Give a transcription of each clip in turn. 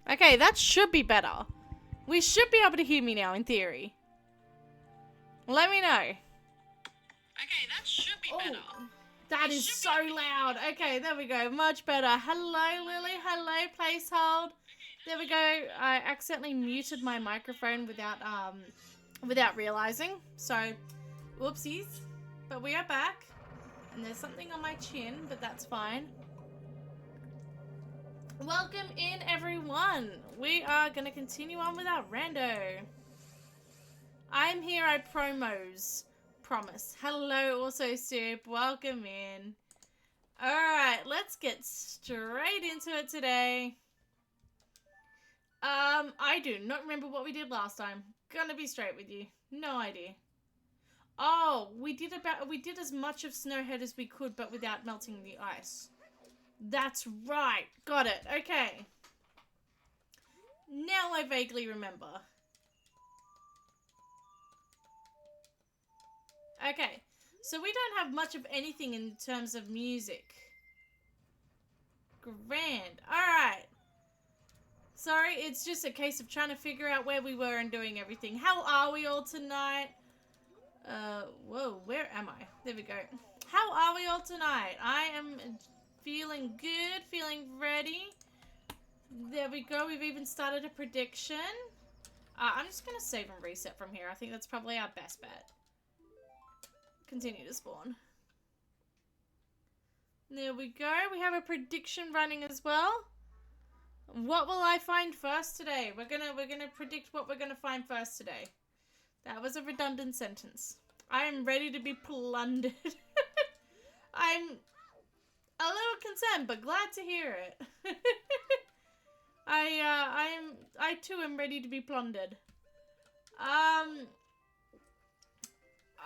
Okay, that should be better. We should be able to hear me now, in theory. Let me know. Okay, that should be better. That is so loud. Okay, there we go. Much better. Hello, Lily. Hello, placehold. There we go. I accidentally muted my microphone without realizing. So, whoopsies. But we are back. And there's something on my chin, but that's fine. Welcome in, everyone. We are going to continue on with our rando. I'm here, I promos. Promise. Hello, also Soup. Welcome in. Alright, let's get straight into it today. I do not remember what we did last time. Gonna be straight with you. No idea. Oh, we did as much of Snowhead as we could, but without melting the ice. That's right. Got it. Okay. Now I vaguely remember. Okay. So we don't have much of anything in terms of music. Grand. Alright. Sorry, it's just a case of trying to figure out where we were and doing everything. How are we all tonight? Whoa, where am I? There we go. How are we all tonight? I am feeling good, feeling ready. There we go. We've even started a prediction. I'm just going to save and reset from here. I think that's probably our best bet. Continue to spawn. There we go. We have a prediction running as well. What will I find first today? We're gonna predict what we're gonna find first today. That was a redundant sentence. I am ready to be plundered. I'm a little concerned, but glad to hear it. I too am ready to be plundered.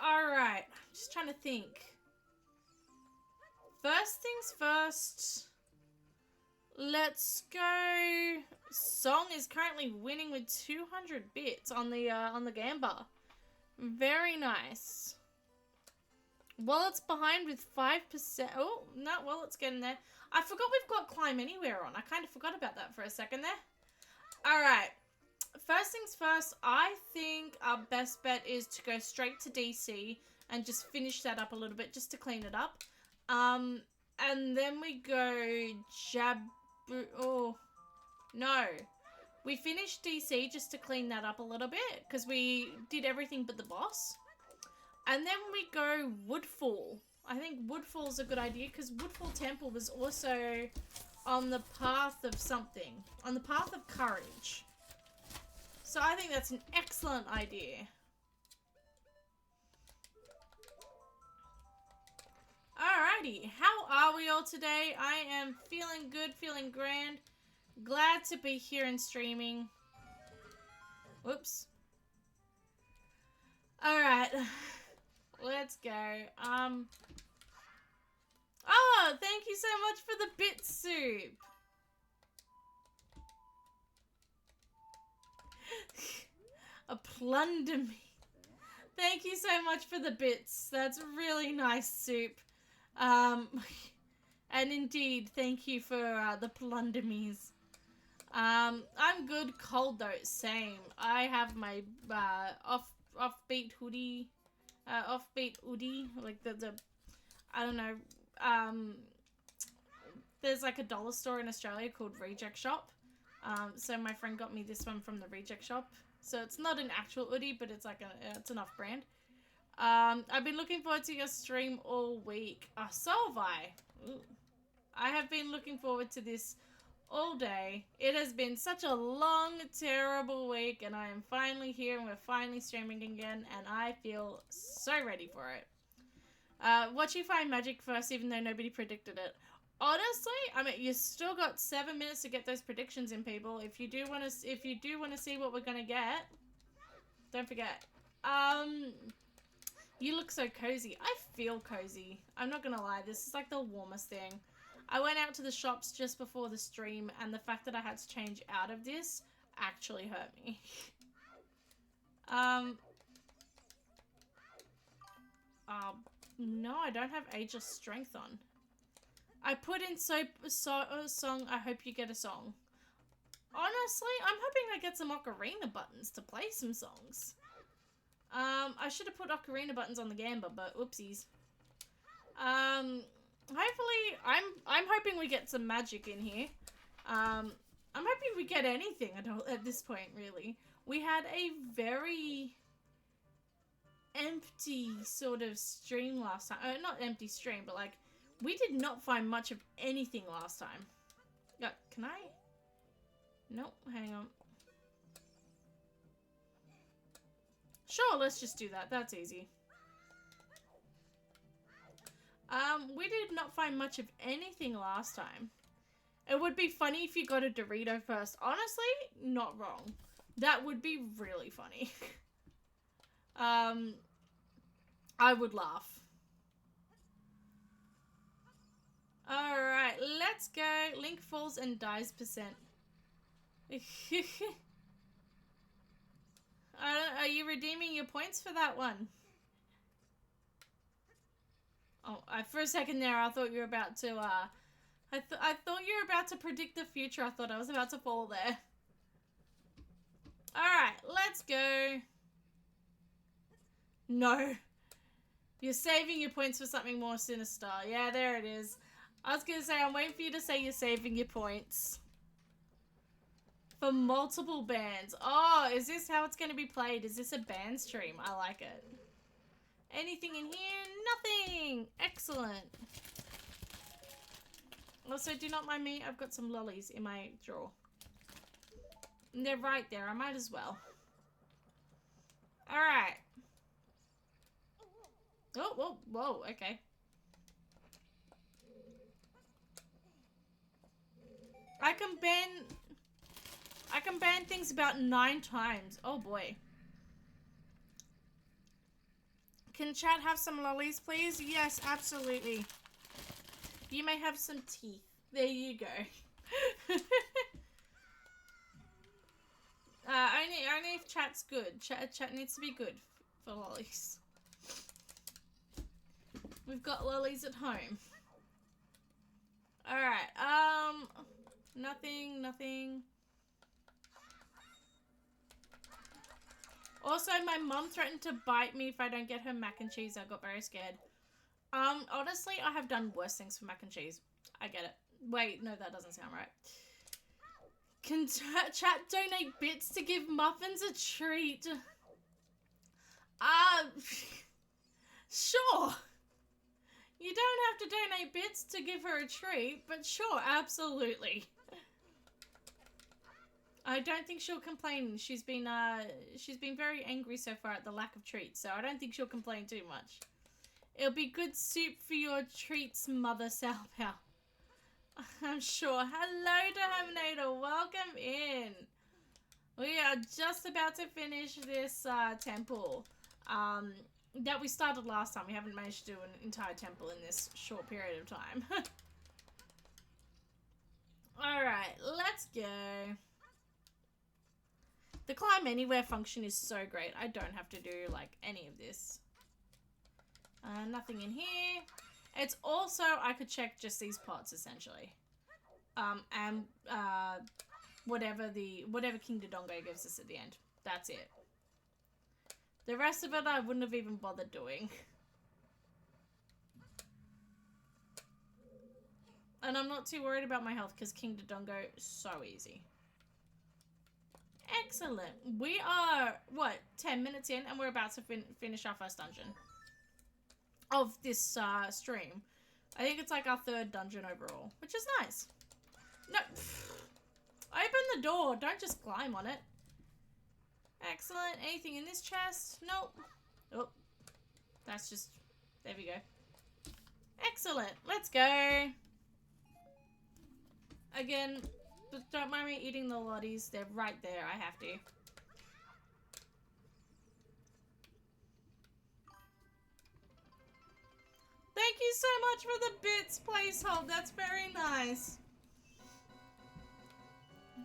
Alright. I'm just trying to think. First things first. Let's go. Song is currently winning with 200 bits on the gamba. Very nice. Wallet's behind with 5%. Oh, no, Wallet's getting there. I forgot we've got Climb Anywhere on. I kind of forgot about that for a second there. Alright. First things first, I think our best bet is to go straight to DC and just finish that up a little bit just to clean it up. And then we go Oh, no. We finished DC just to clean that up a little bit because we did everything but the boss. And then we go Woodfall. I think Woodfall's a good idea because Woodfall Temple was also on the path of something. On the path of courage. So I think that's an excellent idea. Alrighty, how are we all today? I am feeling good, feeling grand. Glad to be here and streaming. Whoops. Alright. Let's go. Oh, thank you so much for the bit soup. A plunder me. Thank you so much for the bits. That's really nice, soup. And indeed, thank you for the plundermies. I'm good, cold though, same. I have my offbeat hoodie, like the I don't know. There's like a dollar store in Australia called Reject Shop. So my friend got me this one from the Reject Shop. So it's not an actual hoodie, but it's like it's an off-brand. I've been looking forward to your stream all week. So have I. Ooh. I have been looking forward to this all day. It has been such a long, terrible week, and I am finally here, and we're finally streaming again, and I feel so ready for it. Watch you find magic first, even though nobody predicted it. Honestly, I mean, you still got 7 minutes to get those predictions in, people. If you do want to see what we're gonna get, don't forget. You look so cozy. I feel cozy. I'm not gonna lie, this is like the warmest thing. I went out to the shops just before the stream, and the fact that I had to change out of this actually hurt me. No, I don't have Ageless Strength on. I put in song, I hope you get a song. Honestly, I'm hoping I get some ocarina buttons to play some songs. I should have put ocarina buttons on the Gamba, but oopsies. Hopefully, I'm hoping we get some magic in here. I'm hoping we get anything at this point, really. We had a very empty sort of stream last time. Not empty stream, but like, we did not find much of anything last time. Can I? Nope, hang on. Sure, let's just do that. That's easy. We did not find much of anything last time. It would be funny if you got a Dorito first. Honestly, not wrong. That would be really funny. I would laugh. Alright, let's go. Link falls and dies percent. Are you redeeming your points for that one? Oh, for a second there, I thought you were about to, I thought you were about to predict the future. I thought I was about to fall there. Alright, let's go. No. You're saving your points for something more sinister. Yeah, there it is. I was gonna say, I'm waiting for you to say you're saving your points. For multiple bands. Oh, is this how it's gonna be played? Is this a band stream? I like it. Anything in here? Nothing! Excellent. Also, do not mind me. I've got some lollies in my drawer. And they're right there. I might as well. Alright. Oh, whoa, whoa, okay. I can ban things about 9 times. Oh boy. Can chat have some lollies, please? Yes, absolutely. You may have some teeth. There you go. Only if chat's good. Chat needs to be good for lollies. We've got lollies at home. Alright, nothing. Also, my mum threatened to bite me if I don't get her mac and cheese. I got very scared. Honestly, I have done worse things for mac and cheese. I get it. Wait, no, that doesn't sound right. Can chat donate bits to give muffins a treat? Sure. You don't have to donate bits to give her a treat, but sure, absolutely. I don't think she'll complain. She's been very angry so far at the lack of treats, so I don't think she'll complain too much. It'll be good soup for your treats, Mother Salpow. I'm sure. Hello, Terminator. Welcome in. We are just about to finish this temple that we started last time. We haven't managed to do an entire temple in this short period of time. Alright, let's go. The climb anywhere function is so great. I don't have to do like any of this. Nothing in here. It's also, I could check just these pots essentially. And whatever King Dodongo gives us at the end. That's it. The rest of it I wouldn't have even bothered doing. And I'm not too worried about my health because King Dodongo is so easy. Excellent. We are, what, 10 minutes in and we're about to finish our first dungeon of this stream. I think it's like our 3rd dungeon overall, which is nice. No. Open the door. Don't just climb on it. Excellent. Anything in this chest? Nope. Oh. That's just... There we go. Excellent. Let's go. Again, don't mind me eating the lotties. They're right there. I have to. Thank you so much for the bits placehold. That's very nice.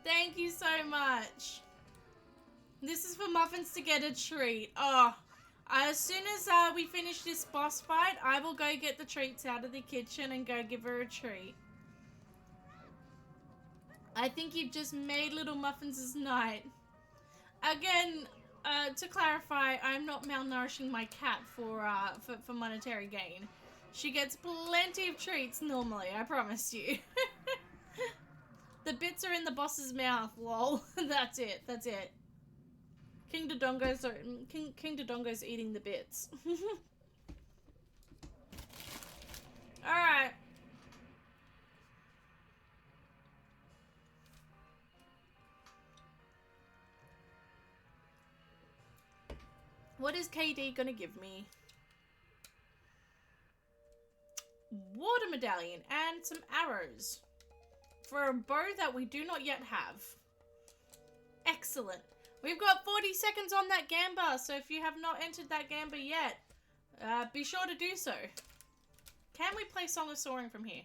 Thank you so much. This is for Muffins to get a treat. Oh, as soon as we finish this boss fight, I will go get the treats out of the kitchen and go give her a treat. I think you've just made little Muffins' night. Again, to clarify, I'm not malnourishing my cat for monetary gain. She gets plenty of treats normally, I promise you. The bits are in the boss's mouth, lol. That's it, that's it. King Dodongo's eating the bits. Alright. What is KD gonna give me? Water medallion and some arrows. For a bow that we do not yet have. Excellent. We've got 40 seconds on that gamba, so if you have not entered that gamba yet, be sure to do so. Can we play Song of Soaring from here?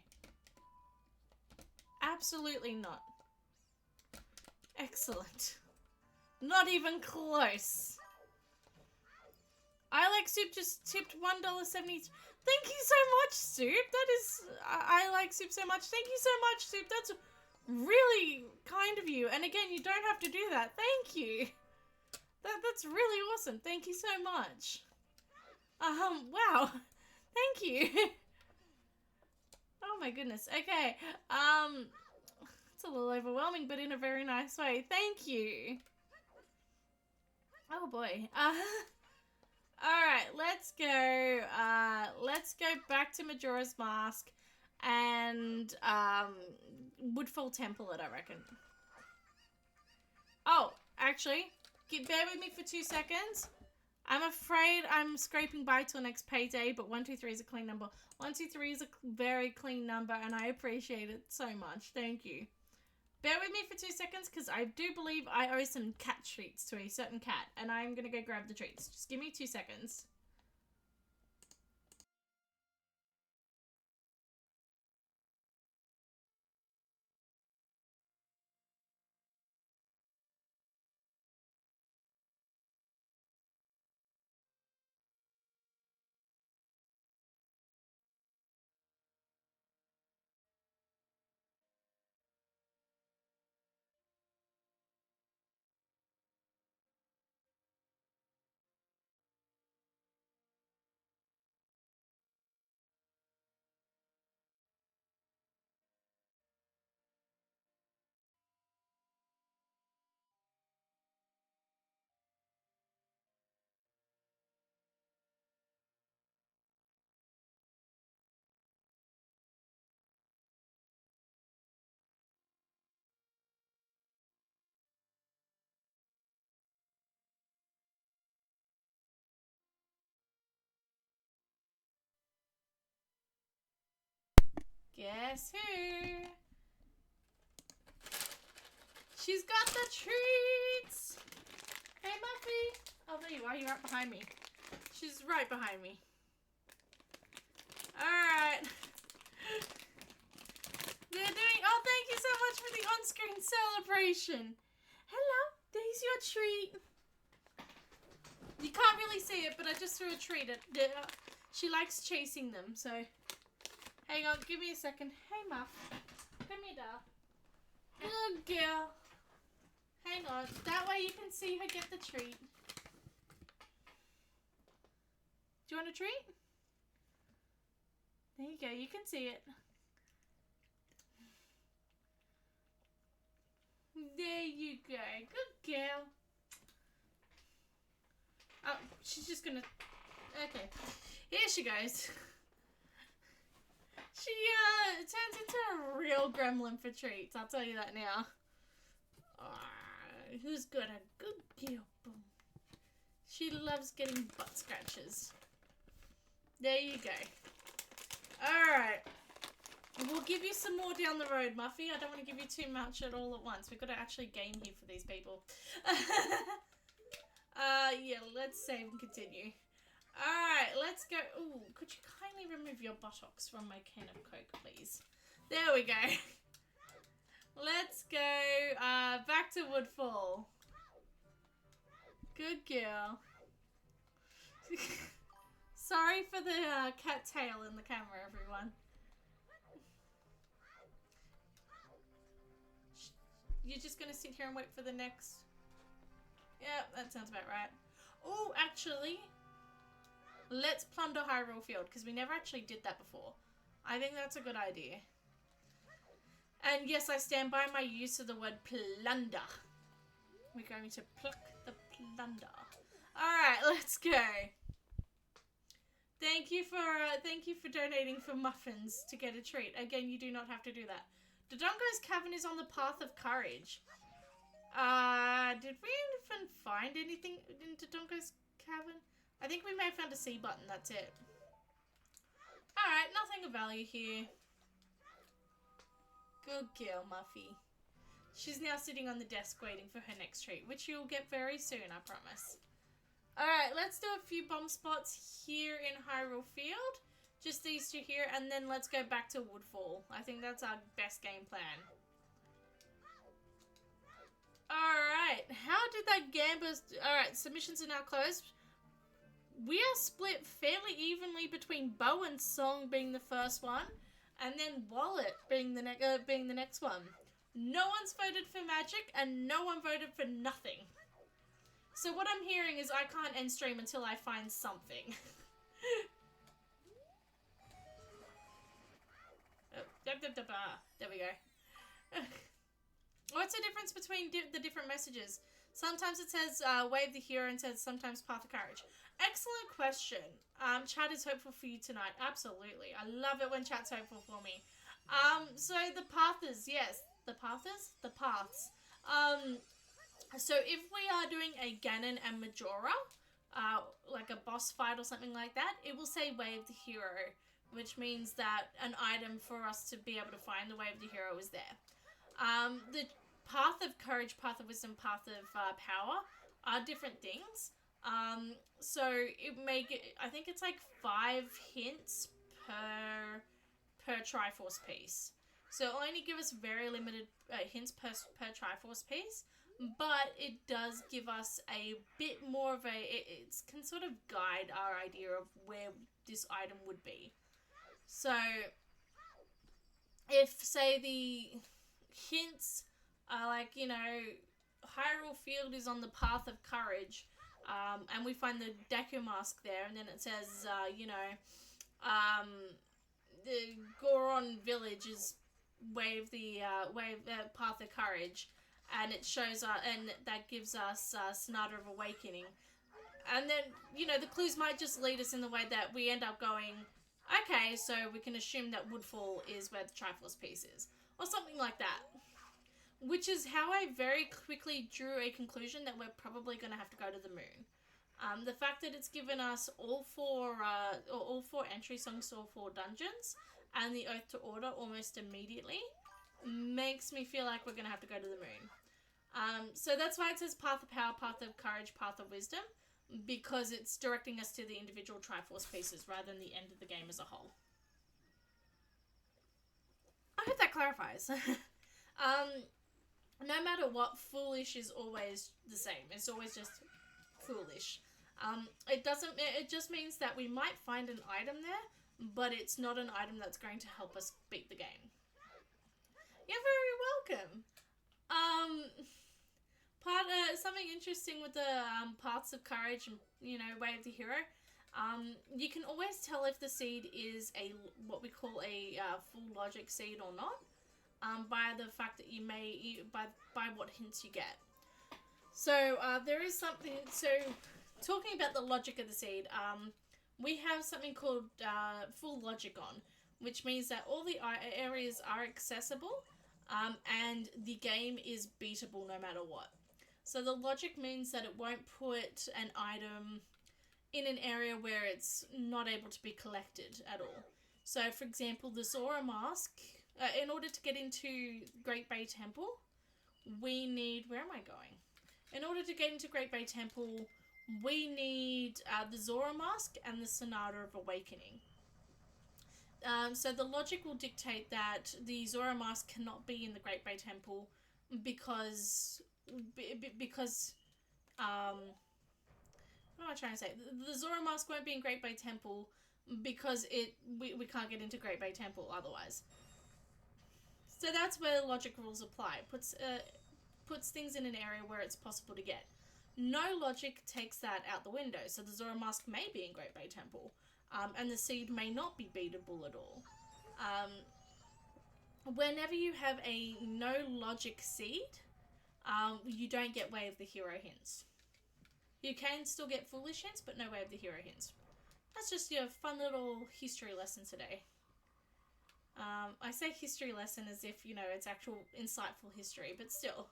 Absolutely not. Excellent. Not even close. I Like Soup just tipped $1.70. Thank you so much, Soup. That is... I Like Soup so much. Thank you so much, Soup. That's really kind of you. And again, you don't have to do that. Thank you. That's really awesome. Thank you so much. Wow. Thank you. Oh my goodness. Okay. It's a little overwhelming, but in a very nice way. Thank you. Oh boy. Alright, let's go. Let's go back to Majora's Mask and Woodfall Temple it, I reckon. Oh, actually, bear with me for 2 seconds. I'm afraid I'm scraping by till next payday, but 123 is a clean number. 123 is a very clean number, and I appreciate it so much. Thank you. Bear with me for 2 seconds, because I do believe I owe some cat treats to a certain cat, and I'm going to go grab the treats. Just give me 2 seconds. Guess who? She's got the treats! Hey, Muffy! Oh, there you are. You're right behind me. She's right behind me. Alright. They're doing... Oh, thank you so much for the on-screen celebration. Hello. There's your treat. You can't really see it, but I just threw a treat at... She likes chasing them, so... Hang on, give me a second. Hey, Muff. Come here, doll. Good girl. Hang on. That way you can see her get the treat. Do you want a treat? There you go. You can see it. There you go. Good girl. Oh, she's just gonna... Okay. Here she goes. She, turns into a real gremlin for treats. I'll tell you that now. Who's got a good girl? Boom. She loves getting butt scratches. There you go. Alright. We'll give you some more down the road, Muffy. I don't want to give you too much at all at once. We've got to actually game here for these people. Yeah, let's save and continue. Alright, let's go. Ooh, could you kindly remove your buttocks from my can of Coke, please? There we go. Let's go back to Woodfall. Good girl. Sorry for the cat tail in the camera, everyone. you're just gonna sit here and wait for the next... Yeah, that sounds about right. Oh, actually, let's plunder Hyrule Field, because we never actually did that before. I think that's a good idea. And yes, I stand by my use of the word plunder. We're going to pluck the plunder. Alright, let's go. Thank you for donating for muffins to get a treat. Again, you do not have to do that. Dodongo's Cavern is on the path of courage. Did we even find anything in Dodongo's Cavern? I think we may have found a C button, that's it. Alright, nothing of value here. Good girl, Muffy. She's now sitting on the desk waiting for her next treat, which you'll get very soon, I promise. Alright, let's do a few bomb spots here in Hyrule Field. Just these two here, and then let's go back to Woodfall. I think that's our best game plan. Alright, how did that Gambler's... Alright, submissions are now closed. We are split fairly evenly between Bow and Song being the first one, and then Wallet being the next one. No one's voted for Magic, and no one voted for nothing. So what I'm hearing is I can't end stream until I find something. There we go. What's the difference between the different messages? Sometimes it says wave the hero and says sometimes path of courage. Excellent question. Chat is hopeful for you tonight. Absolutely. I love it when chat's hopeful for me. So the pathers, yes. The pathers? The paths. So if we are doing a Ganon and Majora, like a boss fight or something like that, it will say wave the hero, which means that an item for us to be able to find the wave the hero is there. The path of courage, path of wisdom, path of power are different things. So it may get, I think it's like 5 hints per Triforce piece. So it'll only give us very limited hints per Triforce piece, but it does give us a bit more of it can sort of guide our idea of where this item would be. So if, say, the hints are like, you know, Hyrule Field is on the path of courage, and we find the Deku Mask there, and then it says, you know, the Goron Village is wave the path of courage, and it shows and that gives us Sonata of Awakening, and then, you know, the clues might just lead us in the way that we end up going, okay, so we can assume that Woodfall is where the Triforce piece is, or something like that. Which is how I very quickly drew a conclusion that we're probably going to have to go to the moon. The fact that it's given us all four entry songs, all 4 dungeons, and the Oath to Order almost immediately, makes me feel like we're going to have to go to the moon. So that's why it says Path of Power, Path of Courage, Path of Wisdom, because it's directing us to the individual Triforce pieces rather than the end of the game as a whole. I hope that clarifies. No matter what, foolish is always the same. It's always just foolish. It just means that we might find an item there, but it's not an item that's going to help us beat the game. You're very welcome. Something interesting with the paths of courage and, you know, wave the hero. You can always tell if the seed is what we call a full logic seed or not. By the fact that by what hints you get. So there is something. So talking about the logic of the seed, we have something called full logic on, which means that all the areas are accessible, and the game is beatable no matter what. So the logic means that it won't put an item in an area where it's not able to be collected at all. So for example, the Zora Mask. In order to get into Great Bay Temple, we need... Where am I going? In order to get into Great Bay Temple, we need the Zora Mask and the Sonata of Awakening. So the logic will dictate that the Zora Mask cannot be in the Great Bay Temple because what am I trying to say? The Zora Mask won't be in Great Bay Temple because we can't get into Great Bay Temple otherwise. So that's where logic rules apply. It puts puts things in an area where it's possible to get. No logic takes that out the window, so the Zora Mask may be in Great Bay Temple, and the seed may not be beatable at all. Whenever you have a no logic seed, you don't get Way of the Hero hints. You can still get foolish hints, but no Way of the Hero hints. That's just your fun little history lesson today. I say history lesson as if, you know, it's actual insightful history, but still.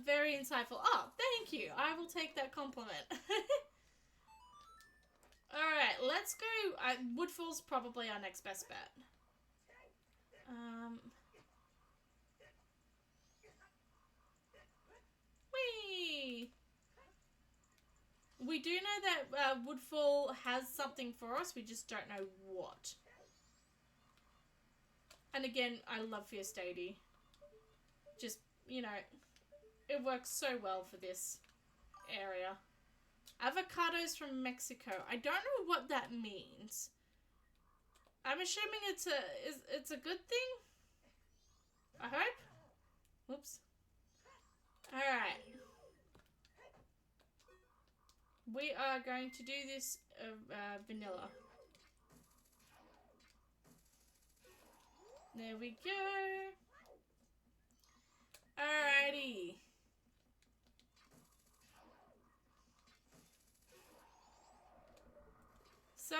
Very insightful. Oh, thank you. I will take that compliment. Alright, let's go. Woodfall's probably our next best bet. Whee! We do know that Woodfall has something for us, we just don't know what. And again, I love Fierce Deity. Just, you know, it works so well for this area. Avocados from Mexico. I don't know what that means. I'm assuming it's a good thing? I hope? Whoops. Alright. We are going to do this vanilla. There we go. Alrighty. So,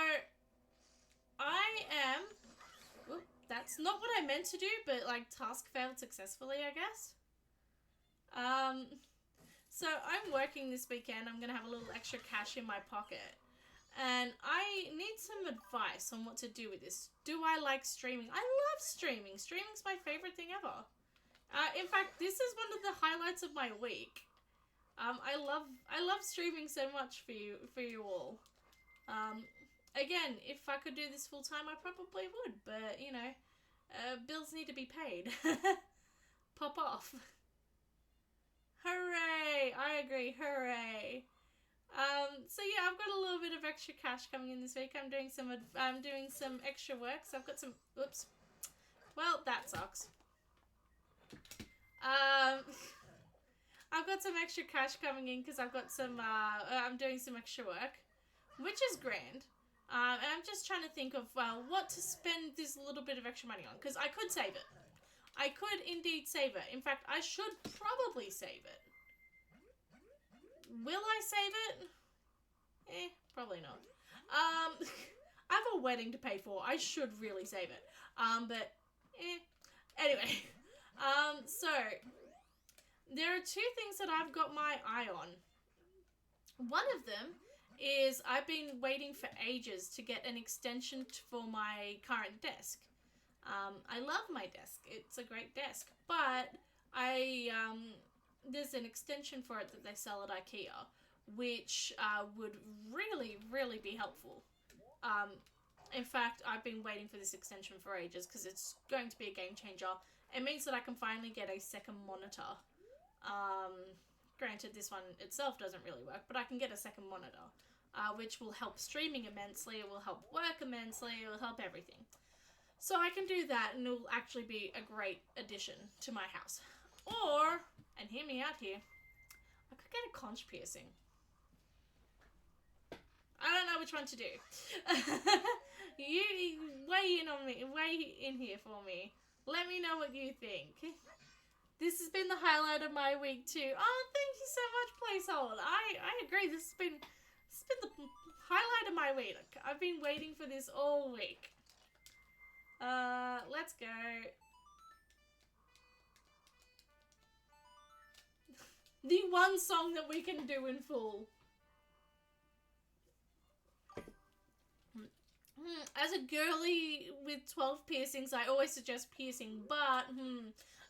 I am... Whoop, that's not what I meant to do, but, like, task failed successfully, I guess. So, I'm working this weekend. I'm going to have a little extra cash in my pocket. And I need some advice on what to do with this. Do I like streaming? I love streaming. Streaming's my favorite thing ever. In fact, this is one of the highlights of my week. I love streaming so much for you all. Again, if I could do this full time, I probably would. But you know, bills need to be paid. Pop off. Hooray! I agree. Hooray! So yeah, I've got a little bit of extra cash coming in this week. I'm doing some extra work. So I've got some. Whoops. Well, that sucks. I've got some extra cash coming in because I've got some. I'm doing some extra work, which is grand. And I'm just trying to think of what to spend this little bit of extra money on, because I could save it. I could indeed save it. In fact, I should probably save it. Will I save it? Probably not. I have a wedding to pay for. I should really save it. But anyway. So there are two things that I've got my eye on. One of them is I've been waiting for ages to get an extension for my current desk. I love my desk. It's a great desk. But there's an extension for it that they sell at IKEA, which would really, really be helpful. In fact, I've been waiting for this extension for ages because it's going to be a game changer. It means that I can finally get a second monitor. Granted, this one itself doesn't really work, but I can get a second monitor, which will help streaming immensely, it will help work immensely, it will help everything. So I can do that, and it will actually be a great addition to my house. Or, and hear me out here, I could get a conch piercing. I don't know which one to do. You weigh in here for me. Let me know what you think. This has been the highlight of my week too. Oh, thank you so much, Placehold. I agree. This has been the highlight of my week. I've been waiting for this all week. Let's go. The one song that we can do in full. As a girly with 12 piercings, I always suggest piercing, but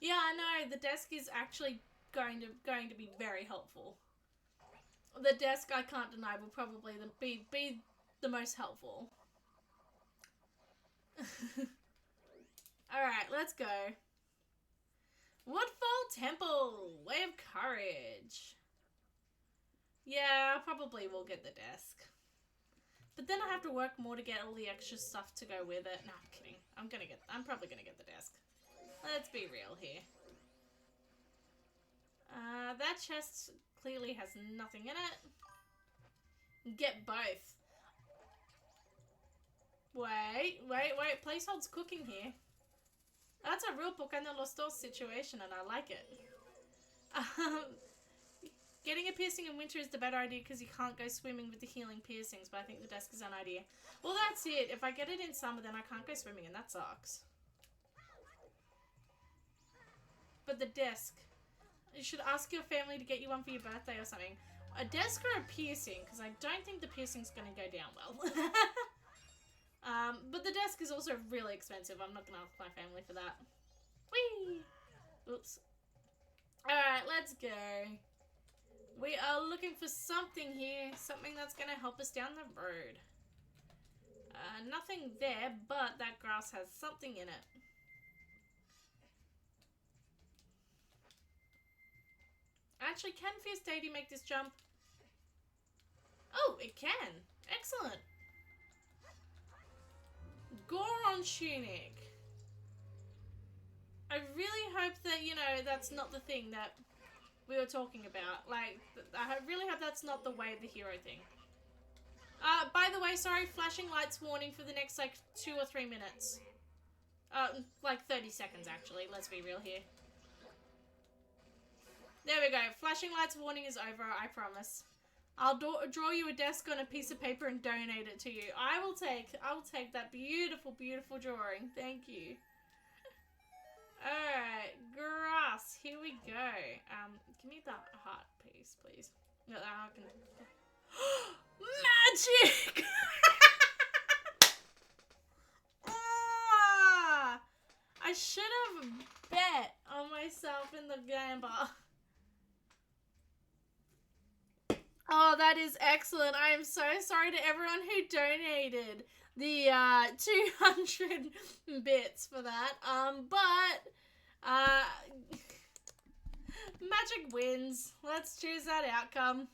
yeah, I know the desk is actually going to be very helpful. The desk, I can't deny, will probably be the most helpful. Alright, let's go. Woodfall Temple, Way of Courage. Yeah, I probably will get the desk. But then I have to work more to get all the extra stuff to go with it. No, I'm kidding. I'm probably gonna get the desk. Let's be real here. That chest clearly has nothing in it. Get both. Wait. Placehold's cooking here. That's a real book and the Lost Door situation, and I like it. Getting a piercing in winter is the better idea because you can't go swimming with the healing piercings, but I think the desk is an idea. Well, that's it. If I get it in summer, then I can't go swimming, and that sucks. But the desk. You should ask your family to get you one for your birthday or something. A desk or a piercing, because I don't think the piercing's going to go down well. But the desk is also really expensive. I'm not going to ask my family for that. Whee! Oops. Alright, let's go. We are looking for something here. Something that's going to help us down the road. Nothing there, but that grass has something in it. Actually, can Fierce Deity make this jump? Oh, it can. Excellent. Goron Tunic. I really hope that, you know, that's not the thing that we were talking about. Like, I really hope that's not the way of the hero thing. By the way, sorry, flashing lights warning for the next, like, 2 or 3 minutes. Like 30 seconds, actually. Let's be real here. There we go. Flashing lights warning is over, I promise. I'll draw you a desk on a piece of paper and donate it to you. I will take that beautiful, beautiful drawing. Thank you. Alright, grass. Here we go. Give me that heart piece, please. No, I can... Magic! Oh, I should have bet on myself in the gamba. Oh, that is excellent. I am so sorry to everyone who donated the 200 bits for that. Magic wins. Let's choose that outcome.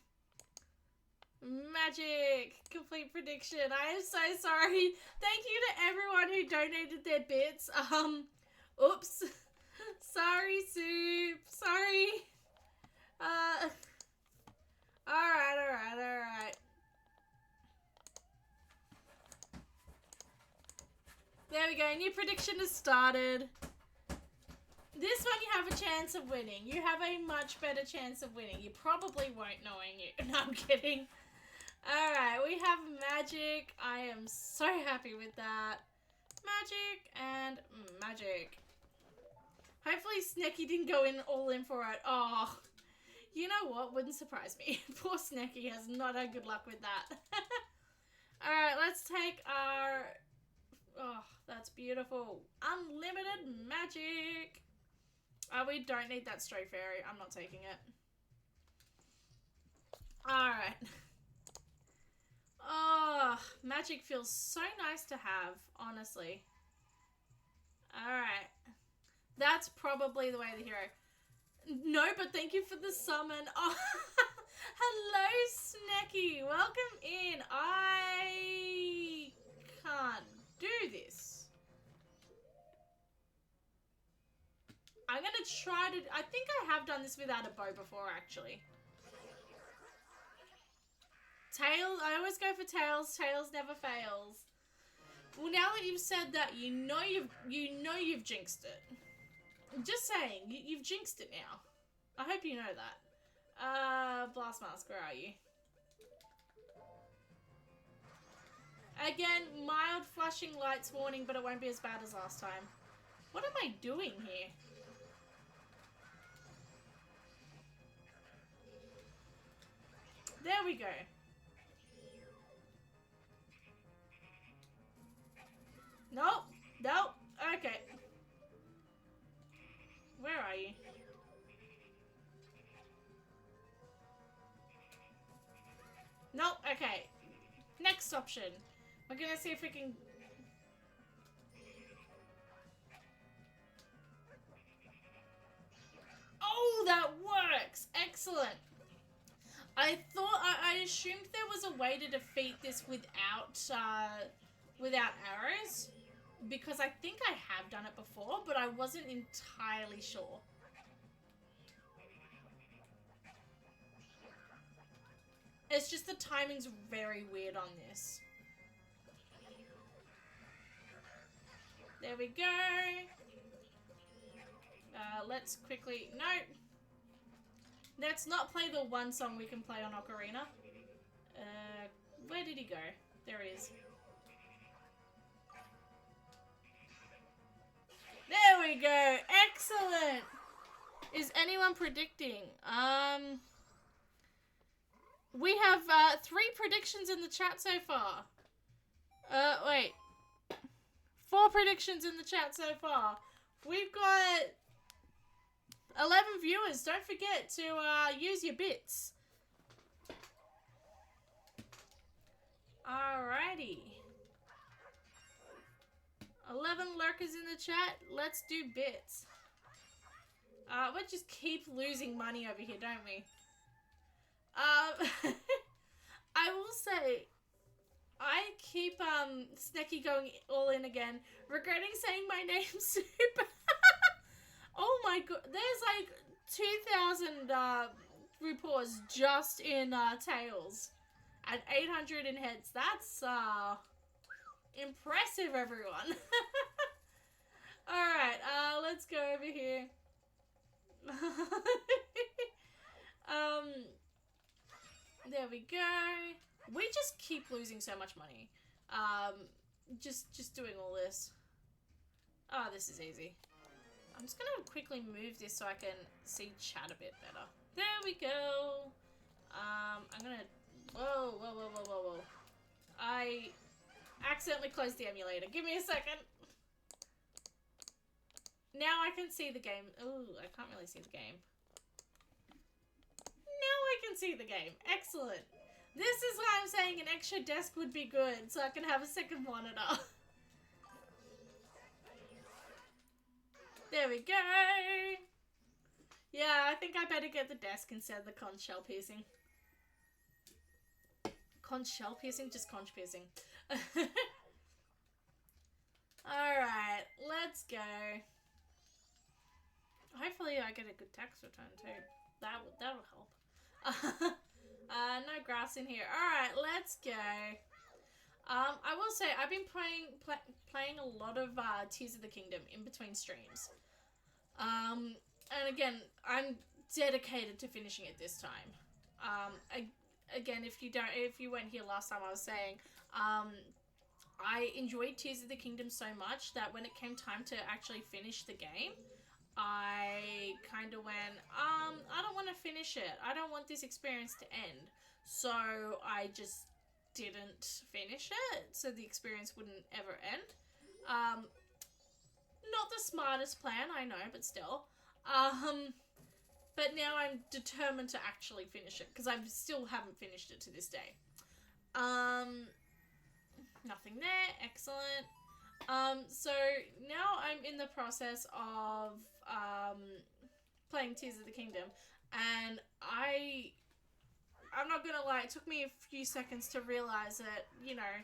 Magic. Complete prediction. I am so sorry. Thank you to everyone who donated their bits. Oops. Sorry, Soup. Sorry. Alright. There we go. New prediction has started. This one you have a chance of winning. You have a much better chance of winning. You probably won't knowing you. No, I'm kidding. Alright, we have magic. I am so happy with that. Magic and magic. Hopefully Snecky didn't go in all in for it. Oh, you know what? Wouldn't surprise me. Poor Snecky has not had good luck with that. Alright, let's take our... Oh, that's beautiful. Unlimited magic. We don't need that stray fairy. I'm not taking it. Alright. Oh, magic feels so nice to have, honestly. Alright. That's probably the way of the hero. No, but thank you for the summon. Oh, hello, Snacky. Welcome in. I can't do this. I'm going to try to... I think I have done this without a bow before, actually. Tails. I always go for tails. Tails never fails. Well, now that you've said that, you know you've jinxed it. I'm just saying, you've jinxed it now. I hope you know that. Blast Mask, where are you? Again, mild flashing lights warning, but it won't be as bad as last time. What am I doing here? There we go. Nope. Nope. Okay. Where are you? Nope. Okay. Next option. We're gonna see if we can... Oh, that works! Excellent. I thought... I assumed there was a way to defeat this without arrows. Because I think I have done it before, but I wasn't entirely sure. It's just the timing's very weird on this. There we go. Let's quickly... No! Let's not play the one song we can play on Ocarina. Where did he go? There he is. There we go! Excellent! Is anyone predicting? We have 3 predictions in the chat so far. Wait. 4 predictions in the chat so far. We've got 11 viewers. Don't forget to use your bits. Alrighty. 11 lurkers in the chat. Let's do bits. We just keep losing money over here, don't we? I will say, I keep Snecky going all in again, regretting saying my name super. Oh my god, there's like 2,000 reports just in tails and 800 in heads. That's impressive, everyone. Alright, let's go over here. There we go. We just keep losing so much money. Just doing all this. Oh, this is easy. I'm just gonna quickly move this so I can see chat a bit better. There we go. I'm gonna... Whoa, whoa, whoa, whoa, whoa, whoa. I accidentally closed the emulator. Give me a second. Now I can see the game. Ooh, I can't really see the game. Now I can see the game. Excellent. This is why I'm saying an extra desk would be good, so I can have a second monitor. There we go. Yeah, I think I better get the desk instead of the conch shell piercing. Conch shell piercing? Just conch piercing. Alright, let's go. Hopefully I get a good tax return too. That'll help. No grass in here. Alright, let's go. I will say I've been playing a lot of Tears of the Kingdom in between streams. And again, I'm dedicated to finishing it this time. Again, if you weren't here last time, I was saying, I enjoyed Tears of the Kingdom so much that when it came time to actually finish the game, I kind of went, I don't want to finish it. I don't want this experience to end. So I just didn't finish it, so the experience wouldn't ever end. Not the smartest plan, I know, but still. But now I'm determined to actually finish it, because I still haven't finished it to this day. Nothing there. Excellent. So now I'm in the process of playing Tears of the Kingdom, and I'm not gonna lie, it took me a few seconds to realise that, you know,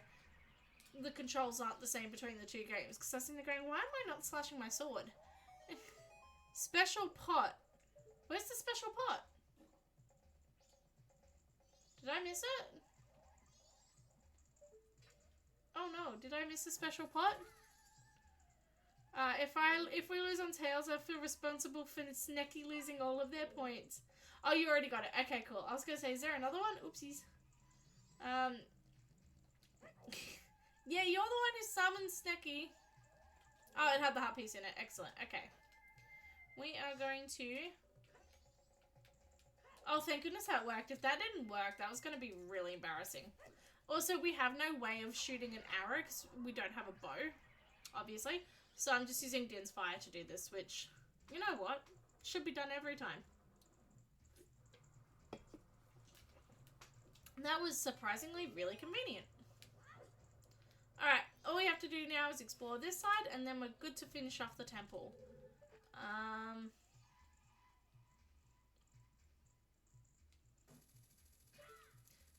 the controls aren't the same between the two games, because I was sitting there going, why am I not slashing my sword? Special pot. Where's the special pot? Did I miss it? Oh no, did I miss a special pot? If we lose on tails, I feel responsible for Snecky losing all of their points. Oh, you already got it. Okay, cool. I was gonna say, is there another one? Oopsies. Yeah, you're the one who summoned Snecky. Oh, it had the heart piece in it. Excellent. Okay. We are going to... Oh, thank goodness that worked. If that didn't work, that was going to be really embarrassing. Also, we have no way of shooting an arrow because we don't have a bow, obviously. So I'm just using Din's fire to do this, which, you know what? Should be done every time. That was surprisingly really convenient. Alright, all we have to do now is explore this side, and then we're good to finish off the temple.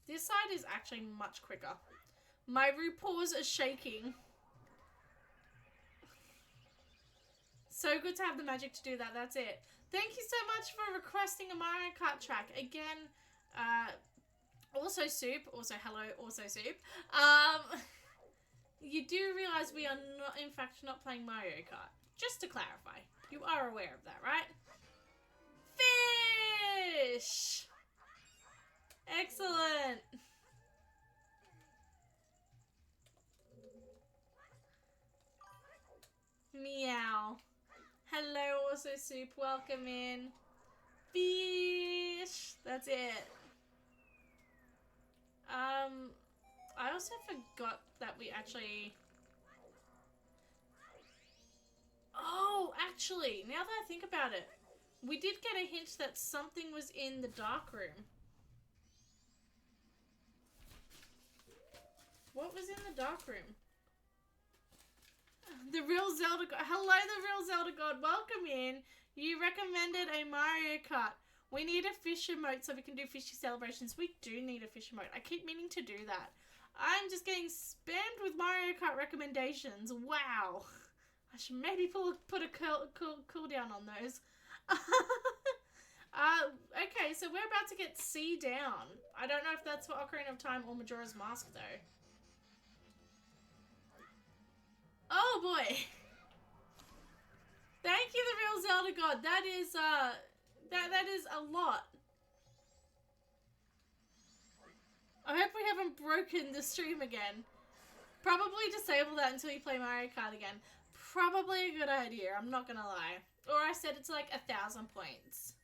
This side is actually much quicker. My paws are shaking. So good to have the magic to do that, that's it. Thank you so much for requesting a Mario Kart track. Again, Also soup, also hello, also soup. You do realize we are not, in fact, not playing Mario Kart. Just to clarify. You are aware of that, right? Fish! Excellent! Meow. Hello, also soup. Welcome in. Fish! That's it. I also forgot that we actually... Oh, actually, now that I think about it, we did get a hint that something was in the dark room. What was in the dark room? The real Zelda God. Hello, the real Zelda God. Welcome in. You recommended a Mario Kart. We need a fish emote so we can do fishy celebrations. We do need a fish emote. I keep meaning to do that. I'm just getting spammed with Mario Kart recommendations. Wow. I should maybe put a cooldown on those. Okay, so we're about to get C down. I don't know if that's for Ocarina of Time or Majora's Mask, though. Oh, boy. Thank you, the real Zelda God. That is, that is a lot. I hope we haven't broken the stream again. Probably disable that until you play Mario Kart again. Probably a good idea, I'm not gonna lie. Or I set it to like 1,000 points.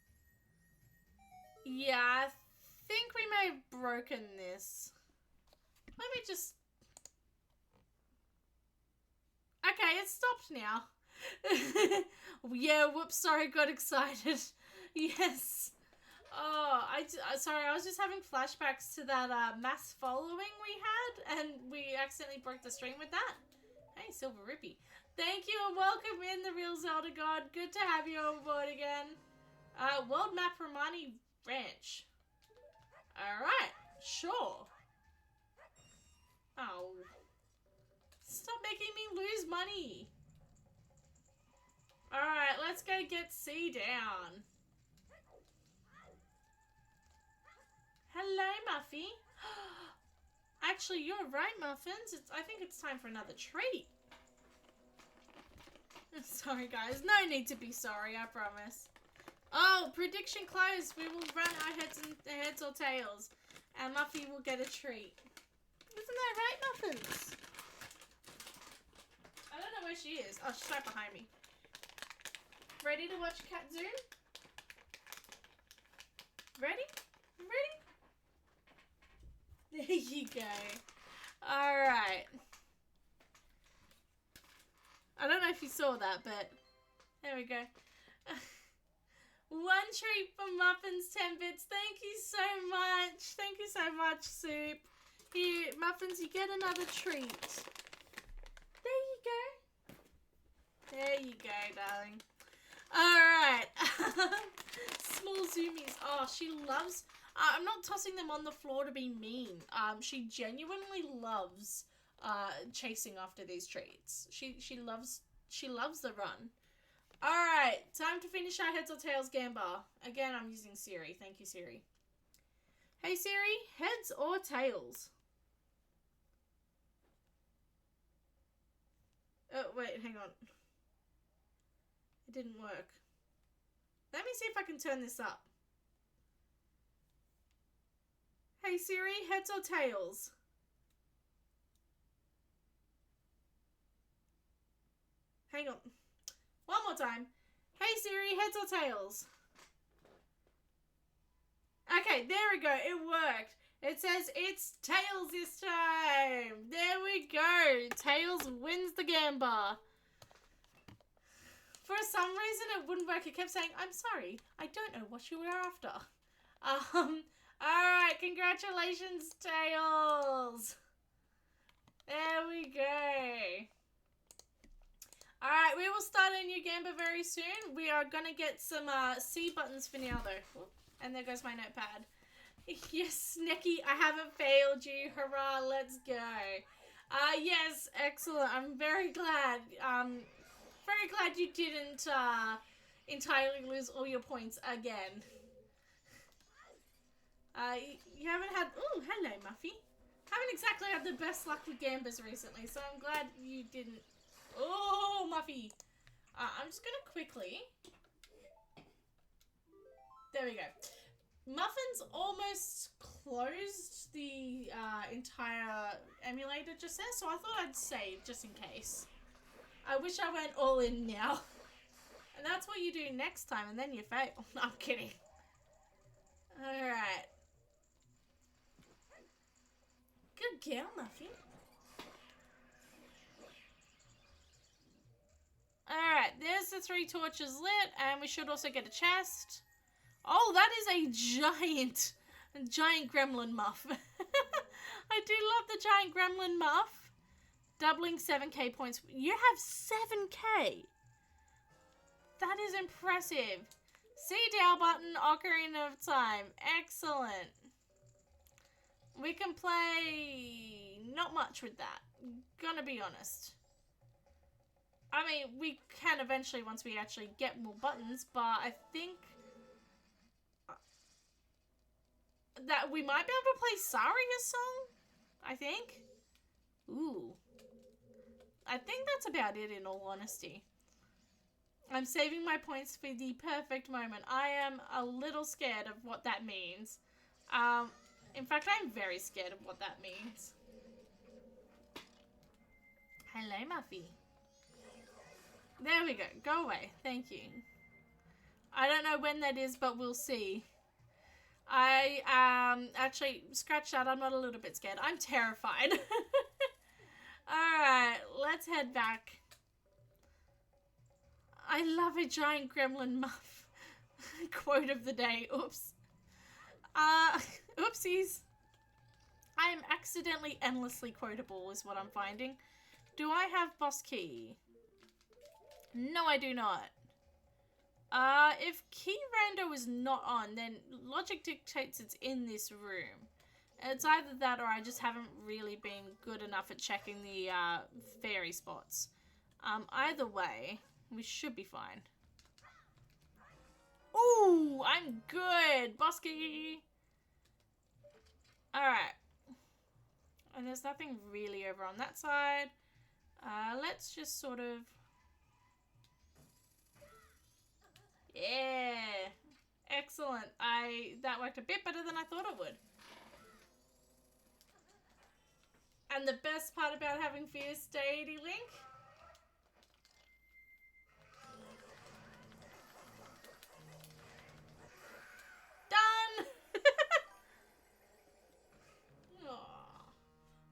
Yeah, I think we may have broken this. Let me just... Okay, it's stopped now. Yeah, whoops, sorry, got excited. Yes. Oh, sorry, I was just having flashbacks to that mass following we had, and we accidentally broke the stream with that. Hey, Silver Rippy. Thank you and welcome in, the real Zelda God. Good to have you on board again. World Map Romani Ranch. Alright, sure. Oh. Stop making me lose money. Alright, let's go get C down. Hello, Muffy. Actually, you're right, Muffins. I think it's time for another treat. Sorry, guys. No need to be sorry, I promise. Oh, prediction closed. We will run our heads or tails. And Muffy will get a treat. Isn't that right, Muffins? I don't know where she is. Oh, she's right behind me. Ready to watch Cat Zoom? Ready? Ready? There you go. Alright. I don't know if you saw that, but there we go. One treat for Muffins 10 bits. Thank you so much. Thank you so much, Soup. Here, Muffins, you get another treat. There you go. There you go, darling. Alright. Small zoomies. Oh, she loves... I'm not tossing them on the floor to be mean. She genuinely loves chasing after these treats. She loves the run. Alright, time to finish our heads or tails gamba. Again, I'm using Siri. Thank you, Siri. Hey Siri, heads or tails? Oh, wait, hang on. It didn't work. Let me see if I can turn this up. Hey Siri, heads or tails? Hang on. One more time. Hey Siri, heads or tails? Okay, there we go. It worked. It says it's tails this time. There we go. Tails wins the gamba. For some reason it wouldn't work. It kept saying, I'm sorry, I don't know what you were after. Alright, congratulations, Tails. There we go. Alright, we will start a new gamba very soon. We are going to get some C buttons for now, though. Oop, and there goes my notepad. Yes, Snecky, I haven't failed you. Hurrah, let's go. Yes, excellent. I'm very glad. Very glad you didn't entirely lose all your points again. You haven't had... Ooh, hello, Muffy. Haven't exactly had the best luck with gambas recently, so I'm glad you didn't... Oh, Muffy. I'm just gonna quickly... There we go. Muffins almost closed the entire emulator just there, so I thought I'd save just in case. I wish I went all in now. And that's what you do next time, and then you fail. No, I'm kidding. Alright. Good girl, Muffy. Alright, there's the 3 torches lit, and we should also get a chest. Oh, that is a giant gremlin muff. I do love the giant gremlin muff. Doubling 7k points. You have 7k. That is impressive. C-Dow button, Ocarina of Time. Excellent. We can play not much with that. Gonna be honest. I mean, we can eventually once we actually get more buttons, but I think that we might be able to play Saria's song, I think. Ooh. I think that's about it in all honesty. I'm saving my points for the perfect moment. I am a little scared of what that means. In fact, I'm very scared of what that means. Hello, Muffy. There we go. Go away. Thank you. I don't know when that is, but we'll see. I actually scratch that. I'm not a little bit scared. I'm terrified. Alright, let's head back. I love a giant gremlin muff. Quote of the day. Oops. Oopsies. I am accidentally endlessly quotable is what I'm finding. Do I have boss key? No, I do not. If key rando is not on, then logic dictates it's in this room. It's either that or I just haven't really been good enough at checking the fairy spots. Either way, we should be fine. Ooh, I'm good! Bosky! Alright. And there's nothing really over on that side. Let's just sort of... Yeah! Excellent. That worked a bit better than I thought it would. And the best part about having Fierce Deity Link? Done!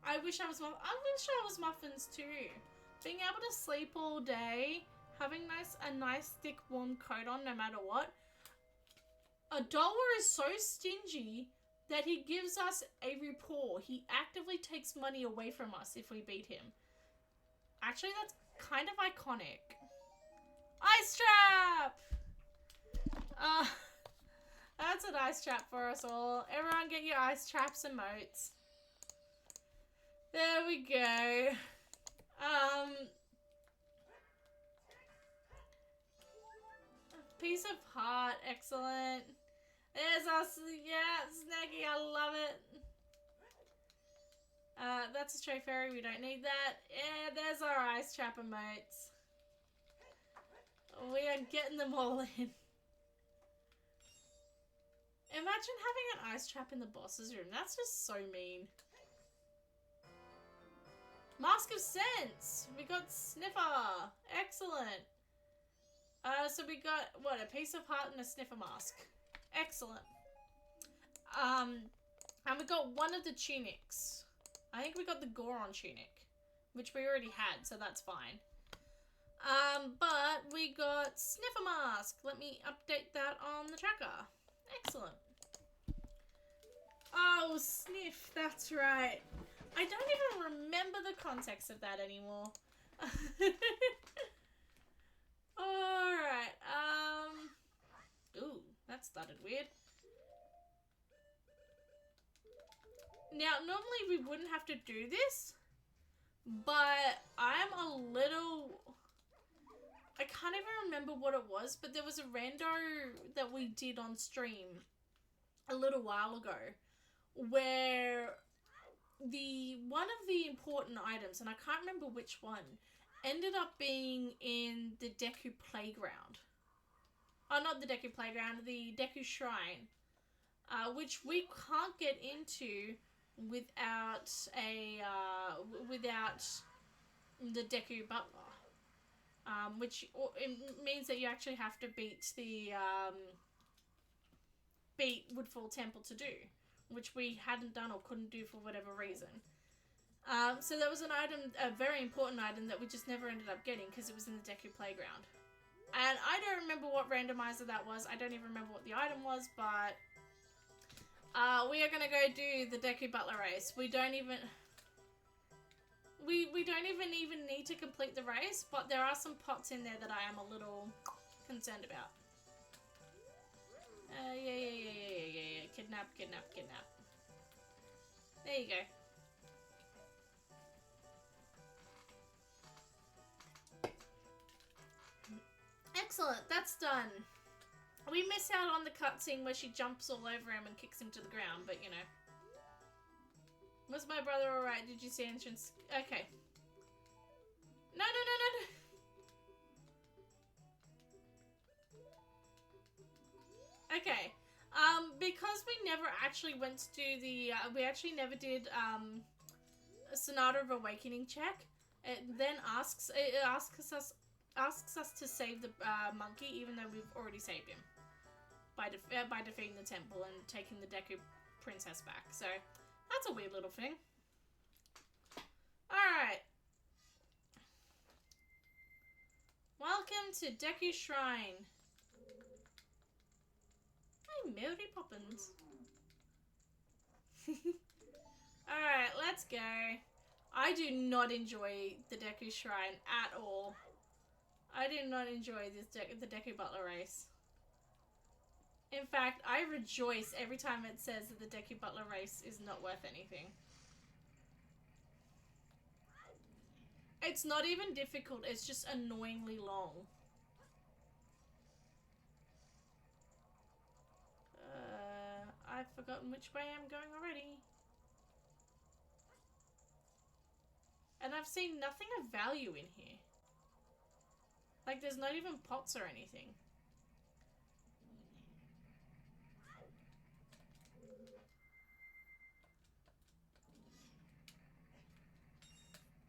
I wish I was muffins too. Being able to sleep all day, having a nice thick warm coat on no matter what. Adolwa is so stingy that he gives us a rapport. He actively takes money away from us if we beat him. Actually, that's kind of iconic. Ice trap! That's an ice trap for us all. Everyone get your ice traps emotes. There we go. Piece of heart, excellent. There's us, yeah, Snaggy, I love it. That's a stray fairy, we don't need that. Yeah, there's our ice trap emotes. We are getting them all in. Imagine having an ice trap in the boss's room, that's just so mean. Mask of Sense! We got Sniffer! Excellent! So we got, what, a piece of heart and a Sniffer mask. Excellent. And we got one of the tunics. I think we got the Goron tunic, which we already had, so that's fine. But we got Sniffer mask. Let me update that on the tracker. Excellent. Oh, Sniff, that's right. I don't even remember the context of that anymore. Alright, ooh, that started weird. Now, normally we wouldn't have to do this, but I'm a little... I can't even remember what it was, but there was a rando that we did on stream a little while ago where one of the important items, and I can't remember which one, ended up being in the Deku Playground. Oh, not the Deku Playground, the Deku Shrine, which we can't get into without without the Deku Butler, which means that you actually have to beat Woodfall Temple to do, which we hadn't done or couldn't do for whatever reason. So there was an item, a very important item that we just never ended up getting because it was in the Deku Playground. And I don't remember what randomizer that was. I don't even remember what the item was, but we are going to go do the Deku Butler race. We don't even need to complete the race, but there are some pots in there that I am a little concerned about. Yeah. Kidnap. There you go. Excellent, that's done. We miss out on the cutscene where she jumps all over him and kicks him to the ground, but you know. Was my brother alright? Did you see entrance? Okay. No. Okay. Because we never actually went to do the, we actually never did, a Sonata of Awakening check. It then asks us to save the monkey, even though we've already saved him by defeating the temple and taking the Deku princess back. So that's a weird little thing. Alright. Welcome to Deku Shrine. Hi, Mary Poppins. Alright, let's go. I do not enjoy the Deku Shrine at all. I do not enjoy the Deku Butler race. In fact, I rejoice every time it says that the Deku Butler race is not worth anything. It's not even difficult, it's just annoyingly long. I've forgotten which way I'm going already. And I've seen nothing of value in here. Like, there's not even pots or anything.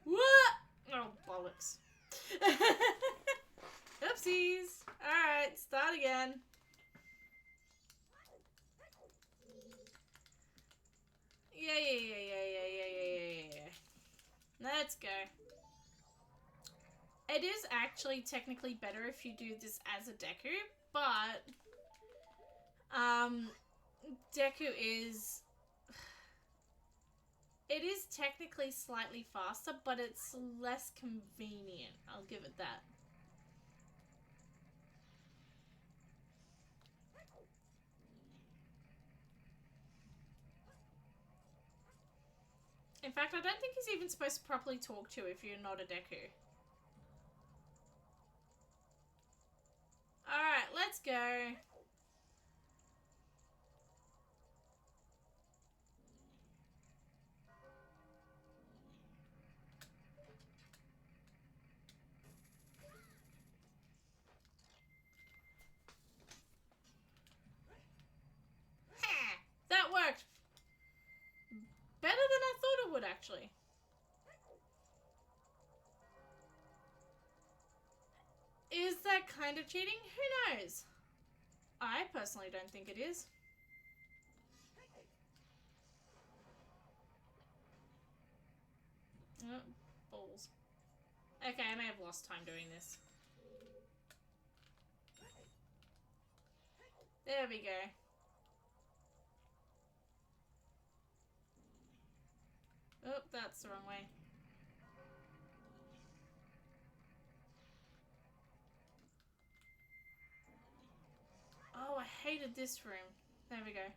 What? Oh, bollocks. Oopsies. Alright, start again. Yeah. Let's go. It is actually technically better if you do this as a Deku, but Deku is... It is technically slightly faster, but it's less convenient. I'll give it that. In fact, I don't think he's even supposed to properly talk to if you're not a Deku. Alright, let's go. That worked. Better than I thought it would, actually. Is that kind of cheating? Who knows? I personally don't think it is. Oh, balls. Okay, I may have lost time doing this. There we go. Oh, that's the wrong way. Oh, I hated this room. There we go.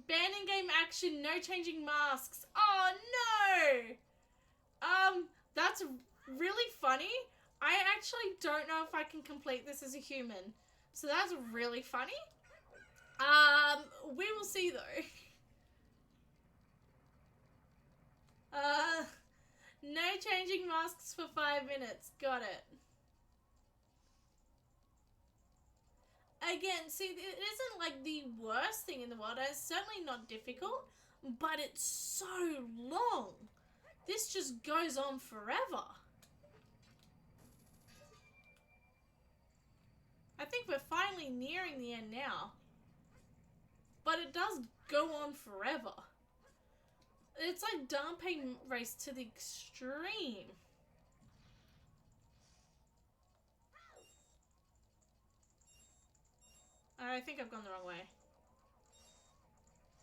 Ban in-game action, no changing masks. Oh, no! That's really funny. I actually don't know if I can complete this as a human. So that's really funny. We will see though. No changing masks for 5 minutes. Got it. Again, see, it isn't like the worst thing in the world. It's certainly not difficult, but it's so long. This just goes on forever. I think we're finally nearing the end now. But it does go on forever. It's like Danpei Race to the extreme. I think I've gone the wrong way.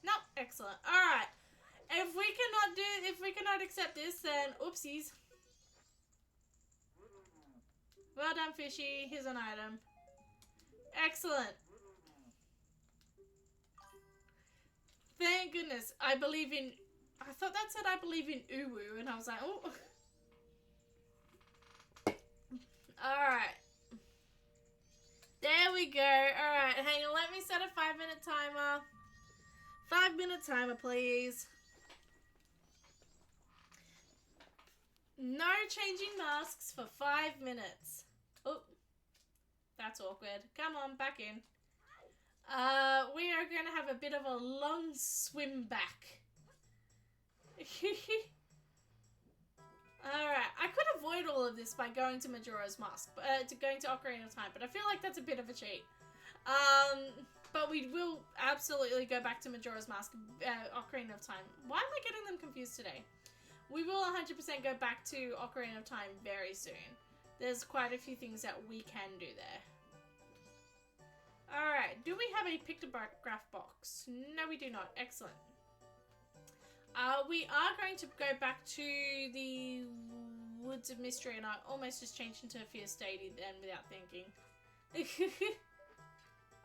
Nope, excellent. Alright. If we cannot accept this, then oopsies. Well done, Fishy. Here's an item. Excellent. Thank goodness. I believe in... I thought that said I believe in Uwu, and I was like, oh. Alright. There we go. Alright, hang on. Let me set a 5-minute timer. 5-minute timer, please. No changing masks for 5 minutes. Oh. That's awkward. Come on, back in. We are going to have a bit of a long swim back. Alright, I could avoid all of this by going to Majora's Mask, going to Ocarina of Time, but I feel like that's a bit of a cheat. But we will absolutely go back to Majora's Mask, Ocarina of Time. Why am I getting them confused today? We will 100% go back to Ocarina of Time very soon. There's quite a few things that we can do there. Alright, do we have a pictograph box? No, we do not. Excellent. We are going to go back to the Woods of Mystery, and I almost just changed into a Fierce Deity then without thinking.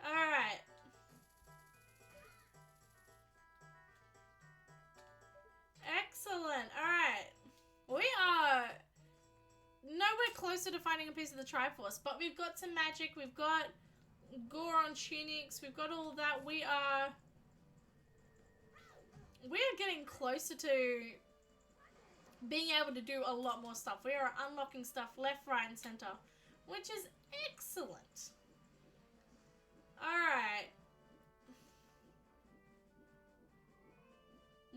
Alright. Excellent. Alright. We are nowhere closer to finding a piece of the Triforce, but we've got some magic, we've got Goron tunics, we've got all that. We are getting closer to being able to do a lot more stuff. We are unlocking stuff left, right, and center, which is excellent. Alright.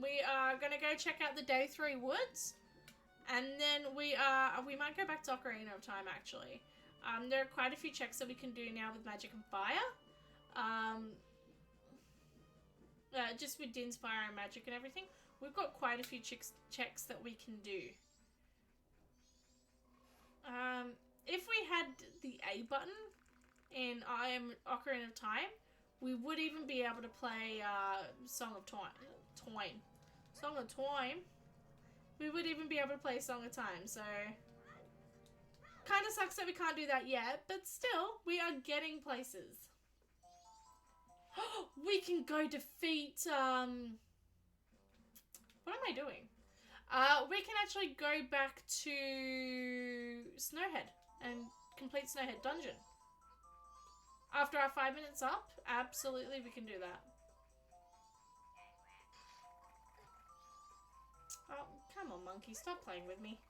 We are going to go check out the Day 3 woods. And then we might go back to Ocarina of Time, actually. There are quite a few checks that we can do now with magic and fire. Just with Din's fire and magic and everything. We've got quite a few checks that we can do. If we had the A button in Ocarina of Time, we would even be able to play Song of Time. Song of Time. We would even be able to play Song of Time, so... Kind of sucks that we can't do that yet, but still, we are getting places. We can go defeat, what am I doing? We can actually go back to Snowhead and complete Snowhead Dungeon. After our 5 minutes up, absolutely we can do that. Oh, come on, monkey, stop playing with me.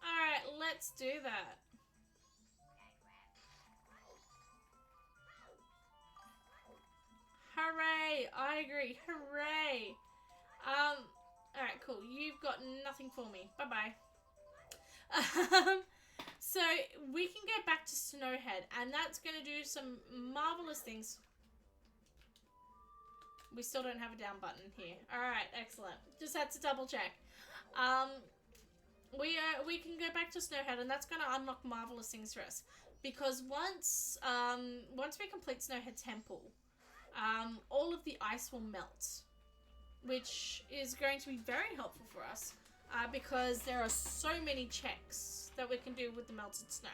Alright, let's do that. Hooray! I agree. Hooray! Alright, cool. You've got nothing for me. Bye-bye. So, we can get back to Snowhead, and that's going to do some marvelous things. We still don't have a down button here. Alright, excellent. Just had to double check. We can go back to Snowhead, and that's going to unlock marvelous things for us. Because once we complete Snowhead Temple, all of the ice will melt, which is going to be very helpful for us, because there are so many checks that we can do with the melted snow.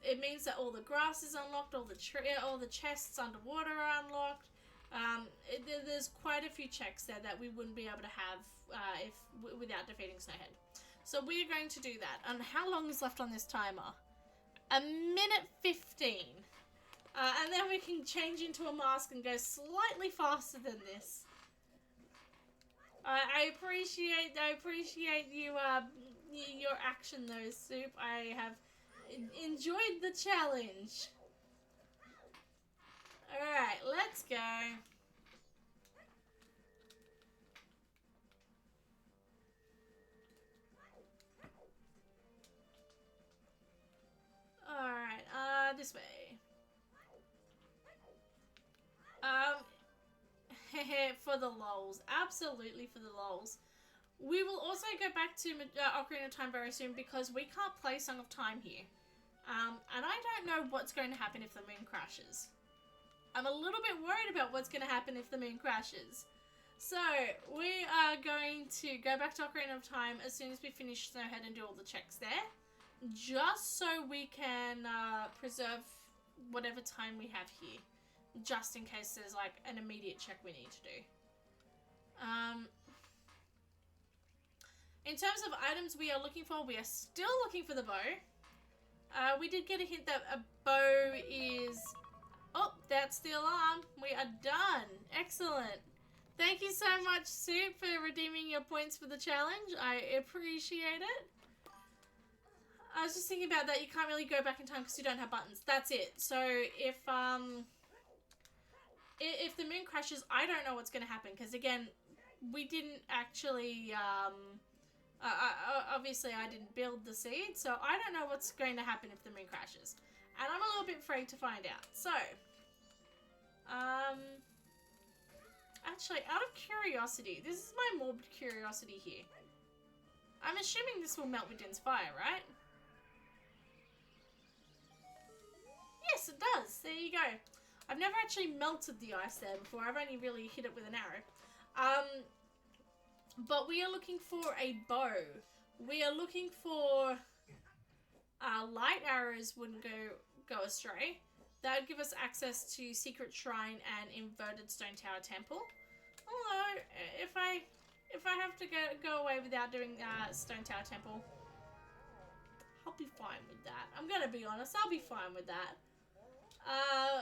It means that all the grass is unlocked, all the chests underwater are unlocked. There's quite a few checks there that we wouldn't be able to have without defeating Snowhead. So we're going to do that. And how long is left on this timer? 1:15. And then we can change into a mask and go slightly faster than this. I appreciate you, your action though, Soup. I have enjoyed the challenge. Alright, let's go. Alright, this way. For the lols. Absolutely for the lols. We will also go back to Ocarina of Time very soon because we can't play Song of Time here. And I don't know what's going to happen if the moon crashes. I'm a little bit worried about what's going to happen if the moon crashes. So, we are going to go back to Ocarina of Time as soon as we finish Snowhead and do all the checks there. Just so we can preserve whatever time we have here. Just in case there's like an immediate check we need to do. In terms of items we are looking for, we are still looking for the bow. We did get a hint that a bow is... Oh, that's the alarm. We are done. Excellent. Thank you so much, Soup, for redeeming your points for the challenge. I appreciate it. I was just thinking about that. You can't really go back in time because you don't have buttons. That's it. So if the moon crashes, I don't know what's going to happen because, again, we didn't actually... obviously, I didn't build the seed, so I don't know what's going to happen if the moon crashes. And I'm a little bit afraid to find out. So, actually, out of curiosity, this is my morbid curiosity here. I'm assuming this will melt with Din's fire, right? Yes, it does. There you go. I've never actually melted the ice there before. I've only really hit it with an arrow. But we are looking for a bow. We are looking for... light arrows wouldn't go astray. That would give us access to Secret Shrine and Inverted Stone Tower Temple. Although, if I have to go away without doing Stone Tower Temple, I'll be fine with that. I'm gonna be honest, I'll be fine with that.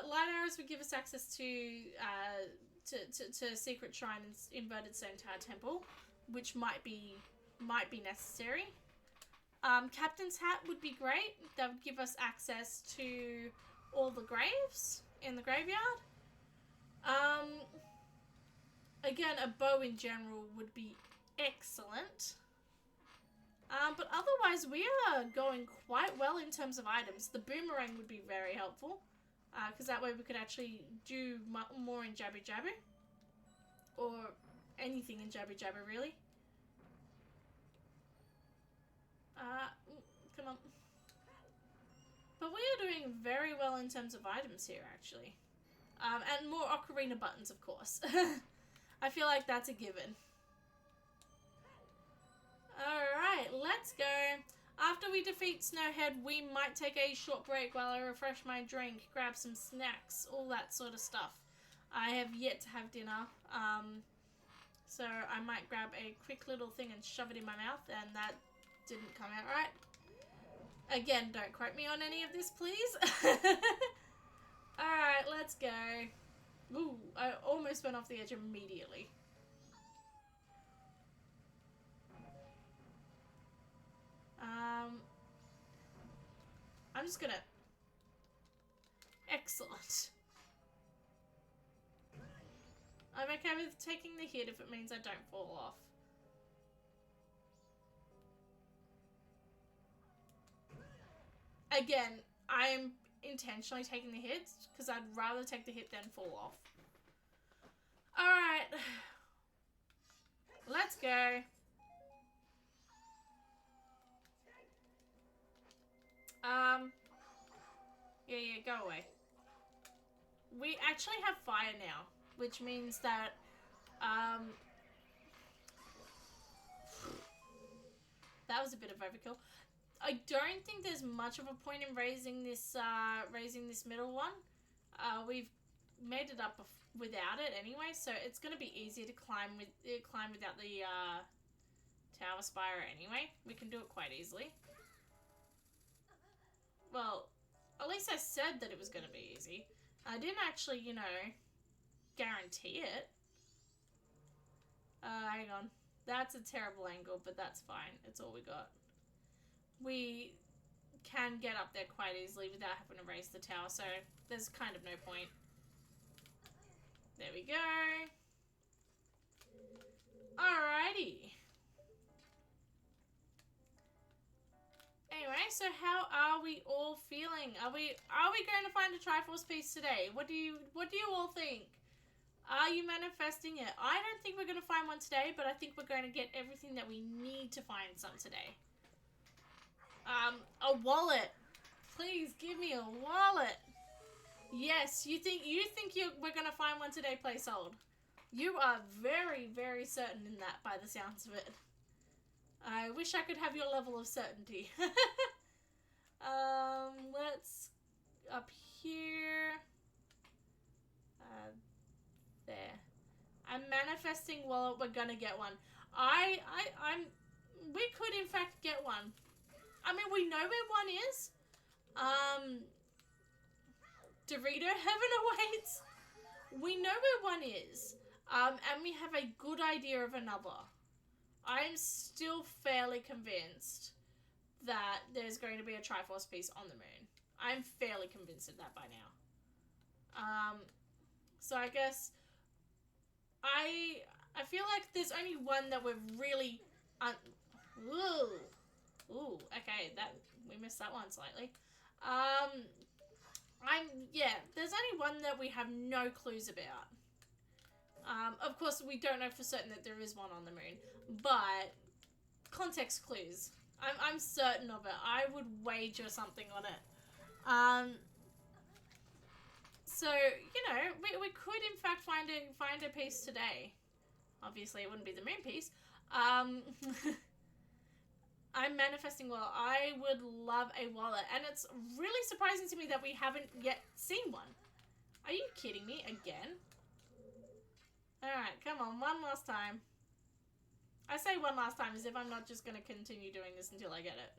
Light arrows would give us access to Secret Shrine and Inverted Stone Tower Temple, which might be necessary. Captain's Hat would be great. That would give us access to all the graves in the graveyard. Again, a bow in general would be excellent. But otherwise, we are going quite well in terms of items. The boomerang would be very helpful. Because that way we could actually do more in Jabby Jabby. Or anything in Jabby Jabby, really. Come on. But we are doing very well in terms of items here, actually. And more Ocarina buttons, of course. I feel like that's a given. Alright, let's go. After we defeat Snowhead, we might take a short break while I refresh my drink, grab some snacks, all that sort of stuff. I have yet to have dinner, so I might grab a quick little thing and shove it in my mouth, and that didn't come out right. Again, don't quote me on any of this, please. Alright, let's go. Ooh, I almost went off the edge immediately. I'm just gonna... Excellent. I'm okay with taking the hit if it means I don't fall off. Again, I'm intentionally taking the hits because I'd rather take the hit than fall off. Alright. Let's go. Yeah, go away. We actually have fire now, which means that, that was a bit of overkill. I don't think there's much of a point in raising this middle one. We've made it up without it anyway, so it's going to be easier to climb without the tower spire anyway. We can do it quite easily. Well, at least I said that it was going to be easy. I didn't actually, you know, guarantee it. Hang on. That's a terrible angle, but that's fine. It's all we got. We can get up there quite easily without having to raise the tower, so there's kind of no point. There we go. Alrighty. Anyway, so how are we all feeling? Are we going to find a Triforce piece today? What do you all think? Are you manifesting it? I don't think we're going to find one today, but I think we're going to get everything that we need to find some today. A wallet. Please give me a wallet. Yes, you think we're going to find one today, play sold. You are very, very certain in that by the sounds of it. I wish I could have your level of certainty. Let's up here. There. I'm manifesting wallet. We're gonna get one. We could in fact get one. I mean, we know where one is. Dorito Heaven awaits. We know where one is. And we have a good idea of another. I'm still fairly convinced that there's going to be a Triforce piece on the moon. I'm fairly convinced of that by now. So I guess I feel like there's only one that we're really ooh, okay, that we missed that one slightly. There's only one that we have no clues about. Of course, we don't know for certain that there is one on the moon, but context clues. I'm certain of it. I would wager something on it. So, you know, we could in fact find a piece today. Obviously, it wouldn't be the moon piece. I'm manifesting well. I would love a wallet, and it's really surprising to me that we haven't yet seen one. Are you kidding me again? Alright, come on, one last time. I say one last time as if I'm not just going to continue doing this until I get it.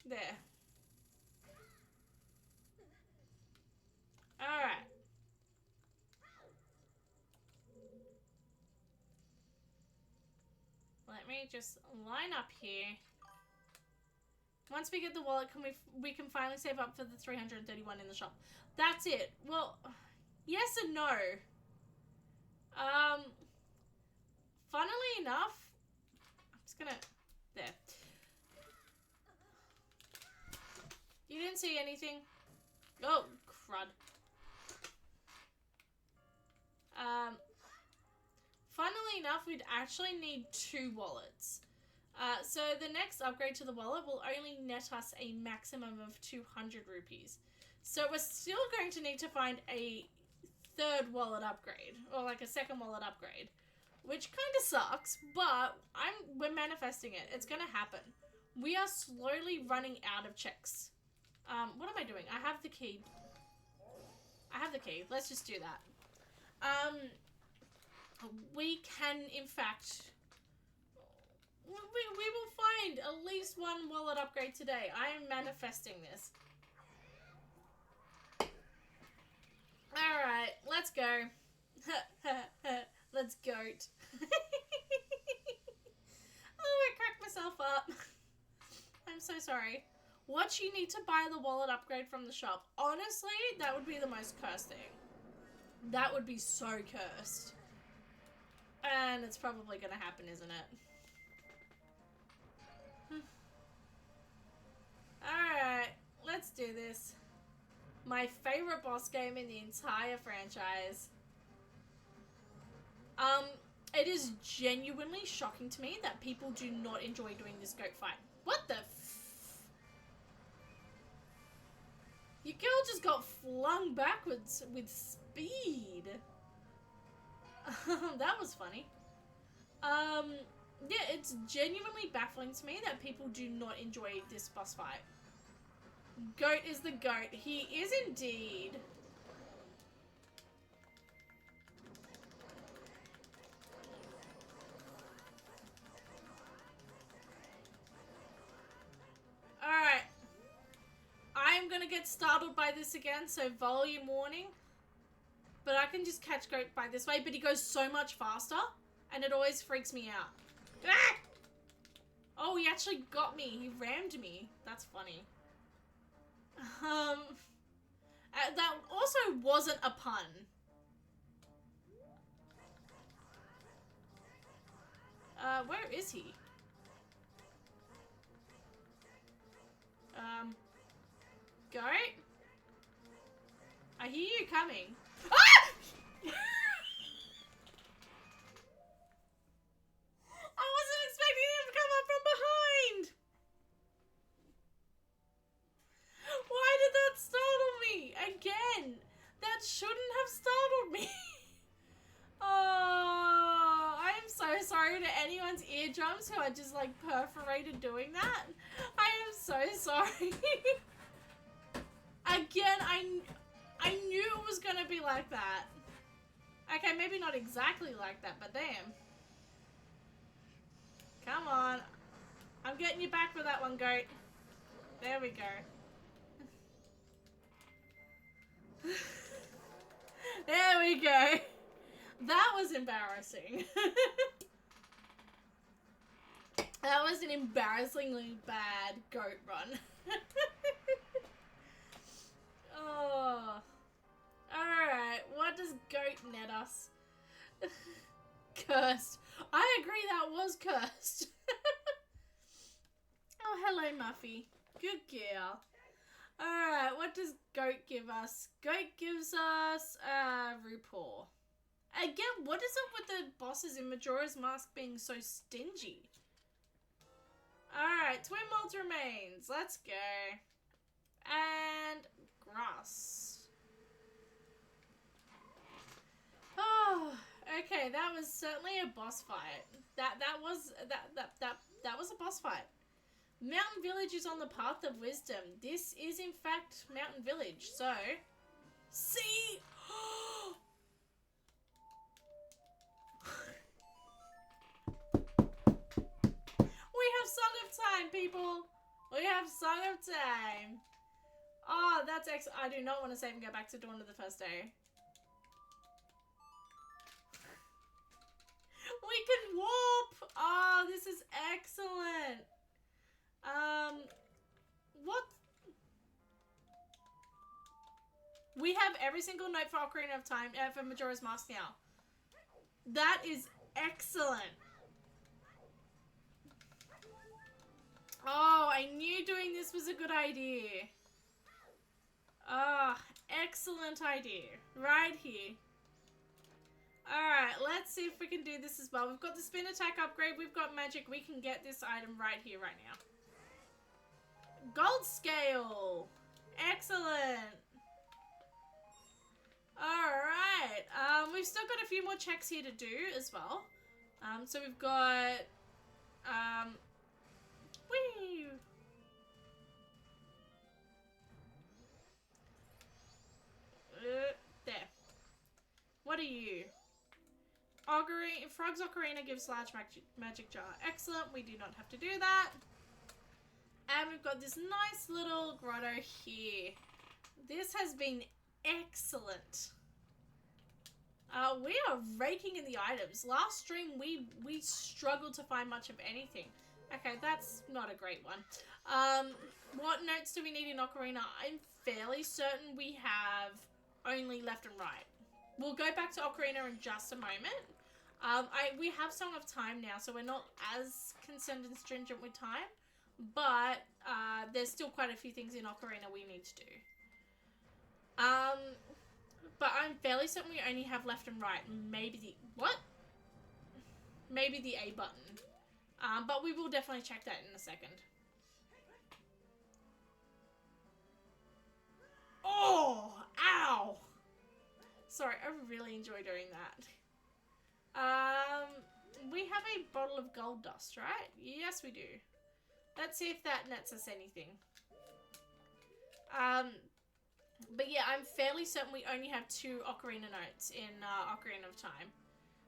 There. Alright. Let me just line up here. Once we get the wallet, we can finally save up for the 331 in the shop. That's it. Well, yes and no. Funnily enough, I'm just gonna there. You didn't see anything? Oh, crud. Funnily enough, we'd actually need 2 wallets. So the next upgrade to the wallet will only net us a maximum of 200 rupees. So we're still going to need to find a 3rd wallet upgrade, or like a 2nd wallet upgrade, which kind of sucks, but we're manifesting it. It's gonna happen. We are slowly running out of checks. What am I doing? I have the key. Let's just do that. We can, in fact, we will find at least 1 wallet upgrade today. I am manifesting this. Alright, let's go. Let's goat. Oh, I cracked myself up. I'm so sorry. What you need to buy the wallet upgrade from the shop? Honestly, that would be the most cursed thing. That would be so cursed. And it's probably gonna happen, isn't it? Alright, let's do this. My favorite boss game in the entire franchise. It is genuinely shocking to me that people do not enjoy doing this goat fight. What the Your girl just got flung backwards with speed. That was funny. Yeah, it's genuinely baffling to me that people do not enjoy this boss fight. Goat is the goat. He is indeed. Alright. I'm gonna get startled by this again, so volume warning. But I can just catch Goat by this way, but he goes so much faster, and it always freaks me out. Ah! Oh, he actually got me. He rammed me. That's funny. That also wasn't a pun. Where is he? Goat? I hear you coming. Ah! I wasn't expecting him to come up from behind! Why did that startle me? Again! That shouldn't have startled me! Oh, I am so sorry to anyone's eardrums who are just like perforated doing that. I am so sorry. Again, I knew it was gonna be like that. Okay, maybe not exactly like that, but damn. Come on. I'm getting you back for that one, Goat. There we go. There we go. That was embarrassing. That was an embarrassingly bad goat run. Oh. Alright, what does goat net us? Cursed. I agree, that was cursed. Oh, hello, Muffy. Good girl. Alright, what does goat give us? Goat gives us RuPaul. Again, what is it with the bosses in Majora's Mask being so stingy? Alright, Twin Molds remains. Let's go. And grass. Oh, okay, that was certainly a boss fight. That was a boss fight. Mountain Village is on the path of wisdom. This is in fact Mountain Village. So, see. We have Song of Time, people. We have Song of Time. Oh, that's excellent. I do not want to save and go back to Dawn of the First Day. We can warp. Oh, this is excellent. What? We have every single note for Ocarina of Time, for Majora's Mask now. That is excellent. Oh, I knew doing this was a good idea. Ah, excellent idea. Right here. Alright, let's see if we can do this as well. We've got the spin attack upgrade. We've got magic. We can get this item right here, right now. Gold scale. Excellent. Alright. We've still got a few more checks here to do as well. So we've got... whee! There. What are you? Frog's Ocarina gives large magic jar. Excellent. We do not have to do that. And we've got this nice little grotto here. This has been excellent. We are raking in the items. Last stream, we struggled to find much of anything. Okay, that's not a great one. What notes do we need in Ocarina? I'm fairly certain we have only left and right. We'll go back to Ocarina in just a moment. We have Song of Time now, so we're not as concerned and stringent with time. But there's still quite a few things in Ocarina we need to do. But I'm fairly certain we only have left and right. Maybe the... What? Maybe the A button. But we will definitely check that in a second. Oh! Ow! Sorry, I really enjoy doing that. We have a bottle of gold dust, right? Yes, we do. Let's see if that nets us anything. But yeah, I'm fairly certain we only have 2 Ocarina notes in Ocarina of Time.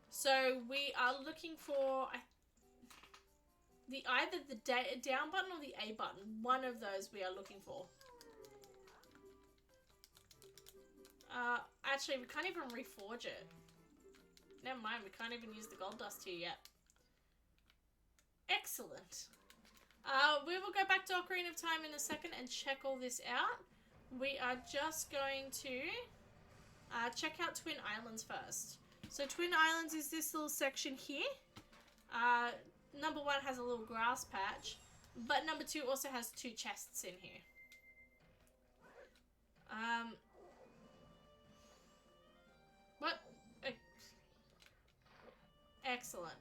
So we are looking for either the down button or the A button. One of those we are looking for. Actually, we can't even reforge it. Never mind, we can't even use the gold dust here yet. Excellent. We will go back to Ocarina of Time in a second and check all this out. We are just going to check out Twin Islands first. So Twin Islands is this little section here. Number 1 has a little grass patch, but number 2 also has 2 chests in here. What? Excellent.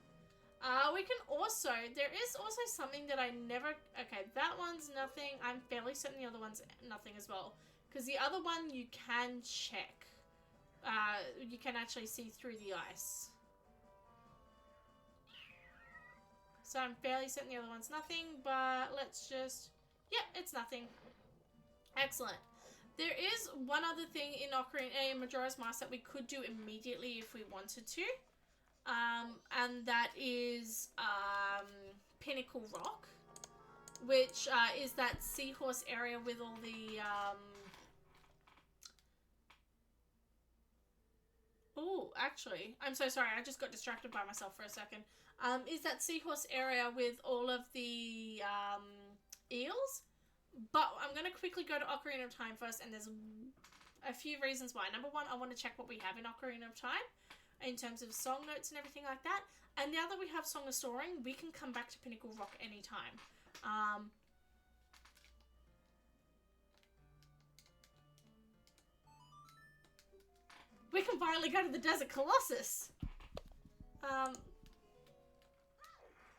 We can also, there is also something that I never, okay, that one's nothing. I'm fairly certain the other one's nothing as well. Because the other one you can check. You can actually see through the ice. So I'm fairly certain the other one's nothing, but let's just, yeah, it's nothing. Excellent. There is one other thing in Ocarina, in Majora's Mask that we could do immediately if we wanted to. And that is Pinnacle Rock, which is that seahorse area with all the oh, actually, I'm so sorry, I just got distracted by myself for a second. Is that seahorse area with all of the eels. But I'm going to quickly go to Ocarina of Time first, and there's a few reasons why. Number 1, I want to check what we have in Ocarina of Time in terms of song notes and everything like that. And now that we have Song of Soaring, we can come back to Pinnacle Rock anytime. We can finally go to the Desert Colossus.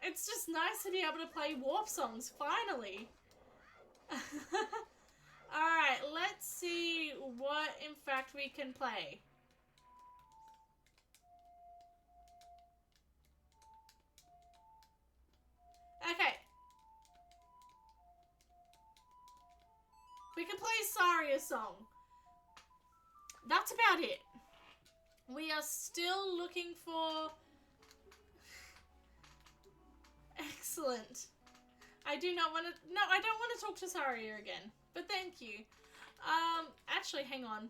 It's just nice to be able to play warp songs, finally. Alright, let's see what, in fact, we can play. Okay. We can play Saria's song. That's about it. We are still looking for... Excellent. I do not want to... No, I don't want to talk to Saria again. But thank you. Actually, hang on.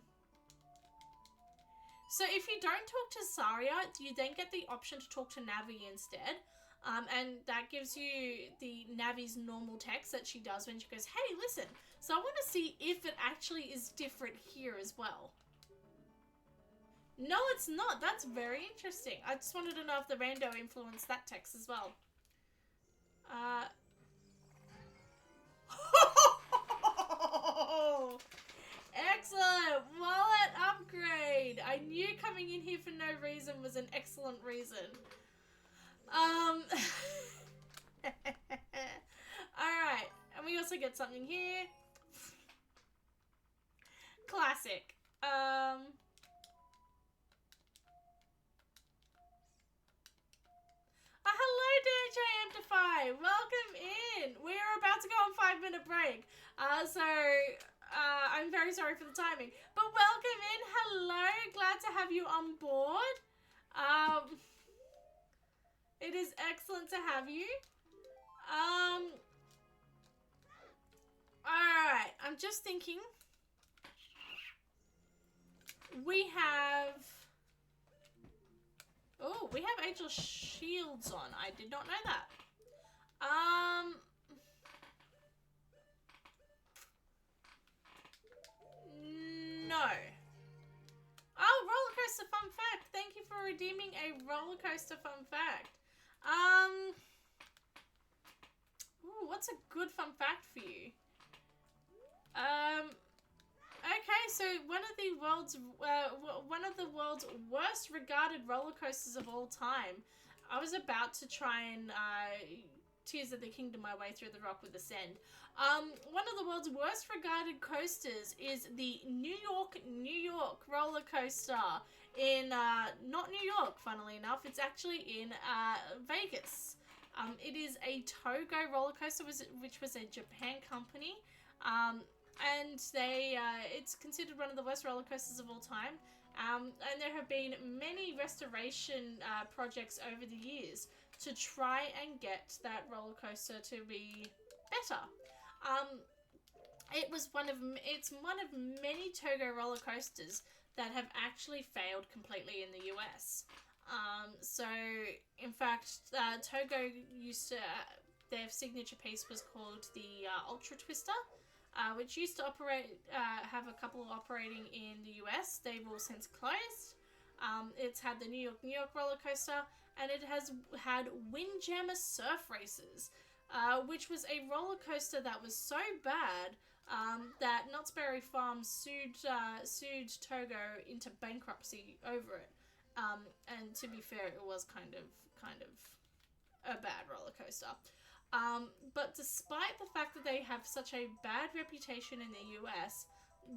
So if you don't talk to Saria, you then get the option to talk to Navi instead. And that gives you the Navi's normal text that she does when she goes, hey, listen. So I want to see if it actually is different here as well. No, it's not. That's very interesting. I just wanted to know if the rando influenced that text as well. Excellent! Wallet upgrade! I knew coming in here for no reason was an excellent reason. Alright, and we also get something here. Classic. Hello, DJ Amplify! Welcome in! We're about to go on 5-minute break. I'm very sorry for the timing. But welcome in, hello! Glad to have you on board. It is excellent to have you. Alright, I'm just thinking. We have... Oh, we have Angel Shields on. I did not know that. No. Oh, roller coaster fun fact. Thank you for redeeming a roller coaster fun fact. Ooh, what's a good fun fact for you? Okay, so one of the world's worst regarded roller coasters of all time. I was about to try and Tears of the Kingdom my way through the rock with the sand. One of the world's worst regarded coasters is the New York roller coaster in not New York, funnily enough. It's actually in Vegas. It is a Togo roller coaster, which was a Japan company, and it's considered one of the worst roller coasters of all time. And there have been many restoration projects over the years to try and get that roller coaster to be better. It's one of many Togo roller coasters that have actually failed completely in the US. So, in fact, Togo used to, their signature piece was called the Ultra Twister, which used to have a couple operating in the US. They've all since closed. It's had the New York roller coaster, and it has had Windjammer surf races, which was a roller coaster that was so bad that Knott's Berry Farm sued Togo into bankruptcy over it. And to be fair, it was kind of a bad roller coaster. But despite the fact that they have such a bad reputation in the US,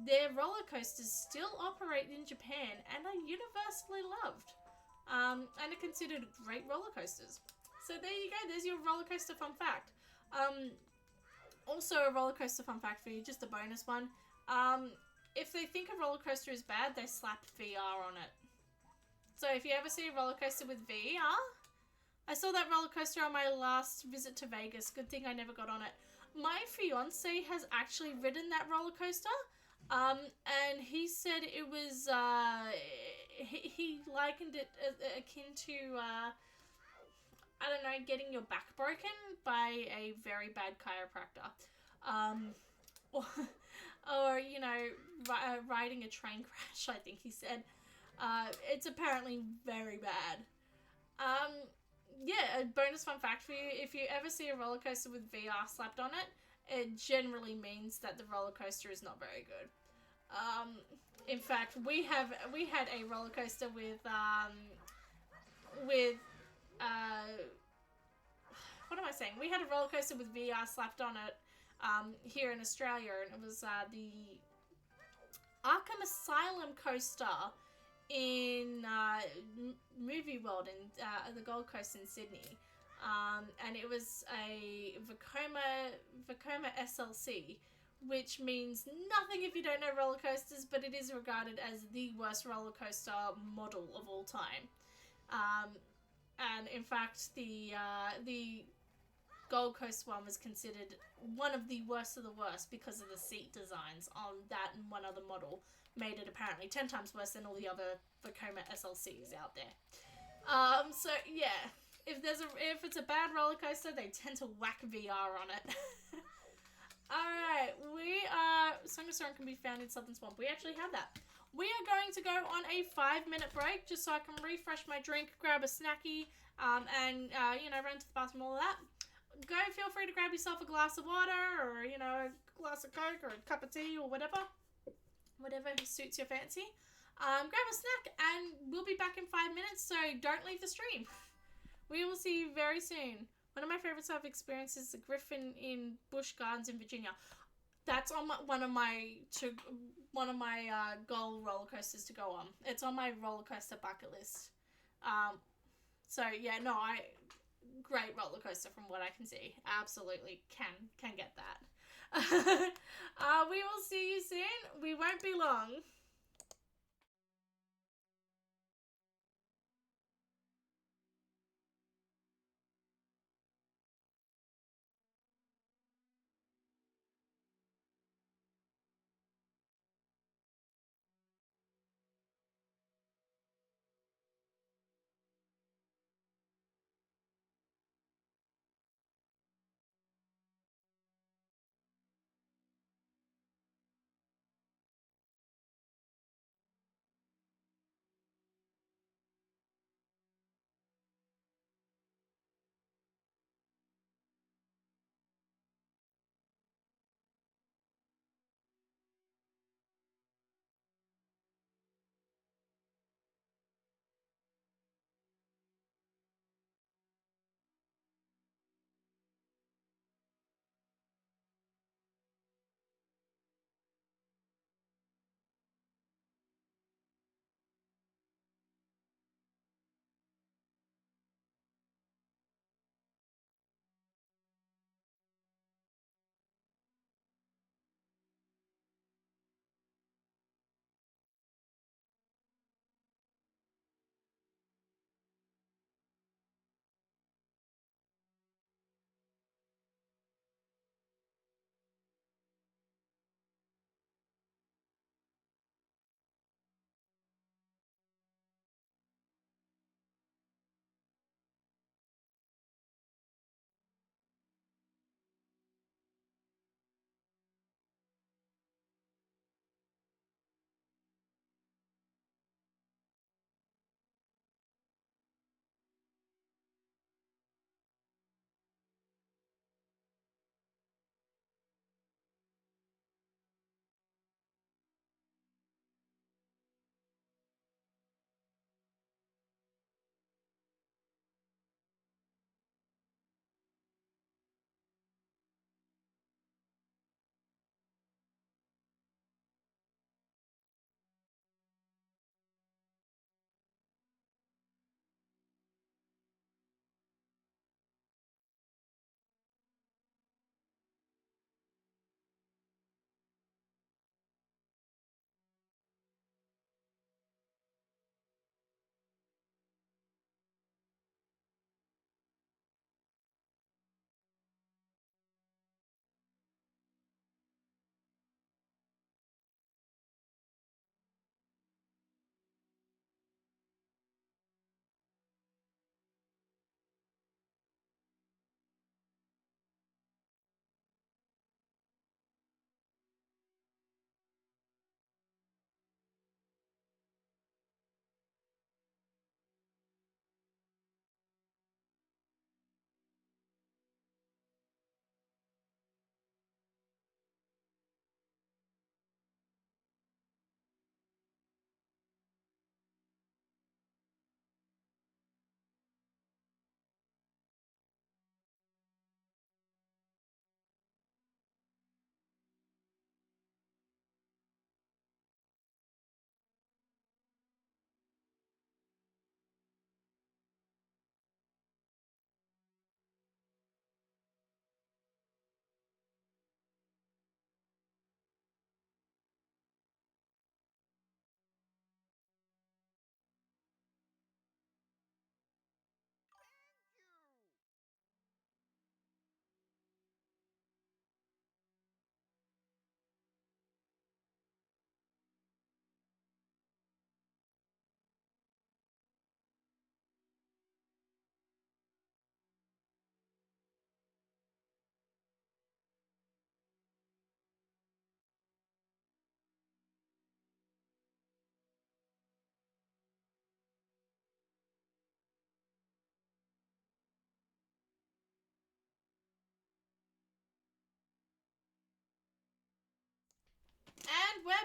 their roller coasters still operate in Japan and are universally loved. And are considered great roller coasters. So there you go, there's your roller coaster fun fact. Also a roller coaster fun fact for you, just a bonus one. If they think a roller coaster is bad, they slap VR on it. So if you ever see a roller coaster with VR, I saw that roller coaster on my last visit to Vegas. Good thing I never got on it. My fiance has actually ridden that roller coaster, and he said it was, he likened it akin to, I don't know, getting your back broken by a very bad chiropractor. Or you know, riding a train crash, I think he said. It's apparently very bad. Yeah, a bonus fun fact for you, if you ever see a roller coaster with VR slapped on it, it generally means that the roller coaster is not very good. In fact, we had a roller coaster with what am I saying? We had a roller coaster with VR slapped on it here in Australia, and it was the Arkham Asylum coaster in Movie World in the Gold Coast in Sydney. And it was a Vekoma SLC, which means nothing if you don't know roller coasters, but it is regarded as the worst roller coaster model of all time. And in fact, the Gold Coast one was considered one of the worst because of the seat designs on that and one other model made it apparently 10 times worse than all the other Vekoma SLCs out there. So yeah, if it's a bad roller coaster, they tend to whack VR on it. Alright, Song of Storm can be found in Southern Swamp. We actually have that. We are going to go on a 5-minute break just so I can refresh my drink, grab a snacky, and run to the bathroom, all of that. Go, feel free to grab yourself a glass of water or, a glass of Coke or a cup of tea or whatever suits your fancy. Grab a snack and we'll be back in 5 minutes, so don't leave the stream. We will see you very soon. One of my favorites I've experienced is the Griffin in Busch Gardens in Virginia. That's on one of my goal roller coasters to go on. It's on my roller coaster bucket list. So yeah, no, great roller coaster from what I can see. Absolutely can get that. We will see you soon. We won't be long.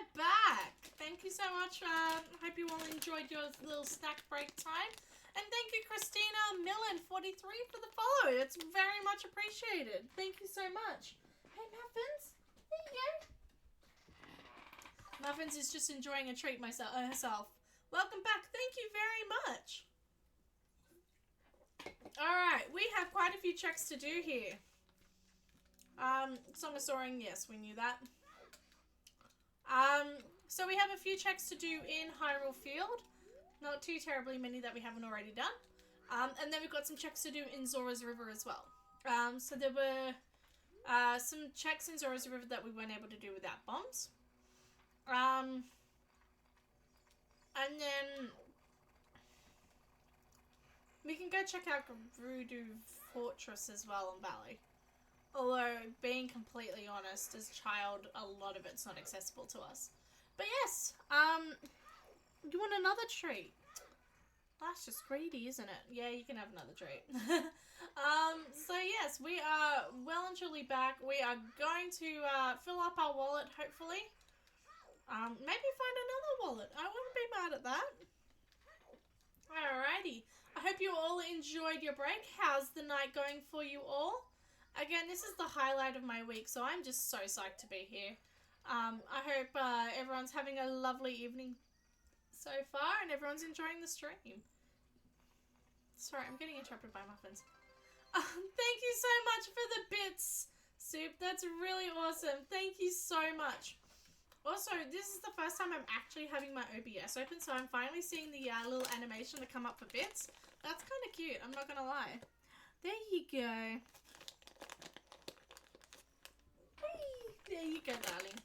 we're back. Thank you so much. Hope you all enjoyed your little snack break time. And thank you, Christina Millen43, for the follow. It's very much appreciated. Thank you so much. Hey, Muffins. There you go. Muffins is just enjoying a treat herself. Welcome back. Thank you very much. Alright, we have quite a few checks to do here. Song of Soaring, yes, we knew that. So we have a few checks to do in Hyrule Field. Not too terribly many that we haven't already done. And then we've got some checks to do in Zora's River as well. So there were some checks in Zora's River that we weren't able to do without bombs. And then we can go check out Gerudo Fortress as well in Valley. Although, being completely honest, as a child, a lot of it's not accessible to us. But yes, you want another treat? That's just greedy, isn't it? Yeah, you can have another treat. So yes, we are well and truly back. We are going to fill up our wallet, hopefully. Maybe find another wallet. I wouldn't be mad at that. Alrighty. I hope you all enjoyed your break. How's the night going for you all? Again, this is the highlight of my week, so I'm just so psyched to be here. I hope everyone's having a lovely evening so far and everyone's enjoying the stream. Sorry, I'm getting interrupted by muffins. Thank you so much for the bits, Soup. That's really awesome. Thank you so much. Also, this is the first time I'm actually having my OBS open, so I'm finally seeing the little animation to come up for bits. That's kind of cute, I'm not going to lie. There you go. There you go, darling.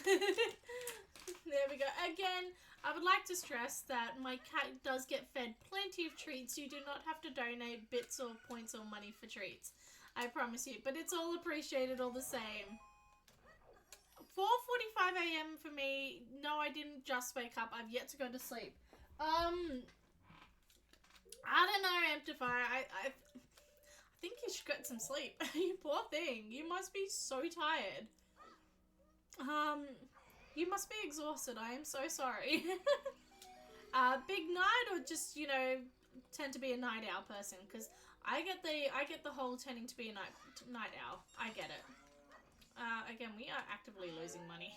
There we go. Again, I would like to stress that my cat does get fed plenty of treats. You do not have to donate bits or points or money for treats. I promise you. But it's all appreciated all the same. 4:45 a.m. for me. No, I didn't just wake up. I've yet to go to sleep. I don't know, Amplify. I think you should get some sleep. You poor thing. You must be so tired. You must be exhausted. I am so sorry. Big night or just, you know, tend to be a night owl person? Because I get the whole tending to be a night owl. I get it. Again, we are actively losing money.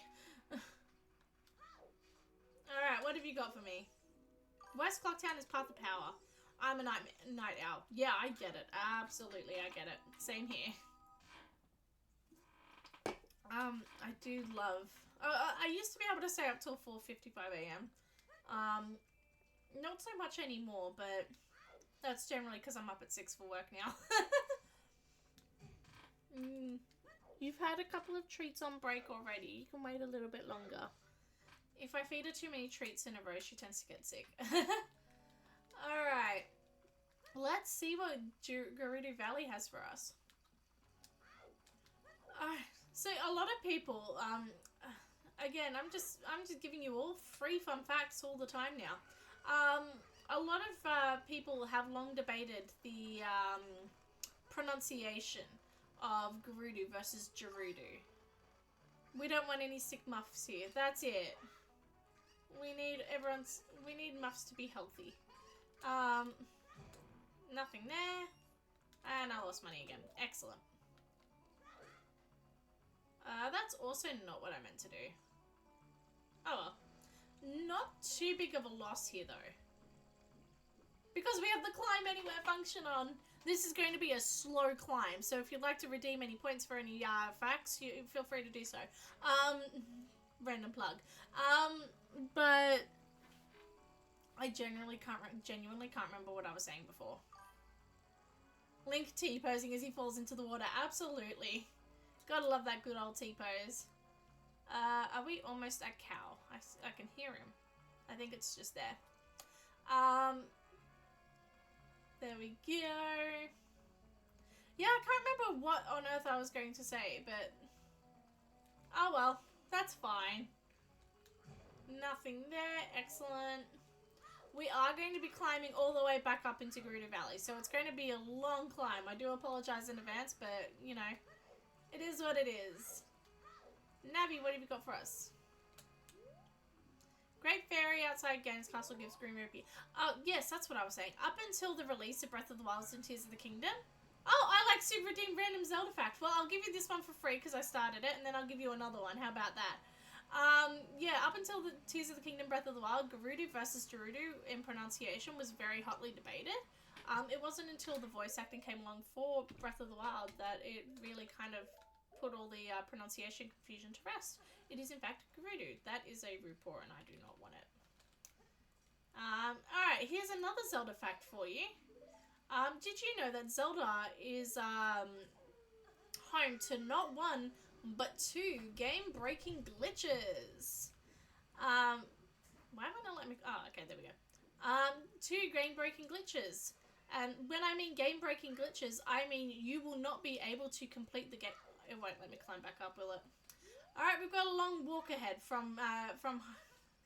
Alright, what have you got for me? West Clocktown is Path of Power. I'm a night owl. Yeah, I get it. Absolutely, I get it. Same here. I do love... I used to be able to stay up till 4:55 a.m. Not so much anymore, but that's generally because I'm up at 6 for work now. You've had a couple of treats on break already. You can wait a little bit longer. If I feed her too many treats in a row, she tends to get sick. Alright. Let's see what Gerudo Valley has for us. So a lot of people, again, I'm just giving you all free fun facts all the time now. A lot of people have long debated the pronunciation of Gerudo versus Gerudo. We don't want any sick muffs here. That's it. We need muffs to be healthy. Nothing there. And I lost money again. Excellent. That's also not what I meant to do. Oh well. Not too big of a loss here though. Because we have the climb anywhere function on. This is going to be a slow climb. So if you'd like to redeem any points for any facts, you feel free to do so. Random plug. But I genuinely can't remember what I was saying before. Link T-posing as he falls into the water. Absolutely. Gotta love that good old T-pose. Are we almost at Cow? I can hear him. I think it's just there. There we go. Yeah, I can't remember what on earth I was going to say, but... oh well, that's fine. Nothing there. Excellent. We are going to be climbing all the way back up into Gerudo Valley, so it's going to be a long climb. I do apologize in advance, but, you know, it is what it is. Navi, what have you got for us? Great Fairy outside Games Castle gives Green Rupee. Yes, that's what I was saying. Up until the release of Breath of the Wild and Tears of the Kingdom. Oh, I like Super Redeemed Random Zelda Fact. Well, I'll give you this one for free because I started it, and then I'll give you another one. How about that? Yeah, up until the Tears of the Kingdom Breath of the Wild, Gerudo versus Gerudo in pronunciation was very hotly debated. It wasn't until the voice acting came along for Breath of the Wild that it really kind of put all the pronunciation confusion to rest. It is in fact Gerudo. That is a Rupor and I do not want it. Alright, here's another Zelda fact for you. Did you know that Zelda is home to not one, but 2 game-breaking glitches? Why am I not letting me... Oh, okay, there we go. 2 game-breaking glitches. And when I mean game-breaking glitches, I mean you will not be able to complete the game... It won't let me climb back up, will it? Alright, we've got a long walk ahead from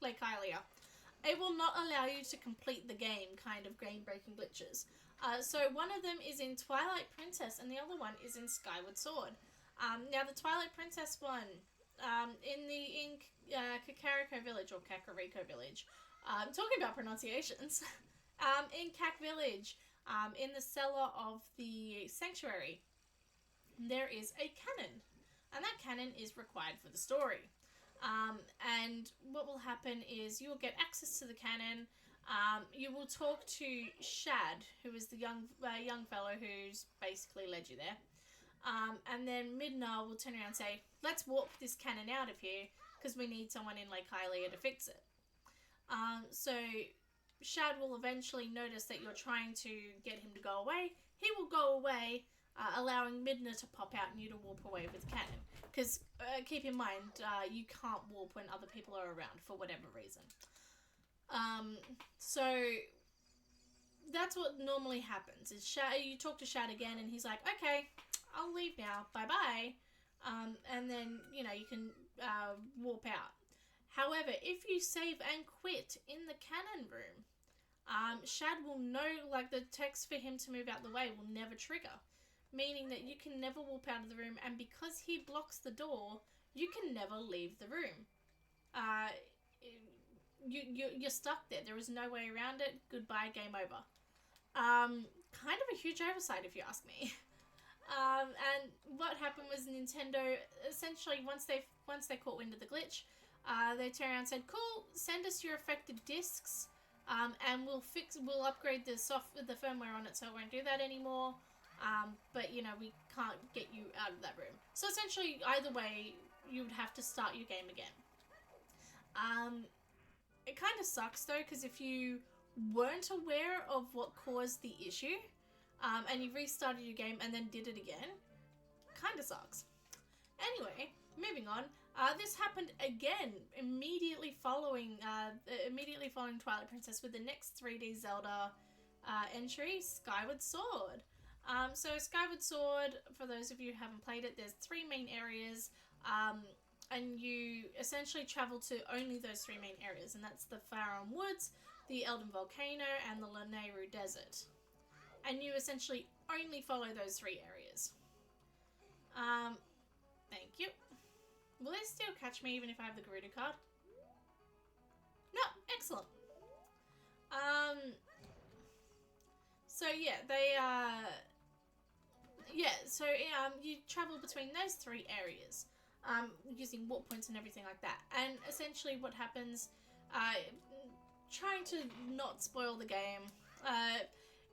Lake Hylia. It will not allow you to complete the game, kind of game-breaking glitches. So one of them is in Twilight Princess and the other one is in Skyward Sword. Now the Twilight Princess one, in Kakariko Village, or Kakariko Village, I'm talking about pronunciations, in Kak Village, in the cellar of the sanctuary, there is a cannon, and that cannon is required for the story. And what will happen is you will get access to the cannon. You will talk to Shad, who is the young fellow who's basically led you there. And then Midna will turn around and say, let's warp this cannon out of here because we need someone in Lake Hylia to fix it. So Shad will eventually notice that you're trying to get him to go away. He will go away, allowing Midna to pop out and you to warp away with the cannon. Because keep in mind, you can't warp when other people are around for whatever reason. So that's what normally happens. Is you talk to Shad again and he's like, okay, I'll leave now. Bye-bye. And then, you know, you can warp out. However, if you save and quit in the cannon room, Shad will know, like, the text for him to move out the way will never trigger. Meaning that you can never warp out of the room, and because he blocks the door, you can never leave the room. You're stuck there. There is no way around it. Goodbye, game over. Kind of a huge oversight if you ask me. And what happened was Nintendo, essentially, once they caught wind of the glitch, they turned around and said, cool, send us your affected discs, and we'll upgrade the firmware on it so it won't do that anymore. But, you know, we can't get you out of that room. So essentially, either way, you would have to start your game again. It kind of sucks, though, because if you weren't aware of what caused the issue, and you restarted your game and then did it again, kind of sucks. Anyway, moving on. This happened again immediately following Twilight Princess with the next 3D Zelda entry, Skyward Sword. So Skyward Sword, for those of you who haven't played it, there's 3 main areas, and you essentially travel to only those 3 main areas, and that's the Faron Woods, the Elden Volcano, and the Lanayru Desert. And you essentially only follow those 3 areas. Thank you. Will they still catch me even if I have the Gerudo card? No, excellent. So yeah, you travel between those 3 areas, using warp points and everything like that. And essentially what happens, trying to not spoil the game,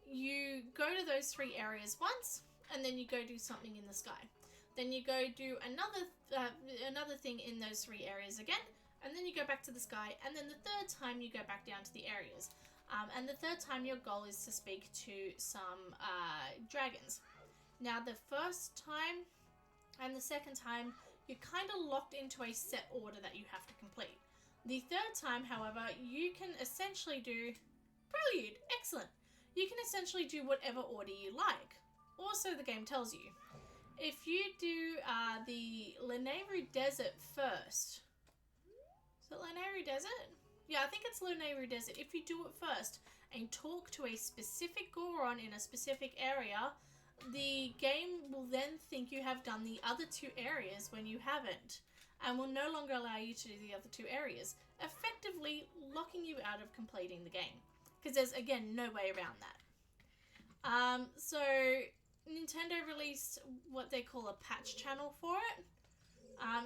you go to those 3 areas once, and then you go do something in the sky. Then you go do another thing in those 3 areas again, and then you go back to the sky, and then the 3rd time you go back down to the areas. And the 3rd time your goal is to speak to some dragons. Now the 1st time and the 2nd time, you're kind of locked into a set order that you have to complete. The 3rd time, however, you can essentially do... Brilliant! Excellent! You can essentially do whatever order you like. Also, the game tells you, if you do the Lanayru Desert first... Is it Lanayru Desert? Yeah, I think it's Lanayru Desert. If you do it first and talk to a specific Goron in a specific area, the game will then think you have done the other 2 areas when you haven't. and will no longer allow you to do the other 2 areas, effectively locking you out of completing the game. Because there's, again, no way around that. So Nintendo released what they call a patch channel for it.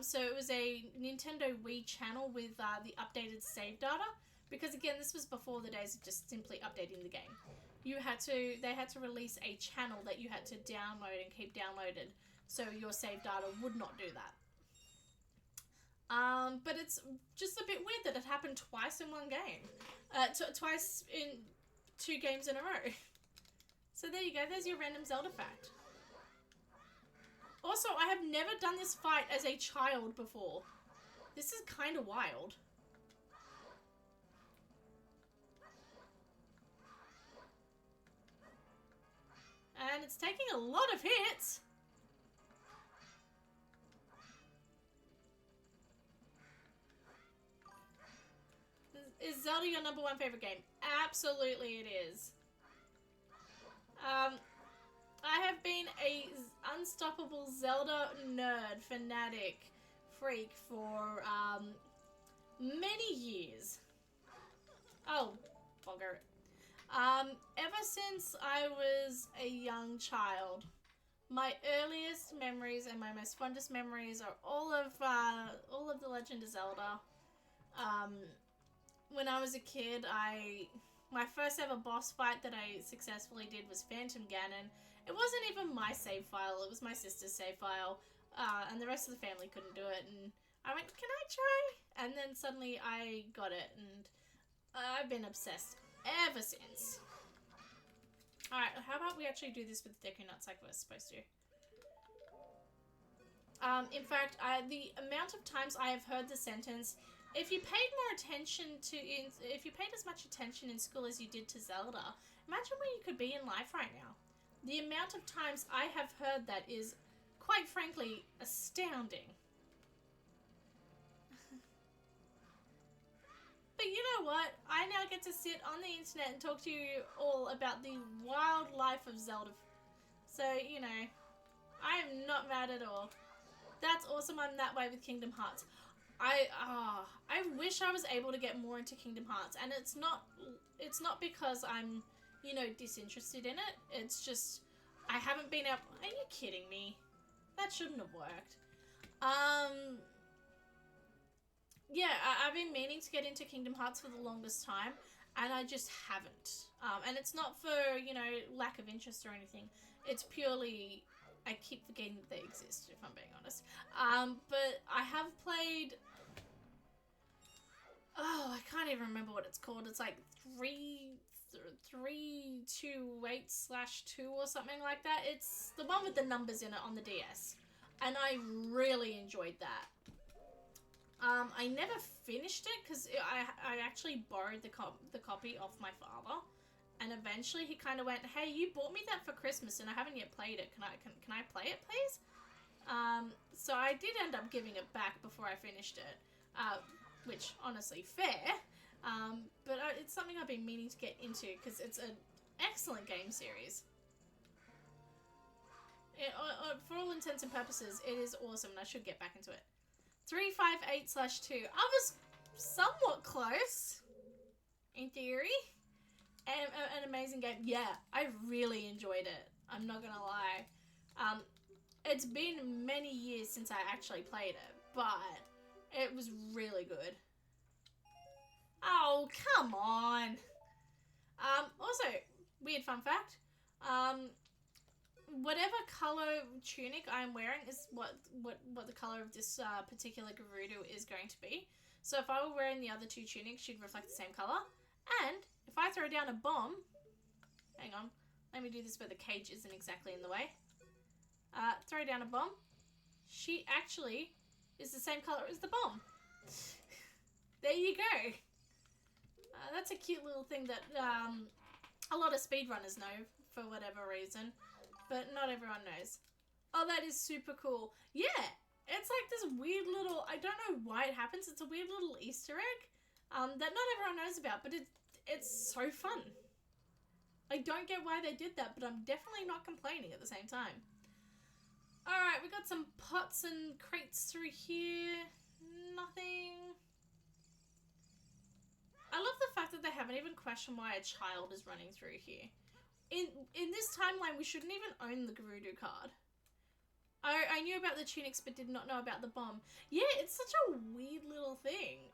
So it was a Nintendo Wii channel with the updated save data, because again, this was before the days of just simply updating the game. They had to release a channel that you had to download and keep downloaded, so your save data would not do that. But it's just a bit weird that it happened twice in one game. Twice in 2 games in a row. So there you go, there's your random Zelda fact. Also, I have never done this fight as a child before. This is kind of wild. And it's taking a lot of hits. Is Zelda your #1 favorite game? Absolutely it is. I have been a unstoppable Zelda nerd, fanatic, freak for many years. Oh, bugger. Ever since I was a young child, my earliest memories and my most fondest memories are all of The Legend of Zelda. When I was a kid, my first ever boss fight that I successfully did was Phantom Ganon. It wasn't even my save file, it was my sister's save file, and the rest of the family couldn't do it, and I went, can I try? And then suddenly I got it, and I've been obsessed ever since. Alright, how about we actually do this with the Deku Nuts like we're supposed to? In fact, the amount of times I have heard the sentence, if you paid as much attention in school as you did to Zelda, imagine where you could be in life right now. The amount of times I have heard that is, quite frankly, astounding. But you know what? I now get to sit on the internet and talk to you all about the wild life of Zelda. So, you know, I am not mad at all. That's awesome. I'm that way with Kingdom Hearts. I wish I was able to get more into Kingdom Hearts, and it's not because I'm, you know, disinterested in it. It's just I haven't been able. Are you kidding me? That shouldn't have worked. Yeah, I've been meaning to get into Kingdom Hearts for the longest time, and I just haven't. And it's not for, you know, lack of interest or anything. It's purely I keep forgetting that they exist, if I'm being honest. But I have played. Oh, I can't even remember what it's called. It's like 328/2 or something like that. It's the one with the numbers in it on the DS, and I really enjoyed that. I never finished it because I actually borrowed the copy off my father, and eventually he kind of went, "Hey, you bought me that for Christmas, and I haven't yet played it. Can I play it, please?" So I did end up giving it back before I finished it. Which, honestly, fair. But it's something I've been meaning to get into because it's an excellent game series. For all intents and purposes, it is awesome, and I should get back into it. 358/2. I was somewhat close, in theory. An amazing game. Yeah, I really enjoyed it. I'm not gonna lie. It's been many years since I actually played it, but it was really good. Oh, come on. Also, weird fun fact. Whatever color tunic I'm wearing is what the color of this particular Gerudo is going to be. So if I were wearing the other 2 tunics, she'd reflect the same color. And if I throw down a bomb, hang on, let me do this where the cage isn't exactly in the way. Throw down a bomb, she actually is the same color as the bomb. There you go. That's a cute little thing that a lot of speedrunners know for whatever reason, but not everyone knows. Oh, that is super cool. Yeah, it's like this weird little, I don't know why it happens, it's a weird little Easter egg that not everyone knows about, but it's so fun. I don't get why they did that, but I'm definitely not complaining at the same time. Alright, we got some pots and crates through here. Nothing. I love the fact that they haven't even questioned why a child is running through here. In this timeline, we shouldn't even own the Gerudo card. I knew about the tunics but did not know about the bomb. Yeah, it's such a weird little thing.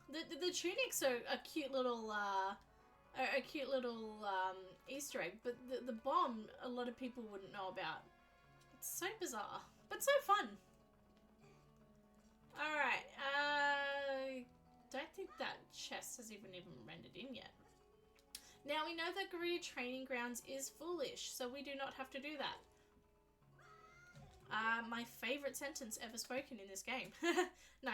The tunics are a cute little Easter egg, but the bomb a lot of people wouldn't know about. It's so bizarre, but so fun. Alright, I don't think that chest has even rendered in yet. Now we know that Gerudo Training Grounds is foolish, so we do not have to do that. My favourite sentence ever spoken in this game. No.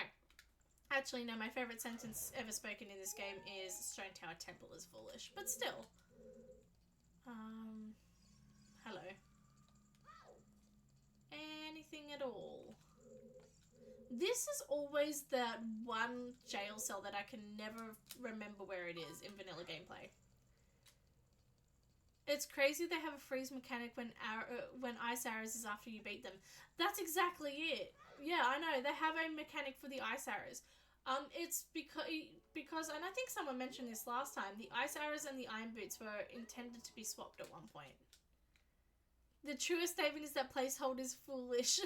Actually, no, my favourite sentence ever spoken in this game is Stone Tower Temple is foolish. But still. Hello. Anything at all? This is always that one jail cell that I can never remember where it is in vanilla gameplay. It's crazy they have a freeze mechanic when ice arrows is after you beat them. That's exactly it. Yeah, I know. They have a mechanic for the ice arrows. It's because, and I think someone mentioned this last time, the ice arrows and the iron boots were intended to be swapped at one point. The truest statement is that placeholder is foolish.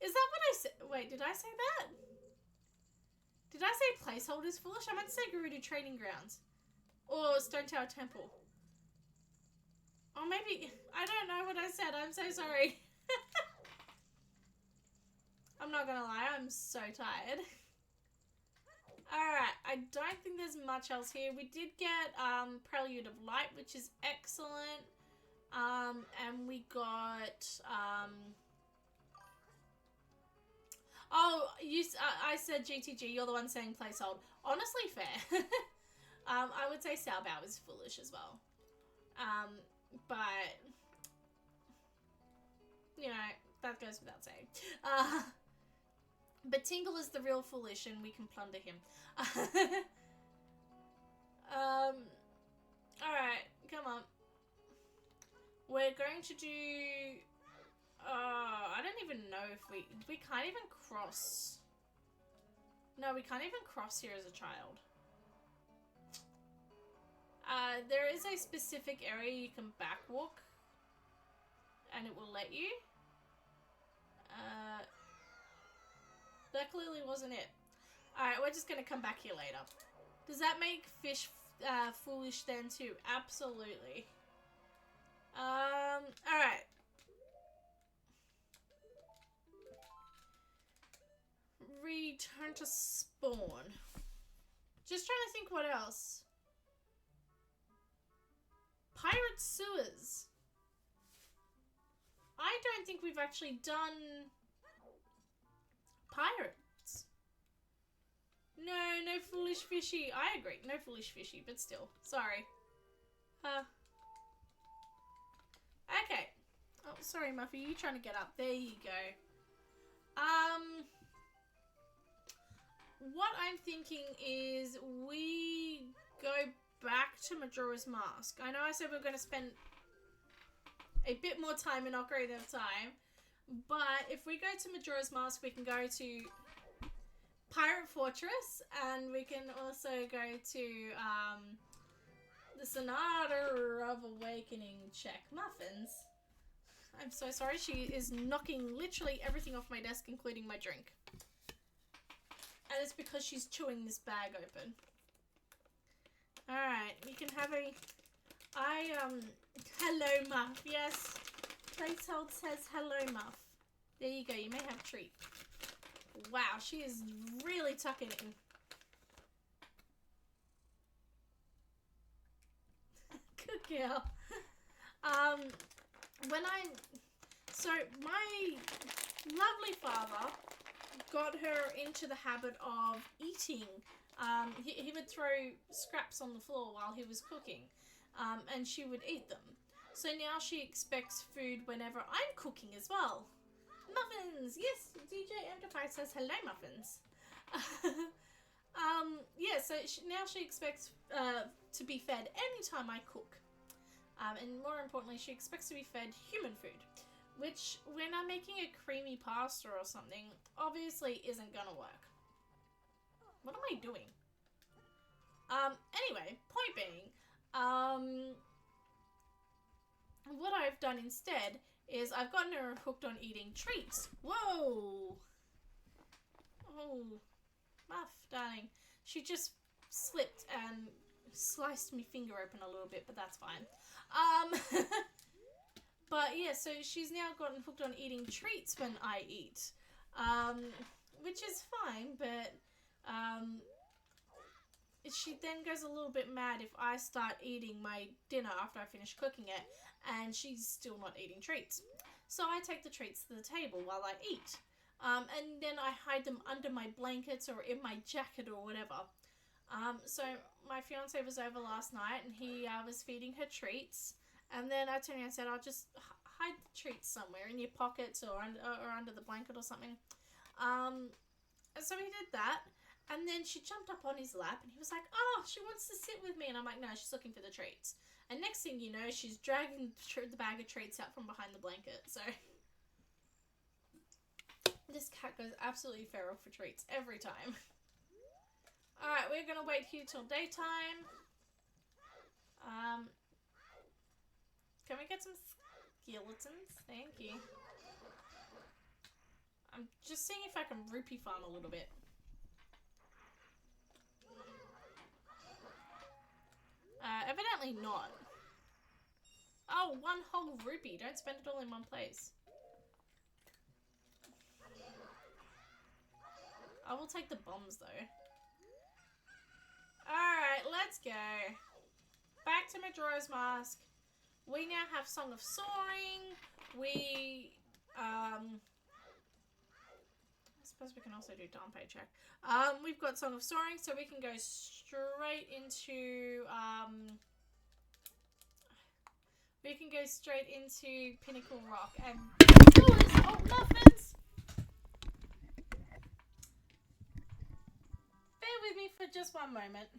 Is that what I said? Wait, did I say that? Did I say placeholder is foolish? I meant to say Gerudo Training Grounds. Or Stone Tower Temple. Or maybe, I don't know what I said. I'm so sorry. I'm not gonna lie, I'm so tired. Alright, I don't think there's much else here. We did get Prelude of Light, which is excellent. And we got... Oh, I said GTG, you're the one saying placehold. Honestly, fair. I would say Sao Bao is foolish as well. But, you know, that goes without saying. But Tingle is the real foolish and we can plunder him. Alright, come on. We're going to do... I don't even know if we can't even cross. No, we can't even cross here as a child. There is a specific area you can backwalk and it will let you. That clearly wasn't it. Alright, we're just gonna come back here later. Does that make fish foolish then too? Absolutely. Alright. Return to spawn. Just trying to think what else. Pirate sewers. I don't think we've actually done pirates. No foolish fishy. I agree, no foolish fishy, but still, sorry. Okay. Oh, sorry, Muffy, you trying to get up? There you go. What I'm thinking is we go back to Majora's Mask. I know I said we're going to spend a bit more time in Ocarina of Time, but if we go to Majora's Mask, we can go to Pirate Fortress, and we can also go to the Sonata of Awakening. Check muffins. I'm so sorry, she is knocking literally everything off my desk, including my drink. And it's because she's chewing this bag open. Alright, you can have a... hello, Muff. Yes. Placehold says hello, Muff. There you go, you may have a treat. Wow, she is really tucking it in. Good girl. So my lovely father got her into the habit of eating. He would throw scraps on the floor while he was cooking, and she would eat them. So now she expects food whenever I'm cooking as well. Muffins! Yes, DJ Enterprise says hello, muffins. Yeah, so now she expects to be fed anytime I cook. And more importantly, she expects to be fed human food. which when I'm making a creamy pasta or something, obviously isn't gonna work. What am I doing? Anyway, point being, what I've done instead is I've gotten her hooked on eating treats. Whoa! Oh, Muff, darling. She just slipped and sliced my finger open a little bit, but that's fine. But yeah, so she's now gotten hooked on eating treats when I eat, which is fine, but she then goes a little bit mad if I start eating my dinner after I finish cooking it, and she's still not eating treats. So I take the treats to the table while I eat, and then I hide them under my blankets or in my jacket or whatever. So my fiance was over last night, and he was feeding her treats. And then I turned around and said, I'll just hide the treats somewhere in your pockets or under the blanket or something. So he did that. And then she jumped up on his lap and he was like, oh, she wants to sit with me. And I'm like, no, she's looking for the treats. And next thing you know, she's dragging the bag of treats out from behind the blanket. So this cat goes absolutely feral for treats every time. Alright, we're going to wait here till daytime. Can we get some skeletons? Thank you. I'm just seeing if I can rupee farm a little bit. Evidently not. Oh, one whole rupee. Don't spend it all in one place. I will take the bombs though. Alright, let's go. Back to Majora's Mask. We now have Song of Soaring. I suppose we can also do Danpei check. We've got Song of Soaring, so we can go straight into Pinnacle Rock and muffins. Bear with me for just one moment.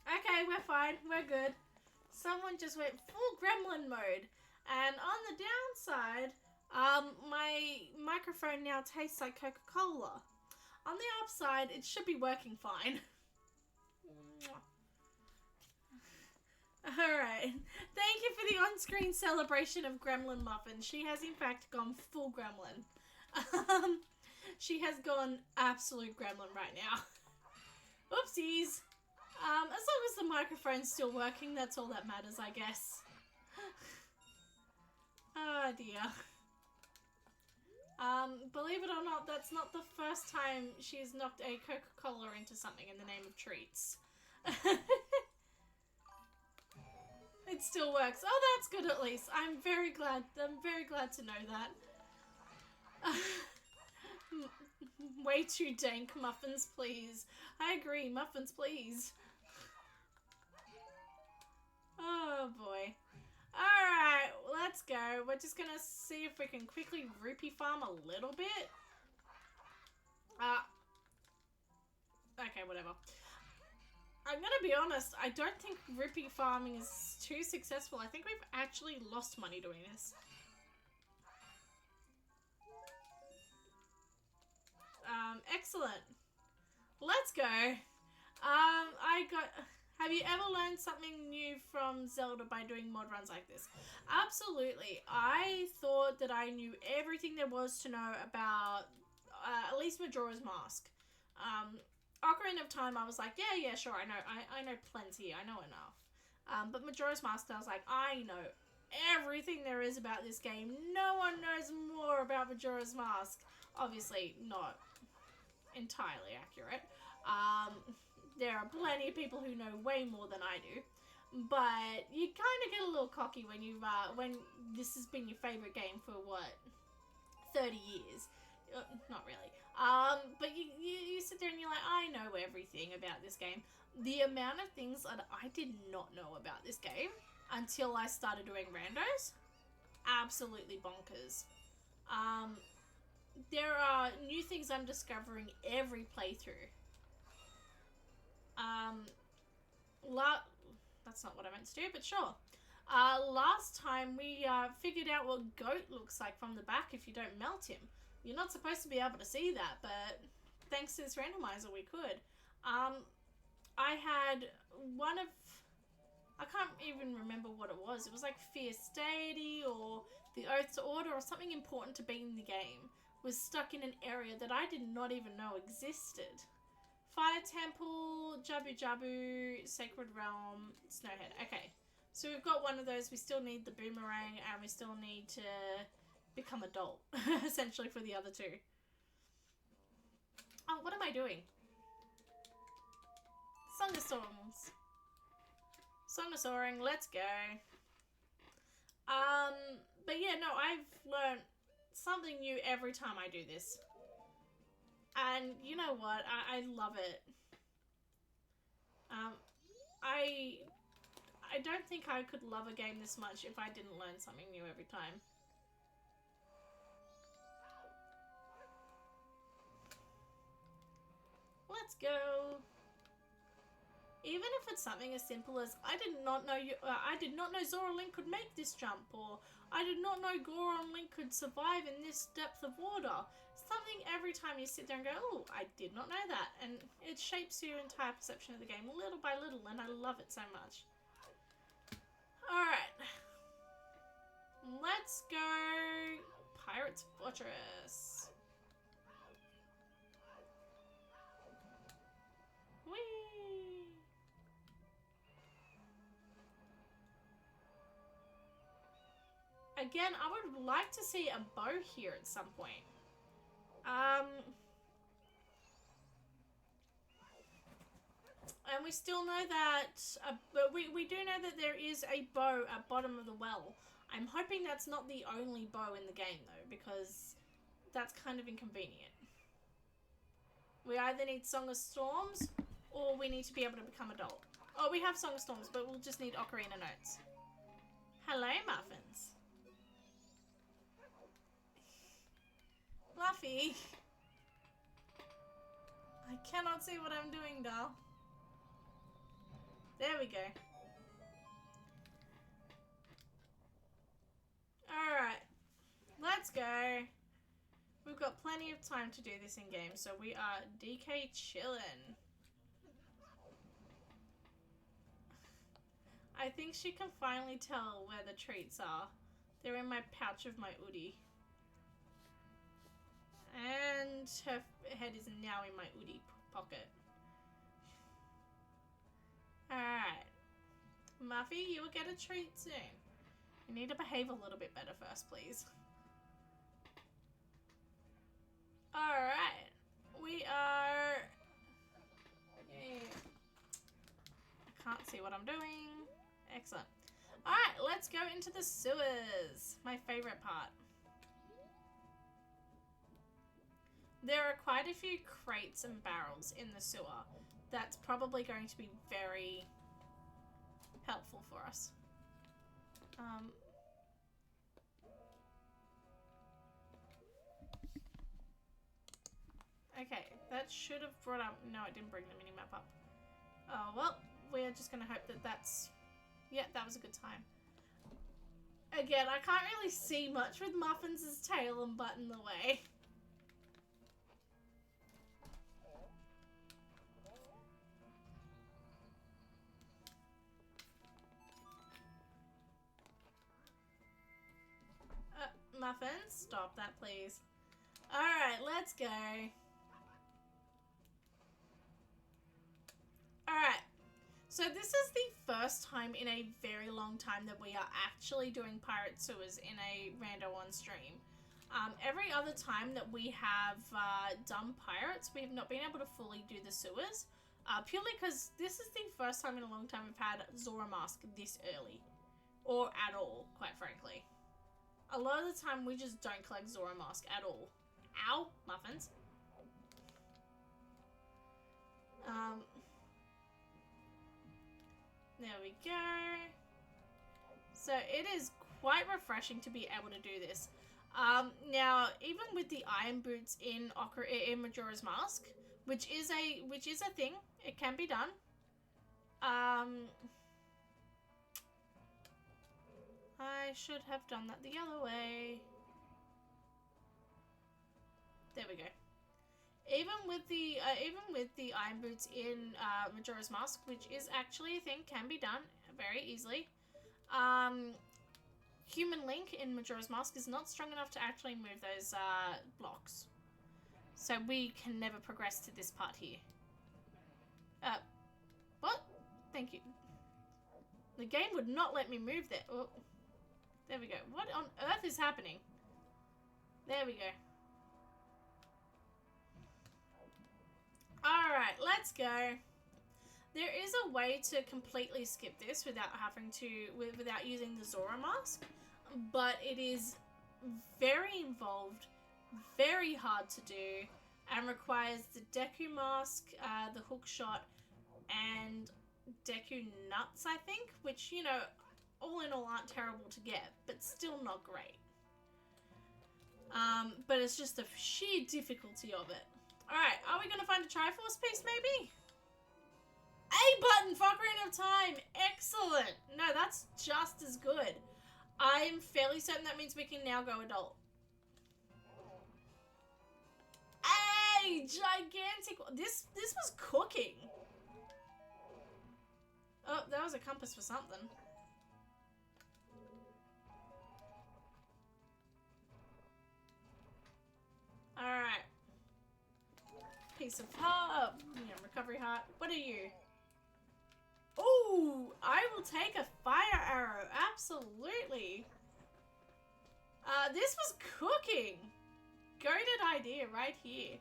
Okay, we're fine. We're good. Someone just went full gremlin mode. And on the downside, my microphone now tastes like Coca-Cola. On the upside, it should be working fine. Alright. Thank you for the on-screen celebration of Gremlin Muffin. She has in fact gone full gremlin. She has gone absolute gremlin right now. Oopsies. As long as the microphone's still working, that's all that matters, I guess. Oh dear. Believe it or not, that's not the first time she's knocked a Coca-Cola into something in the name of treats. It still works. Oh, that's good at least. I'm very glad to know that. Way too dank. Muffins, please. I agree. Muffins, please. Oh, boy. Alright, let's go. We're just gonna see if we can quickly rupee farm a little bit. Okay, whatever. I'm gonna be honest, I don't think rupee farming is too successful. I think we've actually lost money doing this. Excellent. Let's go. Have you ever learned something new from Zelda by doing mod runs like this? Absolutely. I thought that I knew everything there was to know about at least Majora's Mask. Ocarina of Time, I was like, yeah, sure, I know plenty, I know enough. But Majora's Mask, I was like, I know everything there is about this game. No one knows more about Majora's Mask. Obviously, not entirely accurate. There are plenty of people who know way more than I do. But you kind of get a little cocky when you've when this has been your favorite game for what, 30 years. Not really. But you sit there and you're like, I know everything about this game. The amount of things that I did not know about this game until I started doing randos, absolutely bonkers. There are new things I'm discovering every playthrough. That's not what I meant to do, but sure. Last time we figured out what goat looks like from the back if you don't melt him. You're not supposed to be able to see that, but thanks to this randomizer we could. I had one of... I can't even remember what it was. It was like Fierce Deity or the Oath to Order or something important to beat in the game. Was stuck in an area that I did not even know existed. Fire Temple, Jabu Jabu, Sacred Realm, Snowhead. Okay, so we've got one of those. We still need the Boomerang and we still need to become adult, essentially, for the other two. Oh, what am I doing? Song of Songs. Song of Soaring, let's go. But yeah, no, I've learned something new every time I do this. And you know what? I love it. I don't think I could love a game this much if I didn't learn something new every time. Let's go. Even if it's something as simple as I did not know Zora Link could make this jump, or I did not know Goron Link could survive in this depth of water. Something every time you sit there and go, oh, I did not know that, and it shapes your entire perception of the game little by little, and I love it so much. Alright. Let's go Pirate's Fortress. Whee! Again, I would like to see a bow here at some point. And we still know that, but we do know that there is a bow at bottom of the well. I'm hoping that's not the only bow in the game though, because that's kind of inconvenient. We either need Song of Storms, or we need to be able to become adult. Oh, we have Song of Storms, but we'll just need Ocarina Notes. Hello, Muffins. Fluffy. I cannot see what I'm doing, doll. There we go. Alright. Let's go. We've got plenty of time to do this in game, so we are DK chillin'. I think she can finally tell where the treats are. They're in my pouch of my Udi. And her head is now in my Udi pocket. Alright. Muffy, you will get a treat soon. You need to behave a little bit better first, please. Alright. We are... Yay. I can't see what I'm doing. Excellent. Alright, let's go into the sewers. My favorite part. There are quite a few crates and barrels in the sewer. That's probably going to be very helpful for us. Okay, that should have brought up... No, it didn't bring the minimap up. Oh, well, we're just going to hope that that's... Yeah, that was a good time. Again, I can't really see much with Muffins' tail and butt in the way. Muffins, stop that, please. Alright, let's go. Alright. So this is the first time in a very long time that we are actually doing pirate sewers in a rando on stream. Every other time that we have done pirates, we have not been able to fully do the sewers. Purely because this is the first time in a long time we've had Zora Mask this early. Or at all, quite frankly. A lot of the time we just don't collect Zora Mask at all. Ow! Muffins. There we go. So it is quite refreshing to be able to do this. Now, even with the iron boots in Majora's Mask, which is a thing, it can be done. I should have done that the other way. There we go. Even with the iron boots in Majora's Mask, which is actually a thing, can be done very easily. Human Link in Majora's Mask is not strong enough to actually move those blocks. So we can never progress to this part here. What? Thank you. The game would not let me move there. Oh, there we go. What on earth is happening? There we go. Alright, let's go. There is a way to completely skip this without without using the Zora Mask, but it is very involved, very hard to do, and requires the Deku Mask, the hook shot, and Deku Nuts, I think, which, you know, all in all aren't terrible to get, but still not great. But it's just the sheer difficulty of it. Alright, are we gonna find a Triforce piece, maybe? A button for Ocarina of Time! Excellent! No, that's just as good. I'm fairly certain that means we can now go adult. Hey! Gigantic! This was cooking! Oh, that was a compass for something. Alright. Piece of heart, recovery heart. What are you? Ooh, I will take a fire arrow. Absolutely. This was cooking. Goated idea right here.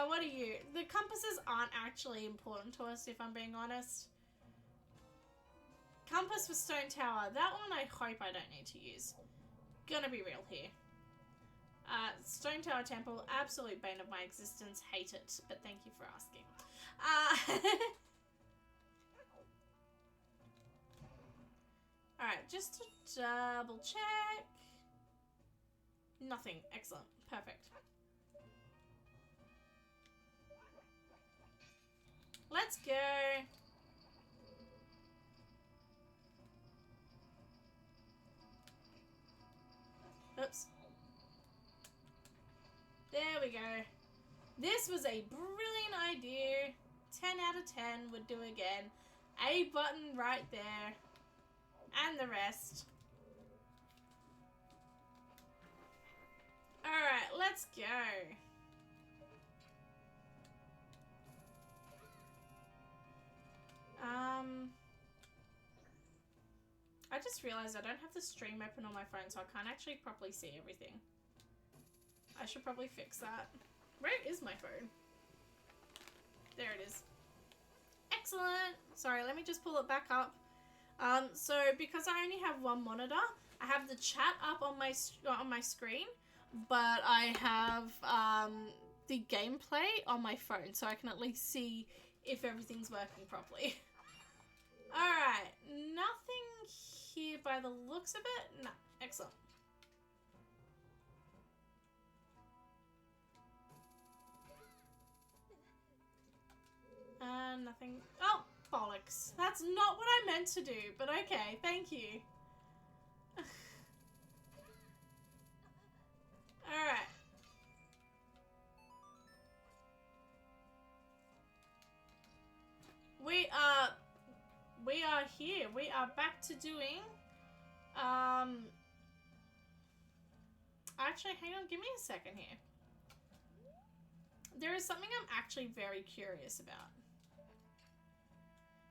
What are you? The compasses aren't actually important to us, if I'm being honest. Compass for Stone Tower. That one I hope I don't need to use. Gonna be real here. Stone Tower Temple, absolute bane of my existence. Hate it, but thank you for asking. Alright, just to double check. Nothing. Excellent. Perfect. Let's go. Oops. There we go. This was a brilliant idea. 10 out of 10 would do again. A button right there. And the rest. Alright, let's go. I just realized I don't have the stream open on my phone, so I can't actually properly see everything. I should probably fix that. Where is my phone? There it is. Excellent! Sorry, let me just pull it back up. So because I only have one monitor, I have the chat up on my screen, but I have the gameplay on my phone, so I can at least see if everything's working properly. Alright, nothing here by the looks of it. No, excellent. Nothing. Oh, bollocks. That's not what I meant to do, but okay, thank you. Alright. We are here. We are back to doing, I actually, hang on, give me a second here. There is something I'm actually very curious about.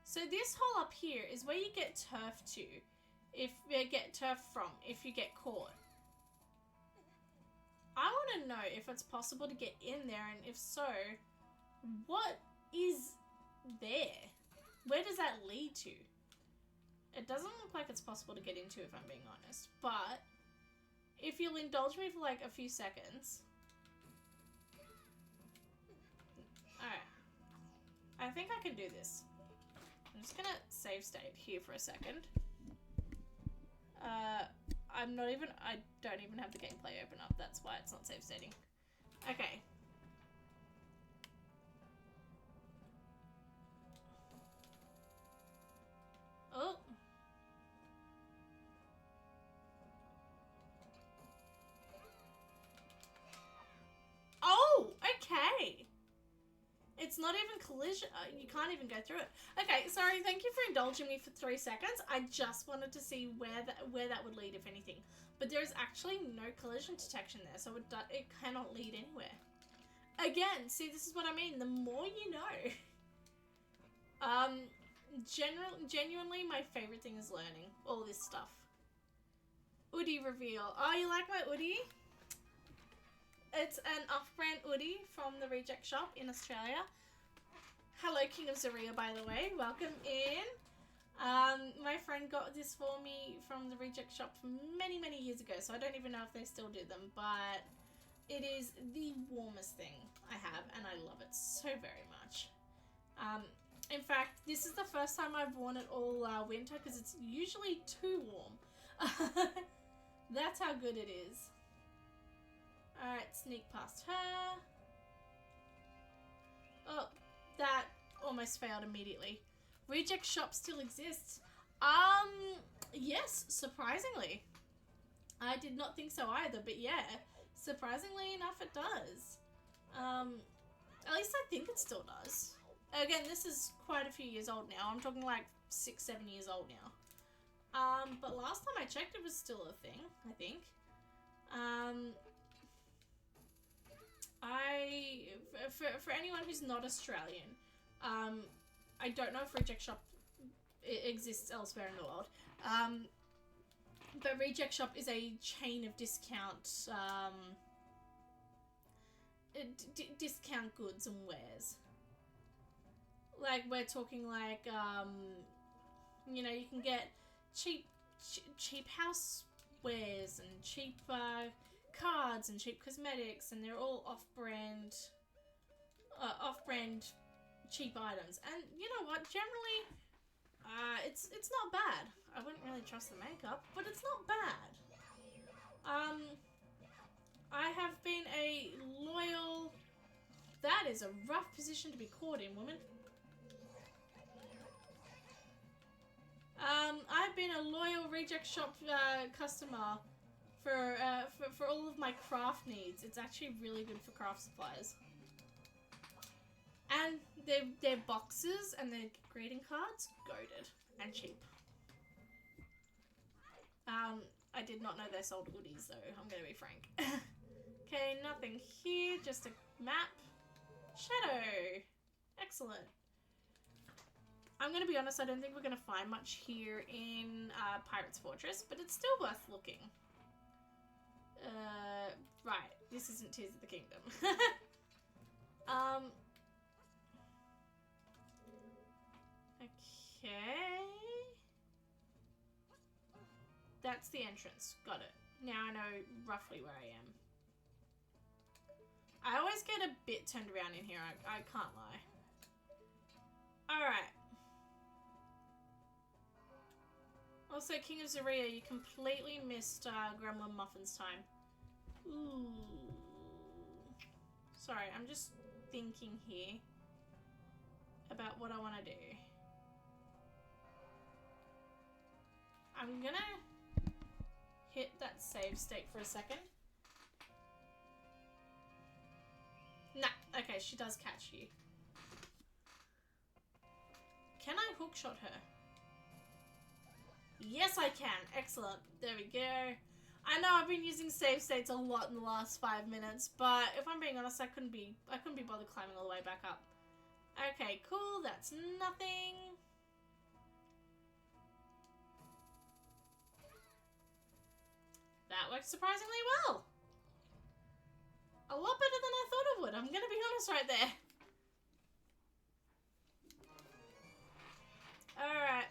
So this hole up here is where you get turf to, if you get turf from, if you get caught. I want to know if it's possible to get in there, and if so, what is there? Where does that lead to? It doesn't look like it's possible to get into, if I'm being honest, but if you'll indulge me for like a few seconds. Alright. I think I can do this. I'm just gonna save state here for a second. I don't even have the gameplay open up, that's why it's not save stating. Okay. Oh. Oh, okay. It's not even collision. You can't even go through it. Okay, sorry. Thank you for indulging me for 3 seconds. I just wanted to see where that would lead, if anything. But there's actually no collision detection there, so it cannot lead anywhere. Again, see, this is what I mean. The more you know. Genuinely, my favorite thing is learning all this stuff. Oodie reveal. Oh, you like my Oodie? It's an off-brand Oodie from the Reject Shop in Australia. Hello, King of Zaria, by the way. Welcome in. My friend got this for me from the Reject Shop many, many years ago, so I don't even know if they still do them, but it is the warmest thing I have, and I love it so very much. In fact, this is the first time I've worn it all winter, because it's usually too warm. That's how good it is. Alright, sneak past her. Oh, that almost failed immediately. Reject Shop still exists. Yes, surprisingly. I did not think so either, but yeah, surprisingly enough it does. At least I think it still does. Again, this is quite a few years old now. I'm talking like 6, 7 years old now. But last time I checked it was still a thing, I think. For anyone who's not Australian, I don't know if Reject Shop exists elsewhere in the world, but Reject Shop is a chain of discount discount goods and wares. Like, we're talking like, you know, you can get cheap house wares and cheap cards and cheap cosmetics, and they're all off-brand cheap items. And you know what, generally it's not bad. I wouldn't really trust the makeup, but it's not bad. I have been a loyal... That is a rough position to be caught in, woman. I've been a loyal Reject Shop customer for all of my craft needs. It's actually really good for craft supplies. And their boxes and their greeting cards, goated and cheap. I did not know they sold hoodies though, I'm gonna be frank. Okay, nothing here, just a map. Shadow! Excellent. I'm gonna be honest, I don't think we're gonna find much here in Pirate's Fortress, but it's still worth looking. Right, this isn't Tears of the Kingdom. Okay. That's the entrance. Got it. Now I know roughly where I am. I always get a bit turned around in here, I can't lie. Alright. Also, King of Zaria, you completely missed Gremlin Muffin's time. Ooh. Sorry, I'm just thinking here about what I want to do. I'm gonna hit that save state for a second. Nah, okay, she does catch you. Can I hookshot her? Yes, I can. Excellent. There we go. I know I've been using save states a lot in the last 5 minutes, but if I'm being honest, I couldn't be bothered climbing all the way back up. Okay, cool. That's nothing. That worked surprisingly well. A lot better than I thought it would. I'm gonna be honest right there. Alright.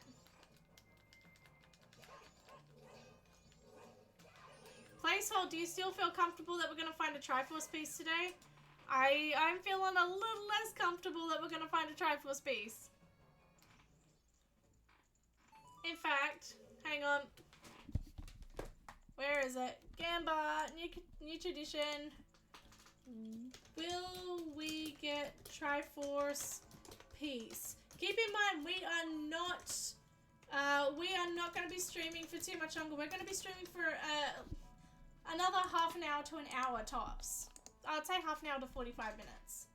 Placehold, do you still feel comfortable that we're gonna find a Triforce piece today? I'm feeling a little less comfortable that we're gonna find a Triforce piece. In fact, hang on. Where is it? Gamba, new tradition. Will we get Triforce piece? Keep in mind, we are not going to be streaming for too much longer. We're going to be streaming for another half an hour to an hour tops. I'd say half an hour to 45 minutes.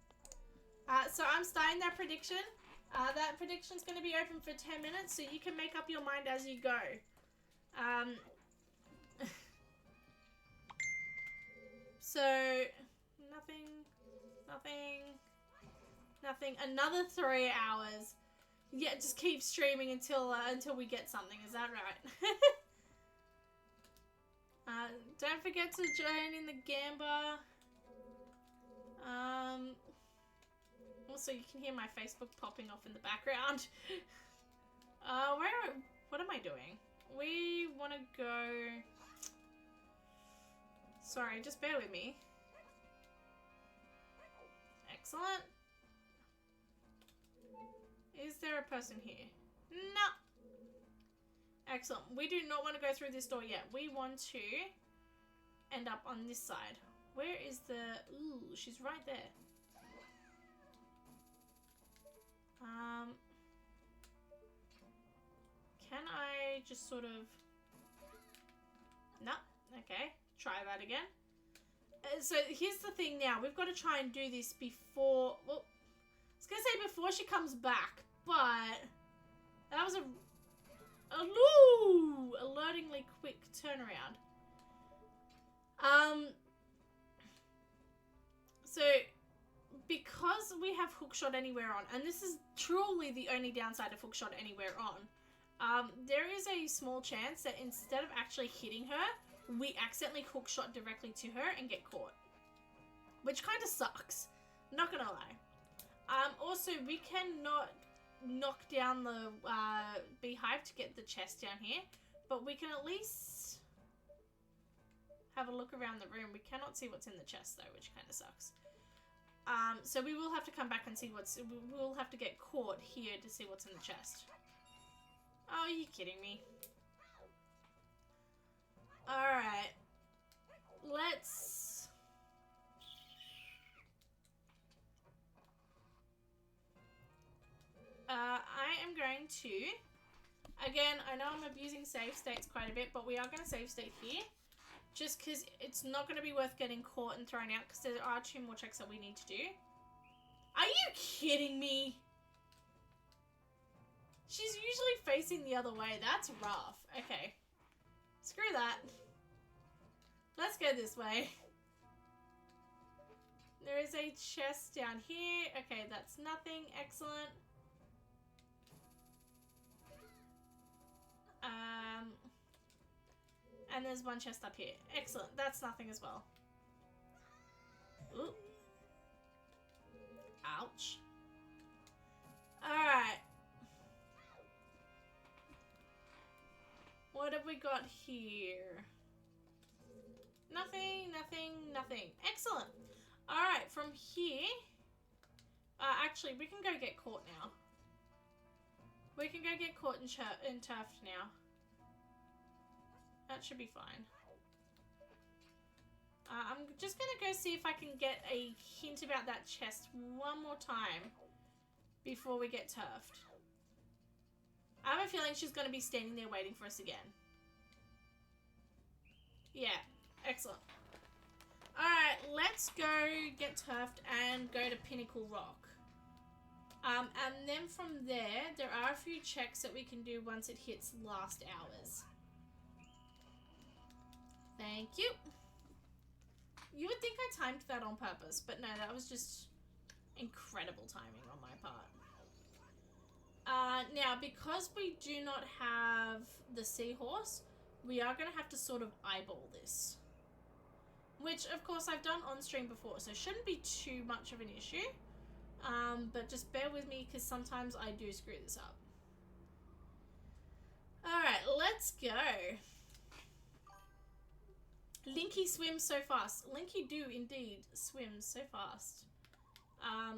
So I'm starting that prediction. That prediction's going to be open for 10 minutes, so you can make up your mind as you go. So, nothing. Another 3 hours. Yeah, just keep streaming until we get something. Is that right? Don't forget to join in the Gamba. Also, you can hear my Facebook popping off in the background. What am I doing? We want to go... Sorry, just bear with me. Excellent. Is there a person here? No. Excellent. We do not want to go through this door yet. We want to end up on this side. Where is the... Ooh, she's right there. Can I just sort of... No. Okay. Try that again. So here's the thing now. We've got to try and do this before... Well, I was going to say before she comes back, but... That was a alertingly quick turnaround. So, because we have hookshot anywhere on, and this is truly the only downside of hookshot anywhere on, there is a small chance that instead of actually hitting her, we accidentally hookshot directly to her and get caught. Which kind of sucks. Not gonna lie. Also, we cannot knock down the beehive to get the chest down here, but we can at least have a look around the room. We cannot see what's in the chest though, which kind of sucks. So we will have to come back and see we'll have to get caught here to see what's in the chest. Oh, are you kidding me? Alright. Let's... I am going to... Again, I know I'm abusing save states quite a bit, but we are going to save state here. Just because it's not going to be worth getting caught and thrown out, because there are 2 more checks that we need to do. Are you kidding me? She's usually facing the other way. That's rough. Okay. Screw that. Let's go this way. There is a chest down here. Okay, that's nothing. Excellent. And there's one chest up here. Excellent. That's nothing as well. Ooh. Ouch. Alright. What have we got here? Nothing, nothing, nothing. Excellent. Alright, from here... actually, we can go get caught now. We can go get caught and turfed now. That should be fine. I'm just going to go see if I can get a hint about that chest one more time before we get turfed. I have a feeling she's going to be standing there waiting for us again. Yeah, excellent. Alright, let's go get turfed and go to Pinnacle Rock. And then from there are a few checks that we can do once it hits last hours. Thank you. You would think I timed that on purpose, but no, that was just incredible timing on my part. Now, because we do not have the seahorse, we are going to have to sort of eyeball this. Which, of course, I've done on stream before, so it shouldn't be too much of an issue. But just bear with me, because sometimes I do screw this up. Alright, let's go. Linky swims so fast. Linky do indeed swim so fast. I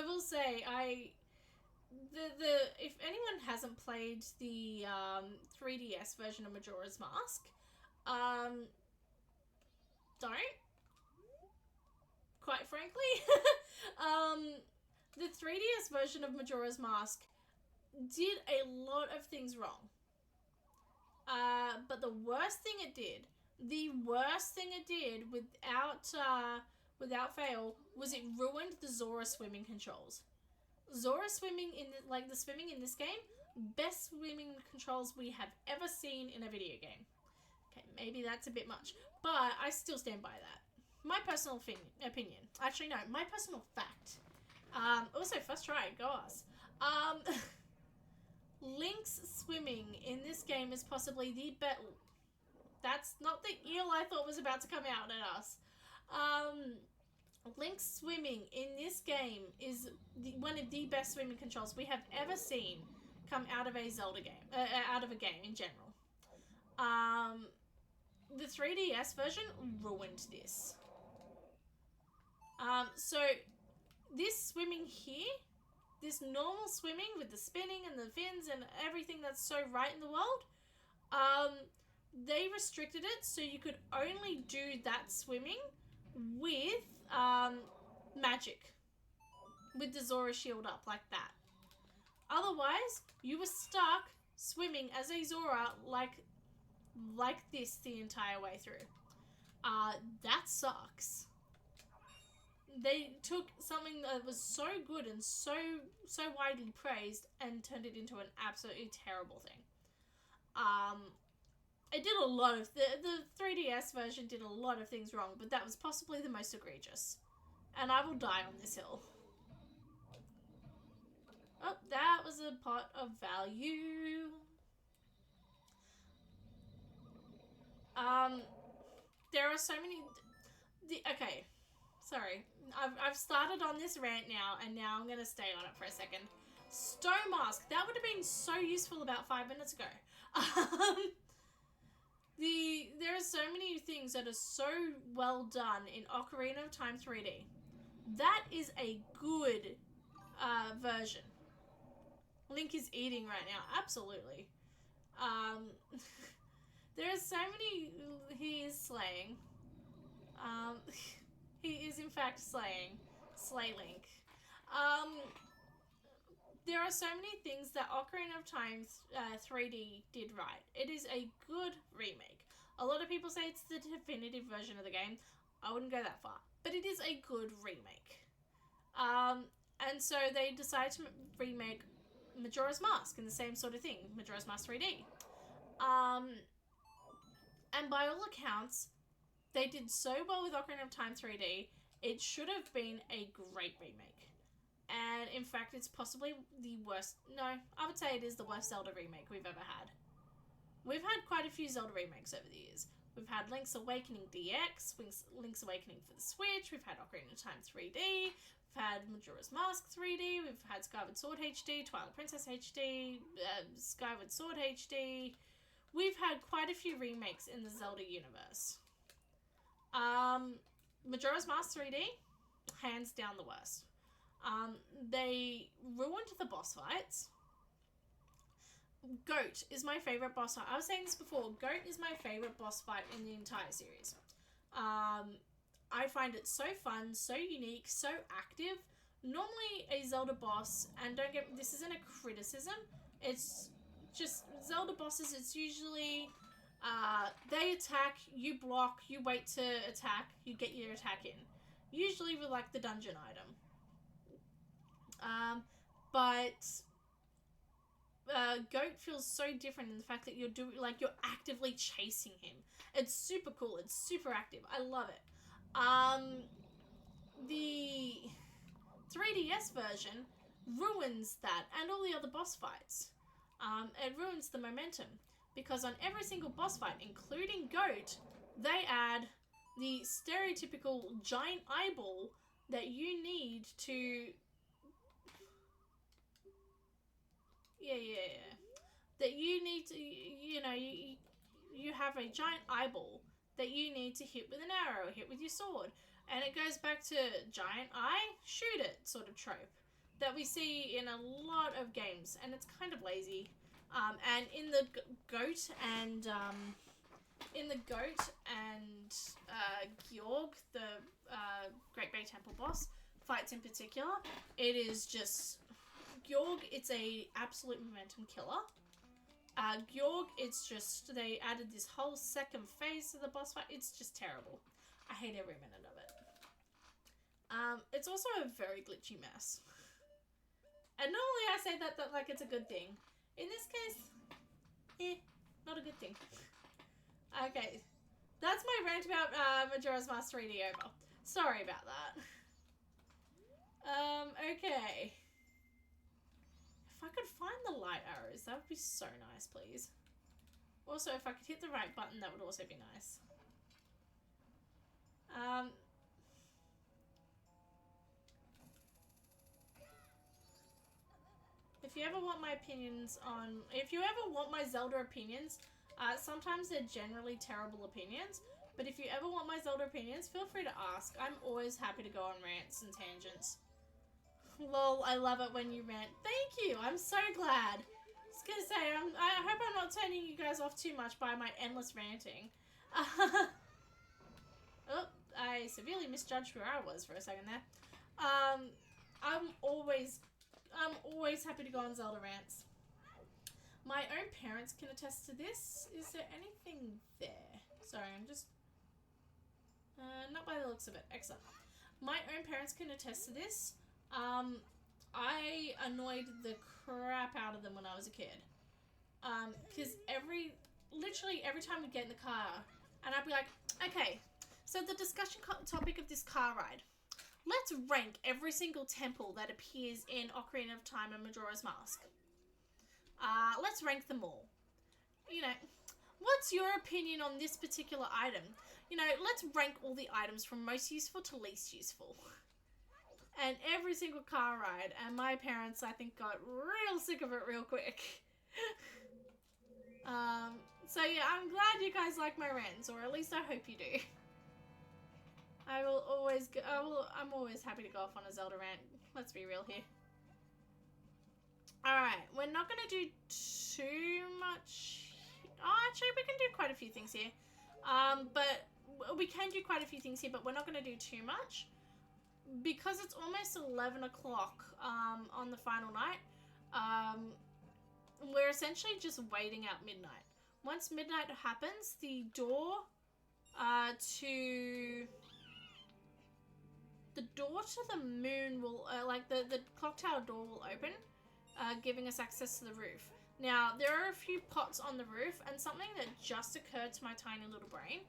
will say, if anyone hasn't played the 3DS version of Majora's Mask, don't. Quite frankly, the 3DS version of Majora's Mask did a lot of things wrong. But the worst thing it did without fail, was it ruined the Zora swimming controls. Zora swimming the swimming in this game, best swimming controls we have ever seen in a video game. Okay, maybe that's a bit much, but I still stand by that. My personal opinion. Actually, no, my personal fact. Also, first try, go us. Link's swimming in this game is possibly the best. That's not the eel I thought was about to come out at us. Link's swimming in this game is one of the best swimming controls we have ever seen come out of a Zelda game, out of a game in general. The 3DS version ruined this. So this swimming here, this normal swimming with the spinning and the fins and everything that's so right in the world, they restricted it so you could only do that swimming with magic, with the Zora shield up like that. Otherwise, you were stuck swimming as a Zora like this the entire way through. That sucks. They took something that was so good and so widely praised and turned it into an absolutely terrible thing. It did a lot of... The 3DS version did a lot of things wrong, but that was possibly the most egregious. And I will die on this hill. Oh, that was a pot of value. There are so many... Okay, sorry. I've started on this rant now, and now I'm going to stay on it for a second. Stone Mask. That would have been so useful about 5 minutes ago. There are so many things that are so well done in Ocarina of Time 3D. That is a good version. Link is eating right now. Absolutely. There are so many... He is slaying. He is in fact slaying. Slay Link. There are so many things that Ocarina of Time 3D did right. It is a good remake. A lot of people say it's the definitive version of the game. I wouldn't go that far. But it is a good remake. And so they decided to remake Majora's Mask and the same sort of thing. Majora's Mask 3D. And by all accounts, they did so well with Ocarina of Time 3D, it should have been a great remake. And in fact, it's possibly the worst... No, I would say it is the worst Zelda remake we've ever had. We've had quite a few Zelda remakes over the years. We've had Link's Awakening DX, Link's Awakening for the Switch, we've had Ocarina of Time 3D, we've had Majora's Mask 3D, we've had Skyward Sword HD, Twilight Princess HD, Skyward Sword HD. We've had quite a few remakes in the Zelda universe. Majora's Mask 3D, hands down the worst. They ruined the boss fights. Goat is my favourite boss fight. I was saying this before. Goat is my favourite boss fight in the entire series. I find it so fun, so unique, so active. Normally a Zelda boss, and don't get... This isn't a criticism. It's just Zelda bosses, it's usually... they attack, you block, you wait to attack, you get your attack in. Usually with like the dungeon item. But goat feels so different in the fact that you're actively chasing him. It's super cool. It's super active. I love it. The 3DS version ruins that and all the other boss fights. It ruins the momentum because on every single boss fight, including Goat, they add the stereotypical giant eyeball that you need to... Yeah. That you need to, you have a giant eyeball that you need to hit with an arrow, hit with your sword. And it goes back to giant eye, shoot it sort of trope that we see in a lot of games, and it's kind of lazy. And in the Goat and Georg, the Great Bay Temple boss fights in particular, it is just Georg. It's a absolute momentum killer. Georg, it's just they added this whole second phase to the boss fight. It's just terrible. I hate every minute of it. It's also a very glitchy mess. And normally I say that like it's a good thing. In this case, not a good thing. Okay, that's my rant about Majora's Mask 3D over. Sorry about that. Okay. If I could find the light arrows, that would be so nice, please. Also, if I could hit the right button, that would also be nice. If you ever want my opinions on... If you ever want my Zelda opinions, sometimes they're generally terrible opinions, but if you ever want my Zelda opinions, feel free to ask. I'm always happy to go on rants and tangents. Lol, I love it when you rant. Thank you, I'm so glad. I was gonna say, I hope I'm not turning you guys off too much by my endless ranting. Oh, I severely misjudged where I was for a second there. I'm always happy to go on Zelda rants. My own parents can attest to this. Is there anything there? Sorry, I'm just... not by the looks of it. Excellent. My own parents can attest to this. I annoyed the crap out of them when I was a kid. Because literally every time we'd get in the car, and I'd be like, okay, so the discussion topic of this car ride. Let's rank every single temple that appears in Ocarina of Time and Majora's Mask. Let's rank them all. What's your opinion on this particular item? Let's rank all the items from most useful to least useful. And every single car ride, and my parents, I think, got real sick of it real quick. So yeah, I'm glad you guys like my rants, or at least I hope you do. I'm always happy to go off on a Zelda rant. Let's be real here. Alright, we're not going to do too much... Oh, actually, we can do quite a few things here. We can do quite a few things here, but we're not going to do too much. Because it's almost 11 o'clock on the final night, we're essentially just waiting out midnight. Once midnight happens, the door to the moon will, the clock tower door will open, giving us access to the roof. Now, there are a few pots on the roof, and something that just occurred to my tiny little brain.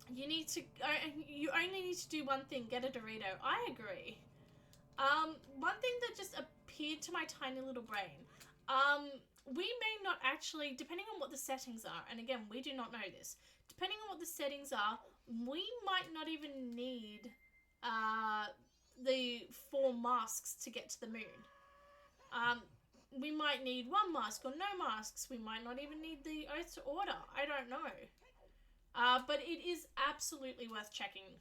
You only need to do one thing, get a Dorito. I agree. One thing that just appeared to my tiny little brain. We may not actually, depending on what the settings are, and again, we do not know this, depending on what the settings are, we might not even need the 4 masks to get to the moon. We might need 1 mask or no masks. We might not even need the Oath to Order. I don't know. But it is absolutely worth checking.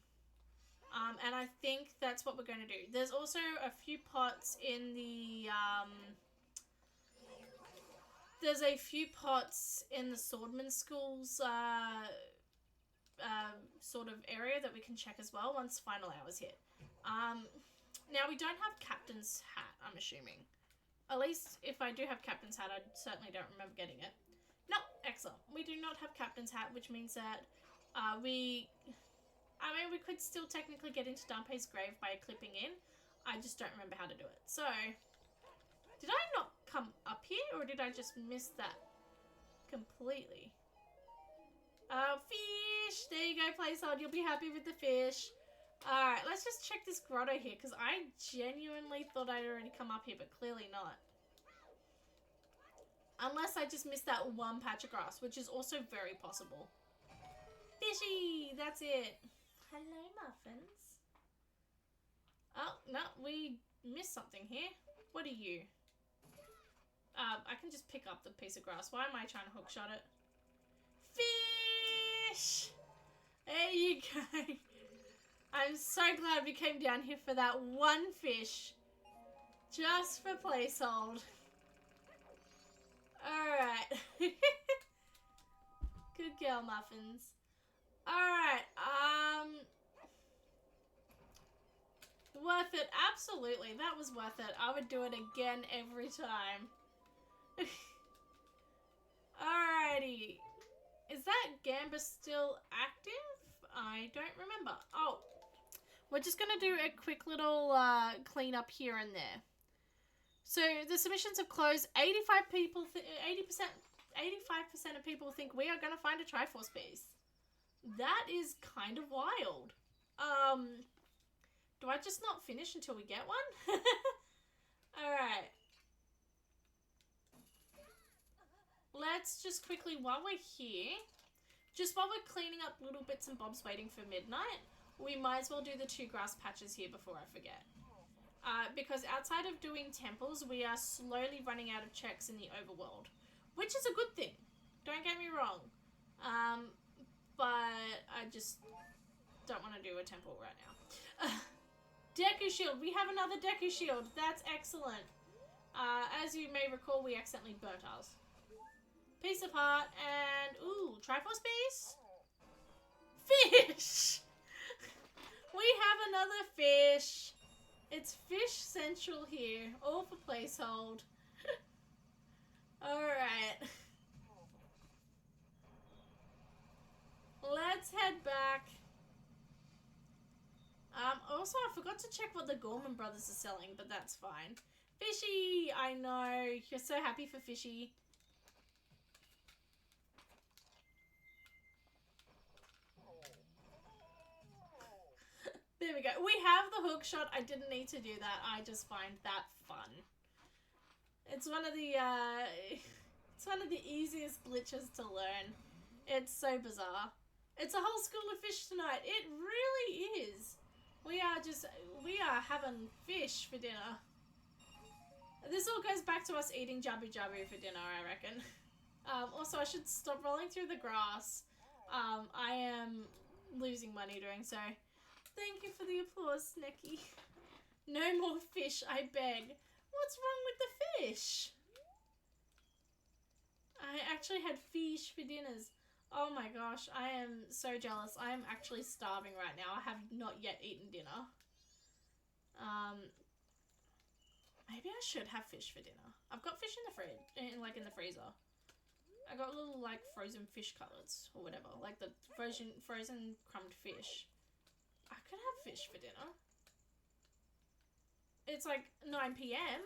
And I think that's what we're going to do. There's also a few pots in the... there's a few pots in the Swordman School's sort of area that we can check as well once final hours hit. Now, we don't have Captain's Hat, I'm assuming. At least, if I do have Captain's Hat, I certainly don't remember getting it. No, excellent. We do not have Captain's Hat, which means that we could still technically get into Dampé's grave by clipping in. I just don't remember how to do it. So, Did I not come up here, or did I just miss that completely? Fish! There you go, placehold. You'll be happy with the fish. Alright, let's just check this grotto here, because I genuinely thought I'd already come up here, but clearly not. Unless I just missed that one patch of grass, which is also very possible. Fishy! That's it. Hello, muffins. Oh, no, we missed something here. What are you? I can just pick up the piece of grass. Why am I trying to hookshot it? Fish! There you go. I'm so glad we came down here for that one fish. Just for placehold. Alright. Good girl, muffins. Alright, worth it. Absolutely. That was worth it. I would do it again every time. Alrighty. Is that Gamba still active? I don't remember. Oh. We're just going to do a quick little clean up here and there. So the submissions have closed. 85% of people think we are going to find a Triforce piece. That is kind of wild. Do I just not finish until we get one? Alright. Let's just quickly, while we're here, just while we're cleaning up little bits and bobs waiting for midnight, we might as well do the 2 grass patches here before I forget. Because outside of doing temples, we are slowly running out of checks in the overworld. Which is a good thing. Don't get me wrong. But I just don't want to do a temple right now. Deku Shield. We have another Deku Shield. That's excellent. As you may recall, we accidentally burnt ours. Piece of heart and... Ooh, Triforce piece? Fish! We have another fish. It's Fish Central here. All for placehold. Alright. Let's head back. Also, I forgot to check what the Gorman brothers are selling, but that's fine. Fishy! I know. You're so happy for Fishy. There we go. We have the hook shot. I didn't need to do that. I just find that fun. It's one of the easiest glitches to learn. It's so bizarre. It's a whole school of fish tonight. It really is. We are having fish for dinner. This all goes back to us eating Jabu Jabu for dinner, I reckon. Also, I should stop rolling through the grass. I am losing money doing so. Thank you for the applause, Snecky. No more fish, I beg. What's wrong with the fish? I actually had fish for dinners. Oh my gosh, I am so jealous. I am actually starving right now. I have not yet eaten dinner. Maybe I should have fish for dinner. I've got fish in the fridge, in the freezer. I got little like frozen fish cutlets or whatever, like the frozen crumbed fish. I could have fish for dinner. It's like 9 PM.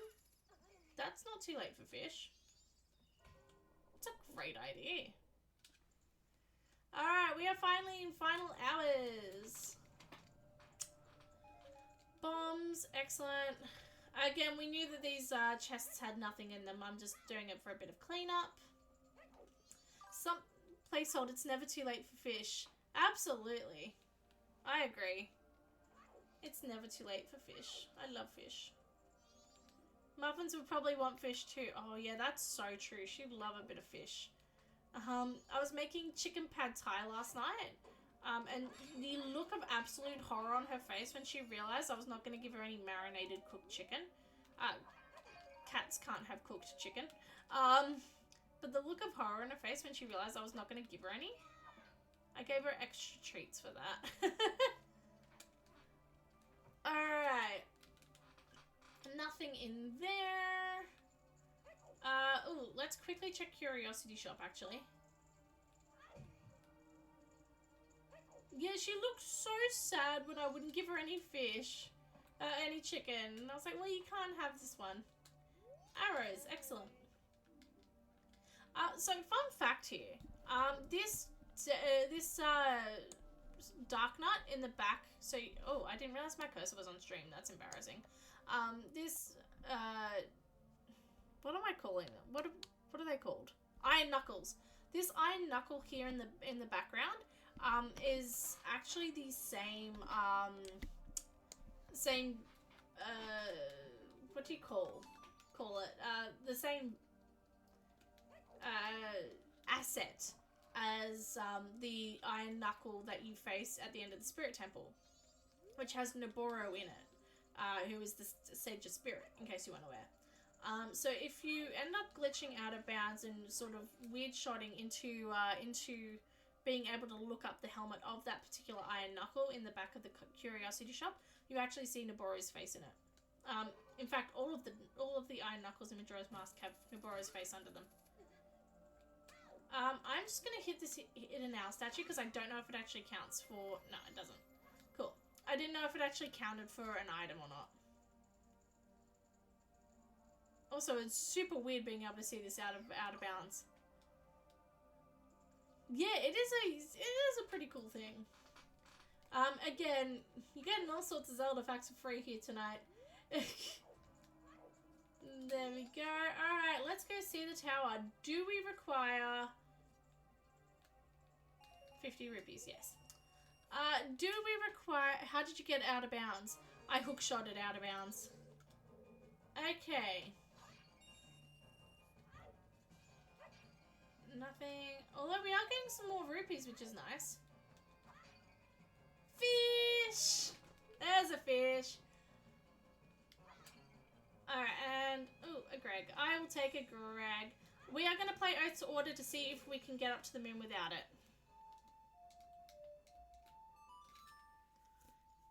That's not too late for fish. It's a great idea. Alright, we are finally in final hours. Bombs, excellent. Again, we knew that these chests had nothing in them. I'm just doing it for a bit of cleanup. Some placehold, it's never too late for fish. Absolutely. I agree. It's never too late for fish. I love fish. Muffins would probably want fish too. Oh yeah, that's so true. She'd love a bit of fish. I was making chicken pad thai last night. And the look of absolute horror on her face when she realized I was not going to give her any marinated cooked chicken. Cats can't have cooked chicken. But the look of horror on her face when she realized I was not going to give her any. I gave her extra treats for that. Alright. Nothing in there. Ooh, let's quickly check Curiosity Shop, actually. Yeah, she looked so sad when I wouldn't give her any fish. Any chicken. And I was like, well, you can't have this one. arrows. Excellent. So fun fact here. This dark nut in the back. So oh, I didn't realize my cursor was on stream. That's embarrassing. What am I calling them? What are they called? Iron knuckles. This iron knuckle here in the background is actually the same what do you call it? The same asset as the iron knuckle that you face at the end of the spirit temple, which has Noboro in it, who is the Sage of Spirit, in case you weren't aware. So if you end up glitching out of bounds and sort of weird shotting into being able to look up the helmet of that particular iron knuckle in the back of the curiosity shop, you actually see Noboro's face in it. In fact, all of the iron knuckles in Majora's Mask have Noboro's face under them. I'm just gonna hit this in an owl statue because I don't know if it actually counts for. No, it doesn't. Cool. I didn't know if it actually counted for an item or not. Also, it's super weird being able to see this out of bounds. Yeah, it is a pretty cool thing. Again, you're getting all sorts of Zelda facts for free here tonight. There we go. Alright, let's go see the tower. Do we require 50 rupees? Yes. Do we require... How did you get out of bounds? I hookshotted out of bounds. Okay. Nothing. Although we are getting some more rupees, which is nice. Fish! There's a fish. Alright, and... Ooh, a Greg. I will take a Greg. We are going to play Oath's Order to see if we can get up to the moon without it.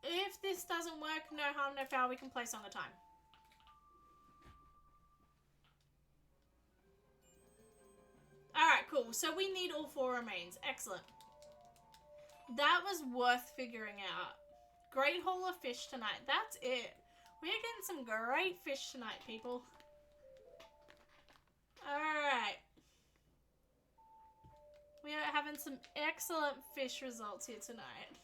If this doesn't work, no harm, no foul, we can play Song of Time. Alright, cool. So we need all 4 remains. Excellent. That was worth figuring out. Great haul of fish tonight. That's it. We're getting some great fish tonight, people. Alright. We are having some excellent fish results here tonight.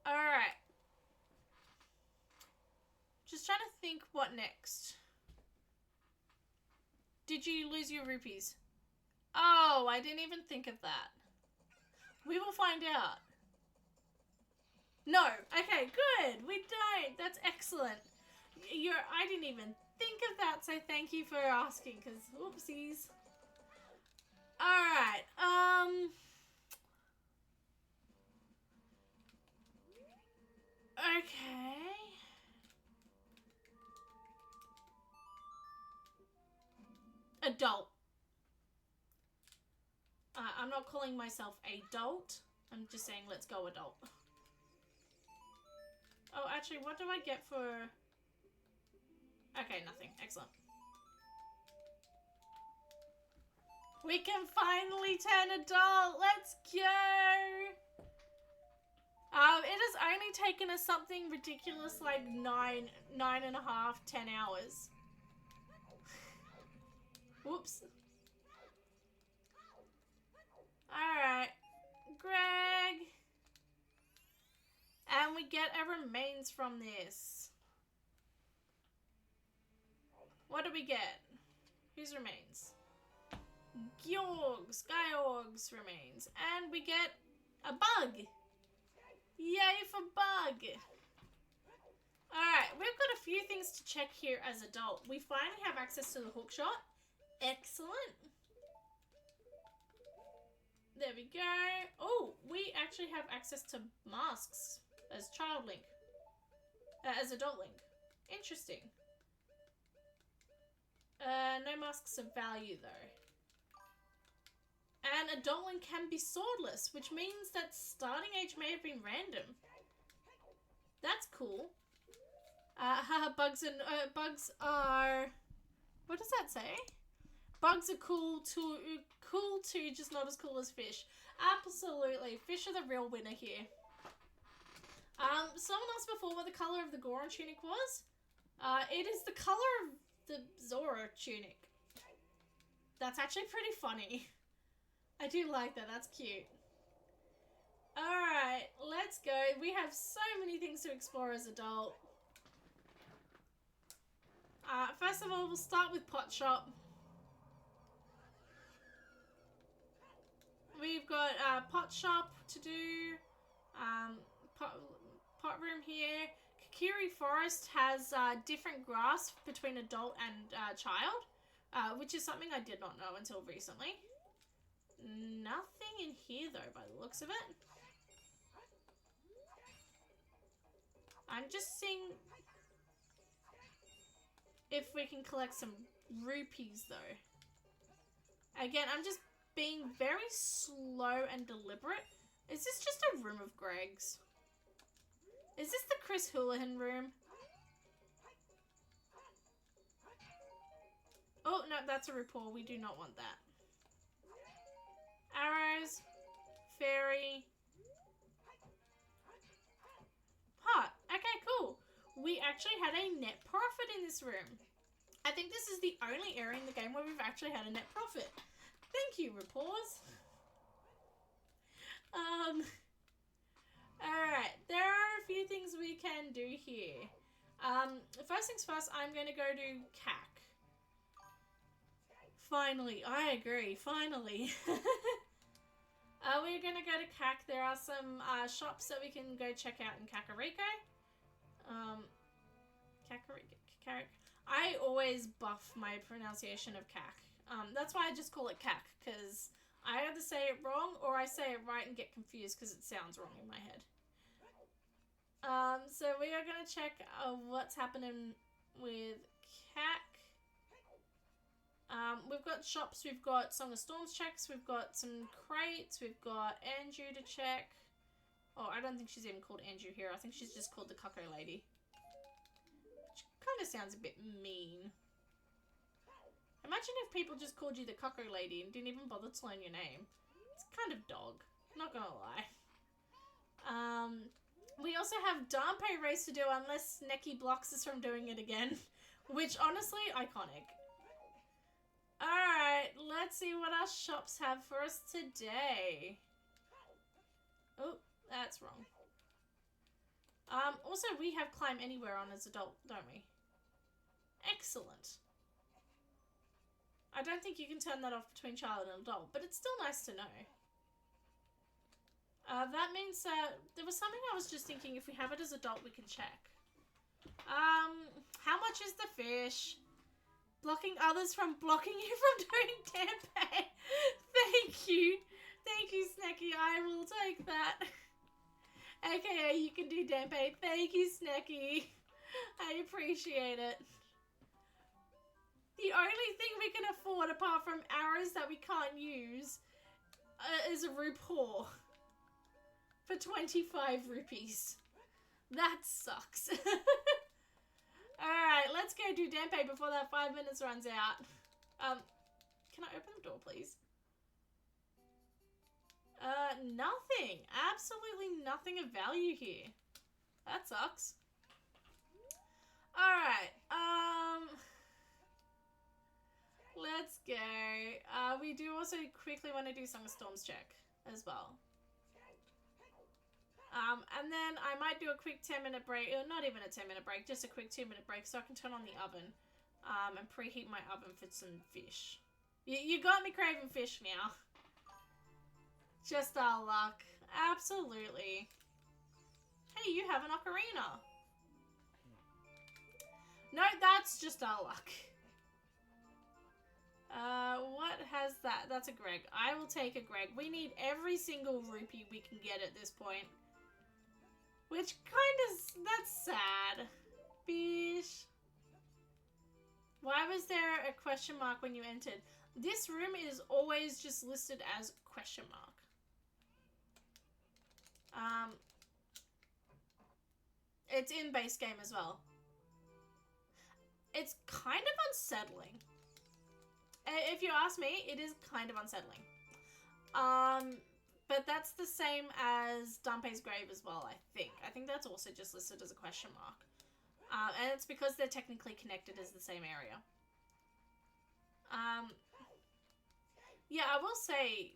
Alright. Just trying to think what next. Did you lose your rupees? Oh, I didn't even think of that. We will find out. No. Okay, good. We don't. That's excellent. I didn't even think of that, so thank you for asking, because whoopsies. Alright, okay. Adult. I'm not calling myself adult. I'm just saying let's go adult. Oh, actually, what do I get for... Okay, nothing. Excellent. We can finally turn adult! Let's go! It has only taken us something ridiculous like 9.5, 10 hours. Whoops. Alright. Greg. And we get our remains from this. What do we get? Whose remains? Skyog's remains. And we get a bug. Yay for bug. Alright, we've got a few things to check here as adult. We finally have access to the hookshot. Excellent. There we go. Oh, we actually have access to masks as Child Link. As Adult Link. Interesting. No masks of value though. And Adult Link can be swordless, which means that starting age may have been random. That's cool. Bugs are... What does that say? Bugs are cool too, just not as cool as fish. Absolutely. Fish are the real winner here. Someone asked before what the color of the Goron tunic was. It is the color of the Zora tunic. That's actually pretty funny. I do like that. That's cute. Alright, let's go. We have so many things to explore as adult. First of all, we'll start with Pot Shop. We've got Pot Shop to do. Pot Room here. Kakiri Forest has different grass between adult and child, which is something I did not know until recently. Nothing in here though, by the looks of it. I'm just seeing if we can collect some rupees though. Again, I'm just being very slow and deliberate. Is this just a room of Greg's? Is this the Chris Houlihan room? Oh, no, that's a rapport. We do not want that. Arrows. Fairy. Pot. Okay, cool. We actually had a net profit in this room. I think this is the only area in the game where we've actually had a net profit. Thank you, rapports. Alright, there are a few things we can do here. First things first, I'm going to go to CAC. Finally, I agree, finally. We're going to go to CAC. There are some shops that we can go check out in Kakariko. I always buff my pronunciation of CAC. That's why I just call it CAC, because I either say it wrong or I say it right and get confused because it sounds wrong in my head. So we are going to check what's happening with CAC. We've got shops, we've got Song of Storms checks, we've got some crates, we've got Anju to check. Oh, I don't think she's even called Anju here. I think she's just called the Cucko Lady. Which kind of sounds a bit mean. Imagine if people just called you the Cucko Lady and didn't even bother to learn your name. It's kind of dog, not gonna lie. We also have Dampe race to do unless Neki blocks us from doing it again. Which, honestly, iconic. Alright, let's see what our shops have for us today. Oh, that's wrong. Also, we have Climb Anywhere on as adult, don't we? Excellent. I don't think you can turn that off between child and adult, but it's still nice to know. That means there was something I was just thinking, if we have it as adult, we can check. How much is the fish? Blocking others from blocking you from doing Dampe. Thank you. Thank you, Snacky. I will take that. AKA, you can do Dampe. Thank you, Snacky. I appreciate it. The only thing we can afford, apart from arrows that we can't use, is a rapport. For 25 rupees. That sucks. Alright, let's go do Dampe before that 5 minutes runs out. Can I open the door, please? Nothing. Absolutely nothing of value here. That sucks. Alright, let's go. We do also quickly want to do Song of Storms check as well. And then I might do a quick 10-minute break, or not even a 10-minute break, just a quick 2-minute break so I can turn on the oven and preheat my oven for some fish. You got me craving fish now. Just our luck. Absolutely. Hey, you have an ocarina. No, that's just our luck. What has that? That's a Greg. I will take a Greg. We need every single rupee we can get at this point. Which kind of, that's sad. Fish. Why was there a question mark when you entered? This room is always just listed as question mark. It's in base game as well. It's kind of unsettling. If you ask me, it is kind of unsettling. But that's the same as Dampe's grave as well, I think. I think that's also just listed as a question mark. And it's because they're technically connected as the same area. Yeah, I will say,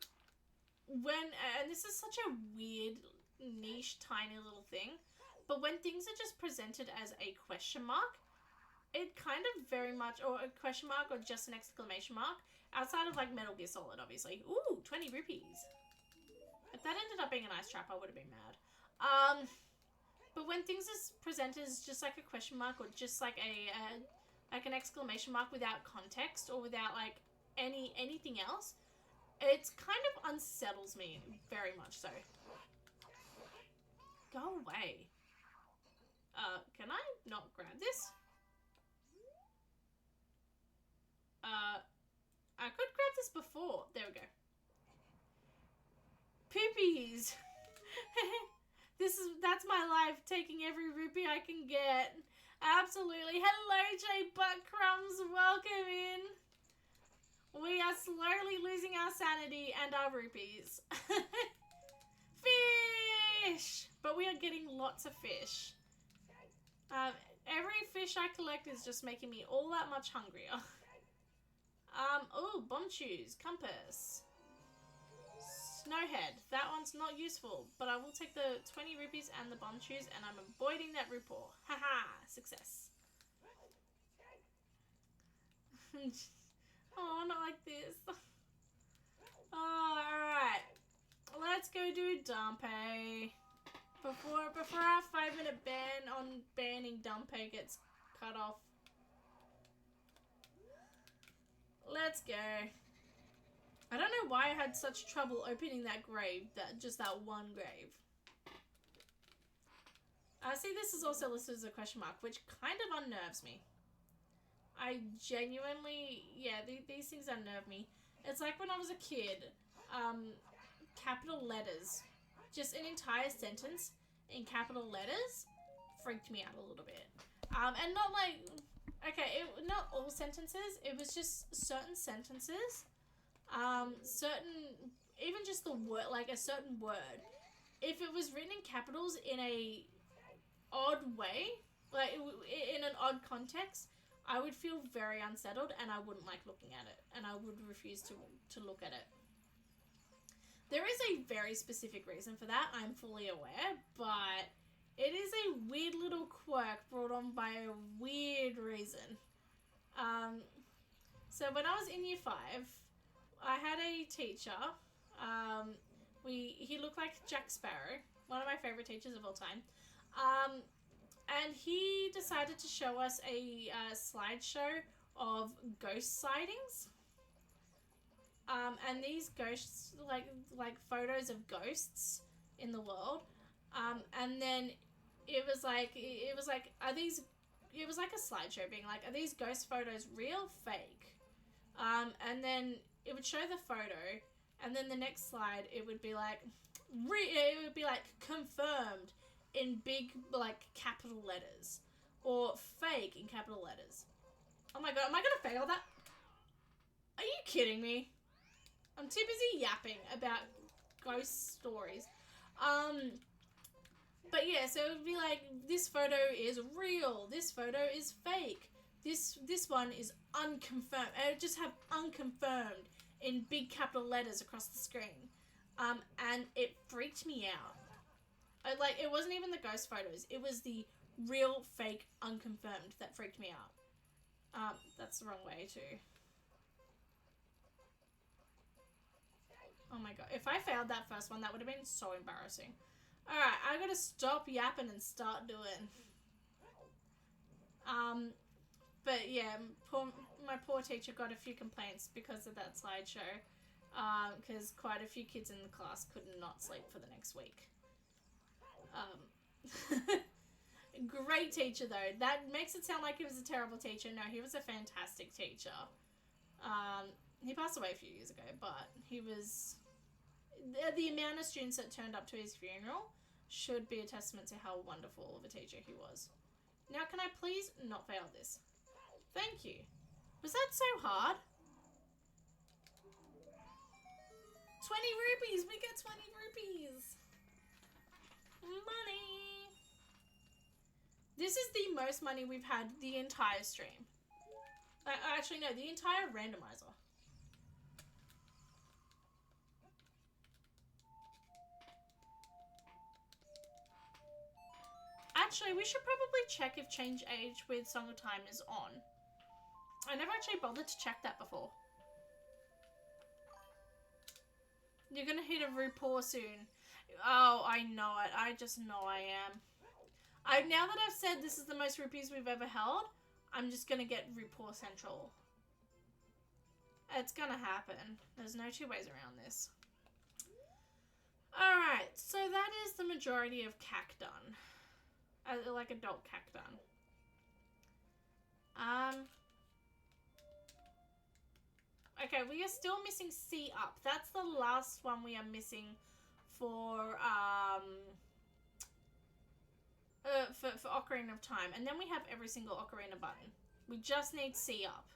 and this is such a weird, niche, tiny little thing, but when things are just presented as a question mark, it kind of very much, or a question mark or just an exclamation mark, outside of like Metal Gear Solid, obviously. Ooh, 20 rupees. If that ended up being a nice trap, I would have been mad. But when things is presented as just like a question mark or just like like an exclamation mark without context or without like anything else, it kind of unsettles me very much so. Go away. Can I not grab this? I could grab this before. There we go. Poopies. That's my life, taking every rupee I can get. Absolutely. Hello, J Buttcrumbs. Welcome in. We are slowly losing our sanity and our rupees. Fish! But we are getting lots of fish. Every fish I collect is just making me all that much hungrier. Oh, bomb shoes, compass. Snowhead. That one's not useful, but I will take the 20 rupees and the bomb shoes, and I'm avoiding that rupee. Haha, success. Oh, not like this. Oh, alright. Let's go do Dampe. Before our 5-minute ban on banning Dampe gets cut off. Let's go. I don't know why I had such trouble opening that grave, just that one grave. I see this is also listed as a question mark, which kind of unnerves me. I genuinely, yeah, these things unnerve me. It's like when I was a kid, capital letters, just an entire sentence in capital letters freaked me out a little bit. And not like, okay, not all sentences, it was just certain sentences. Even just the word, like a certain word, if it was written in capitals in a odd way, like in an odd context, I would feel very unsettled and I wouldn't like looking at it, and I would refuse to look at it. There is a very specific reason for that, I'm fully aware, but it is a weird little quirk brought on by a weird reason. So when I was in year 5, I had a teacher. He looked like Jack Sparrow, one of my favorite teachers of all time. And he decided to show us a slideshow of ghost sightings. And these ghosts, like photos of ghosts in the world. And then it was like it was like a slideshow being like, are these ghost photos real, fake? And then it would show the photo, and then the next slide it would be like confirmed in big like capital letters, or fake in capital letters. Oh my god, am I gonna fail that? Are you kidding me? I'm too busy yapping about ghost stories. But yeah, so it would be like, this photo is real, this photo is fake, this one is unconfirmed. It would just have unconfirmed in big capital letters across the screen. And it freaked me out. It wasn't even the ghost photos, it was the real fake unconfirmed that freaked me out. That's the wrong way too. Oh my god, if I failed that first one, that would have been so embarrassing. Alright, I gotta stop yapping and start doing. But yeah, my poor teacher got a few complaints because of that slideshow. Because quite a few kids in the class could not sleep for the next week. Great teacher though. That makes it sound like he was a terrible teacher. No, he was a fantastic teacher. He passed away a few years ago, but he was... The amount of students that turned up to his funeral should be a testament to how wonderful of a teacher he was. Now, can I please not fail this? Thank you. Was that so hard? 20 rupees! We get 20 rupees! Money! This is the most money we've had the entire stream. Actually, no, the entire randomizer. Actually, we should probably check if change age with Song of Time is on. I never actually bothered to check that before. You're gonna hit a RuPaul soon. Oh, I know it. I just know I am. Now that I've said this is the most rupees we've ever held, I'm just gonna get RuPaul Central. It's gonna happen. There's no two ways around this. Alright, so that is the majority of CAC done. Like adult CAC done. Okay, we are still missing C up. That's the last one we are missing for Ocarina of Time. And then we have every single Ocarina button. We just need C up.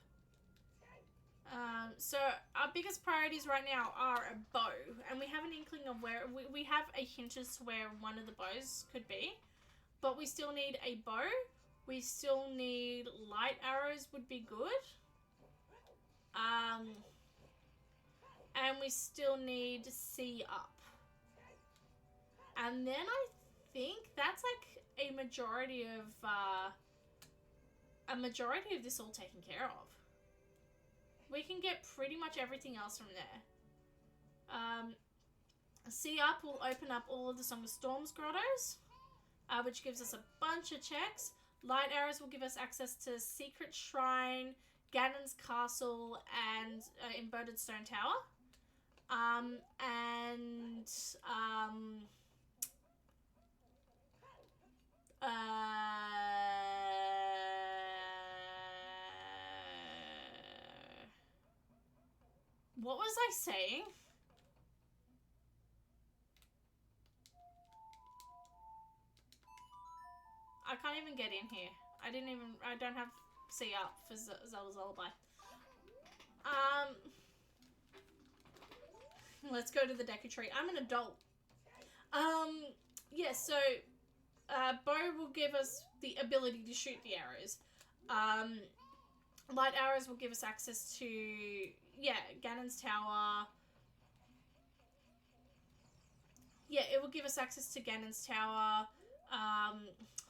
So our biggest priorities right now are a bow. And we have an inkling of where... We have a hint as to where one of the bows could be. But we still need a bow. We still need light arrows would be good. And we still need C up. And then I think that's like a majority of this all taken care of. We can get pretty much everything else from there. C up will open up all of the Song of Storms grottos, which gives us a bunch of checks. Light arrows will give us access to Secret Shrine, Ganon's Castle, and Inverted Stone Tower. What was I saying? I can't even get in here. I don't have C up for Zelda's Lullaby. Let's go to the Deku Tree. I'm an adult. Yeah, so bow will give us the ability to shoot the arrows. Light arrows will give us access to, yeah, Ganon's Tower. Yeah, it will give us access to Ganon's Tower,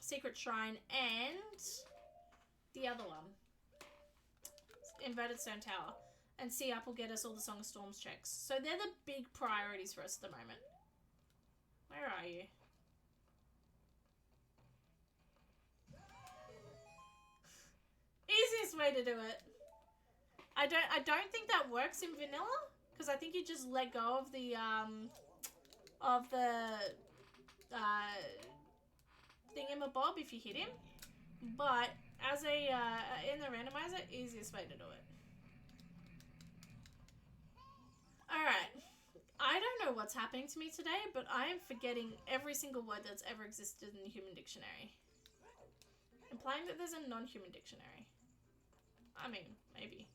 Secret Shrine, and the other one, Inverted Stone Tower. And C up will get us all the Song of Storms checks. So they're the big priorities for us at the moment. Where are you? Easiest way to do it. I don't think that works in vanilla, because I think you just let go of the thingamabob if you hit him. But as a in the randomizer, easiest way to do it. Alright, I don't know what's happening to me today, but I am forgetting every single word that's ever existed in the human dictionary. Implying that there's a non-human dictionary. I mean, maybe.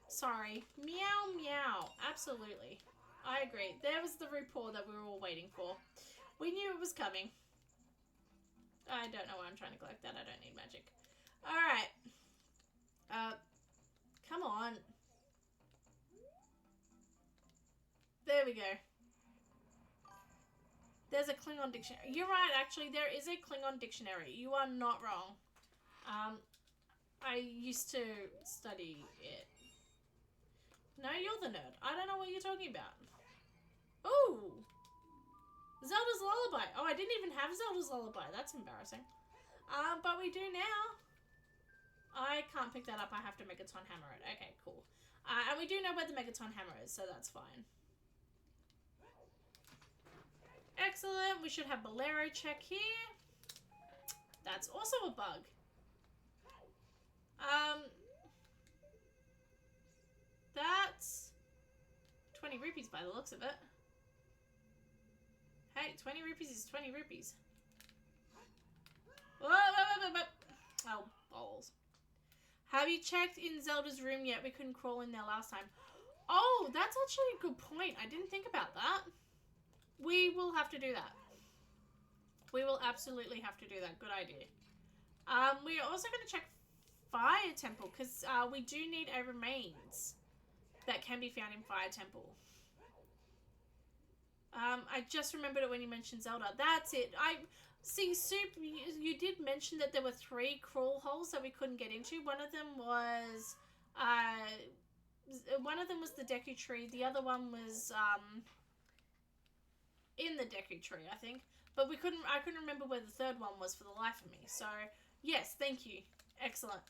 Sorry. Meow, meow. Absolutely. I agree. There was the rapport that we were all waiting for. We knew it was coming. I don't know why I'm trying to collect that. I don't need magic. Alright. Come on. There we go. There's a Klingon dictionary. You're right, actually. There is a Klingon dictionary. You are not wrong. I used to study it. No, you're the nerd. I don't know what you're talking about. Ooh! Zelda's Lullaby. Oh, I didn't even have Zelda's Lullaby. That's embarrassing. But we do now. I can't pick that up. I have to Megaton Hammer it. Okay, cool. And we do know where the Megaton Hammer is, so that's fine. Excellent. We should have Bolero check here. That's also a bug. That's 20 rupees by the looks of it. Hey, 20 rupees is 20 rupees. Whoa, whoa, whoa, whoa. Oh, balls. Have you checked in Zelda's room yet? We couldn't crawl in there last time. Oh, that's actually a good point. I didn't think about that. We will have to do that. We will absolutely have to do that. Good idea. We are also going to check Fire Temple because we do need a remains that can be found in Fire Temple. I just remembered it when you mentioned Zelda. That's it. I see, Soup, you did mention that there were 3 crawl holes that we couldn't get into. One of them was the Deku Tree. The other one was in the Deku Tree, I think. But I couldn't remember where the third one was for the life of me. So, yes, thank you. Excellent.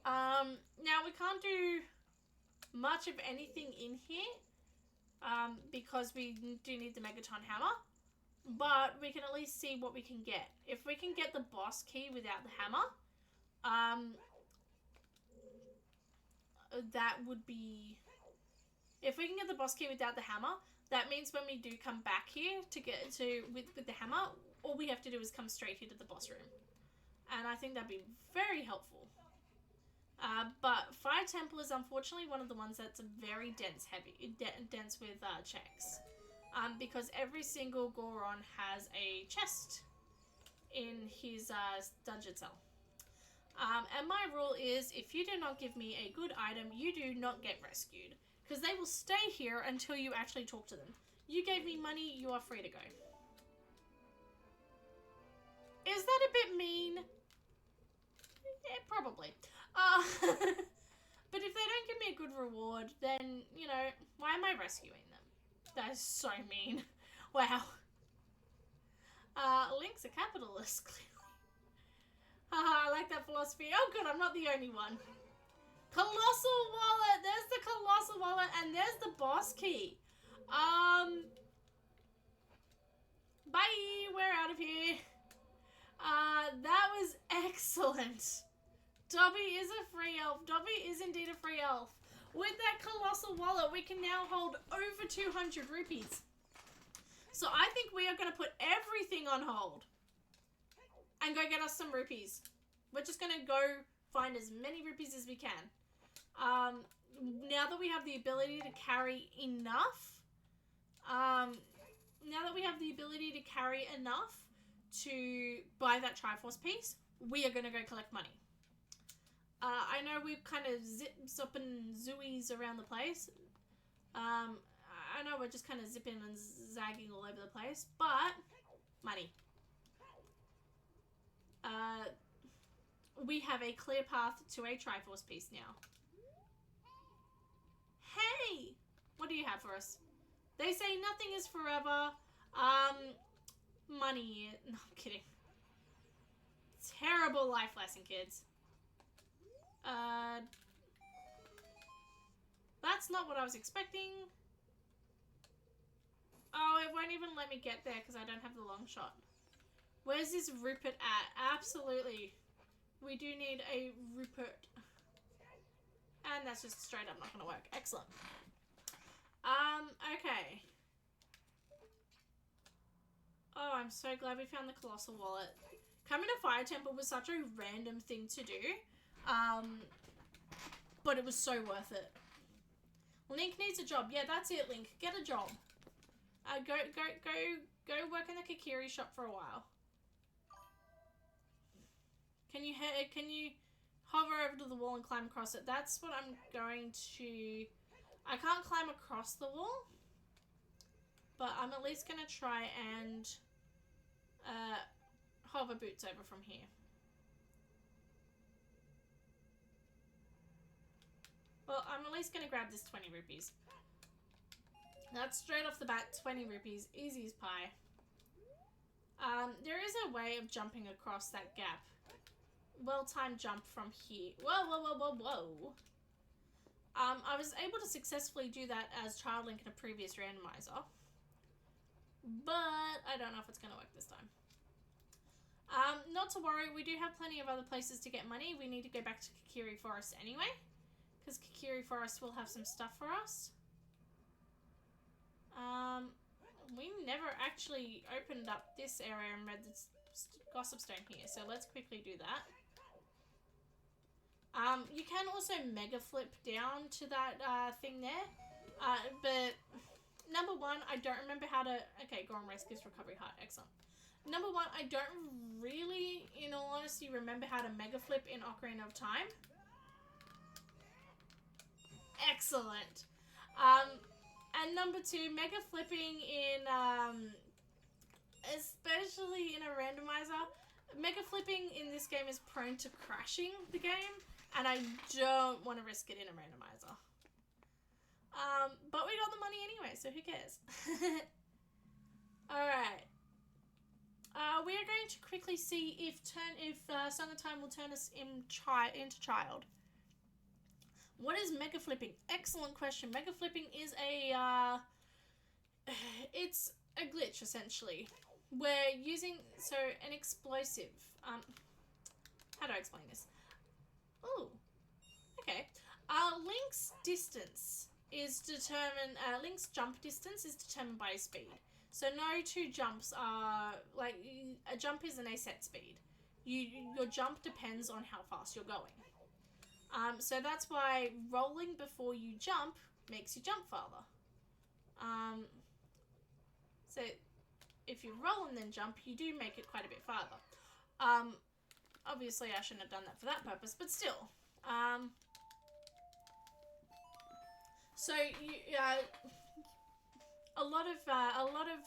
Now we can't do much of anything in here because we do need the Megaton Hammer, but we can at least see what we can get. If we can get the boss key without the hammer, that would be... If we can get the boss key without the hammer, that means when we do come back here to get to with the hammer, all we have to do is come straight here to the boss room. And I think that'd be very helpful. But Fire Temple is unfortunately one of the ones that's very dense with checks. Because every single Goron has a chest in his dungeon cell. And my rule is, if you do not give me a good item, you do not get rescued. Because they will stay here until you actually talk to them. You gave me money, you are free to go. Is that a bit mean? Yeah, probably. But if they don't give me a good reward, then, you know, why am I rescuing them? That is so mean. Wow. Link's a capitalist, clearly. Haha, I like that philosophy. Oh good, I'm not the only one. Colossal wallet! There's the colossal wallet and there's the boss key. Bye! We're out of here. That was excellent. Dobby is a free elf. Dobby is indeed a free elf. With that colossal wallet, we can now hold over 200 rupees. So I think we are going to put everything on hold and go get us some rupees. We're just going to go find as many rupees as we can. Now that we have the ability to carry enough, to buy that Triforce piece, we are going to go collect money. I know we've kind of zipping zooies around the place. I know we're just kind of zipping and zagging all over the place, but money. We have a clear path to a Triforce piece now. Hey! What do you have for us? They say nothing is forever. Money. No, I'm kidding. Terrible life lesson, kids. That's not what I was expecting. Oh, it won't even let me get there because I don't have the long shot. Where's this Rupert at? Absolutely. We do need a Rupert. And that's just straight up not going to work. Excellent. Okay. Oh, I'm so glad we found the Colossal Wallet. Coming to Fire Temple was such a random thing to do. But it was so worth it. Link needs a job. Yeah, that's it, Link. Get a job. Go work in the Kikiri shop for a while. Can you hover over to the wall and climb across it? That's what I'm going to... I can't climb across the wall, but I'm at least going to try and hover boots over from here. Well, I'm at least going to grab this 20 rupees. That's straight off the bat, 20 rupees. Easy as pie. There is a way of jumping across that gap. Well-timed jump from here. Whoa, whoa, whoa, whoa, whoa. I was able to successfully do that as Child Link in a previous randomizer. But I don't know if it's going to work this time. Not to worry, we do have plenty of other places to get money. We need to go back to Kikiri Forest anyway. Because Kikiri Forest will have some stuff for us. We never actually opened up this area and read the Gossip Stone here. So let's quickly do that. You can also mega flip down to that thing there. But number one, I don't remember how to... Okay, Goron Race gives recovery heart. Excellent. Number one, I don't really, in all honesty, remember how to mega flip in Ocarina of Time. Excellent. And number two, mega flipping in, especially in a randomizer, mega flipping in this game is prone to crashing the game, and I don't want to risk it in a randomizer. But we got the money anyway, so who cares? Alright. We are going to quickly see if Song of Time will turn us into child. What is mega flipping? Excellent question. Mega flipping is it's a glitch essentially. We're using an explosive. How do I explain this? Oh, okay. Link's distance is determined. Link's jump distance is determined by his speed. So no two jumps are like a jump is an a set speed. Your jump depends on how fast you're going. So that's why rolling before you jump makes you jump farther. So if you roll and then jump, you do make it quite a bit farther. Obviously I shouldn't have done that for that purpose, but still. So you, a lot of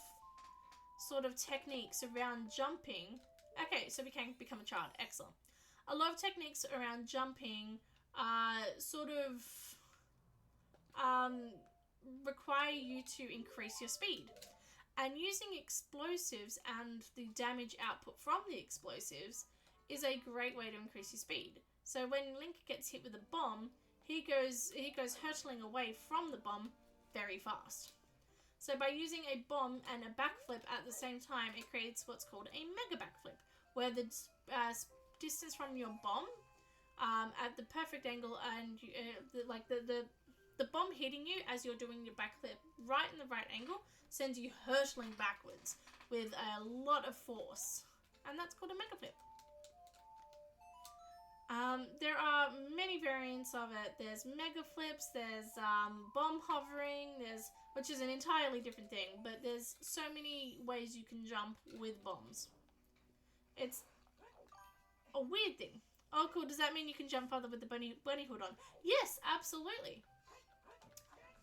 sort of techniques around jumping. Okay, so we can become a child. Excellent. A lot of techniques around jumping sort of require you to increase your speed. And using explosives and the damage output from the explosives is a great way to increase your speed. So when Link gets hit with a bomb, he goes hurtling away from the bomb very fast. So by using a bomb and a backflip at the same time, it creates what's called a mega backflip, where the distance from your bomb at the perfect angle and the bomb hitting you as you're doing your backflip right in the right angle sends you hurtling backwards with a lot of force, and that's called a mega flip. There are many variants of it. There's mega flips, there's bomb hovering, which is an entirely different thing, but there's so many ways you can jump with bombs. It's a weird thing. Oh, cool. Does that mean you can jump farther with the bunny hood on? Yes, absolutely.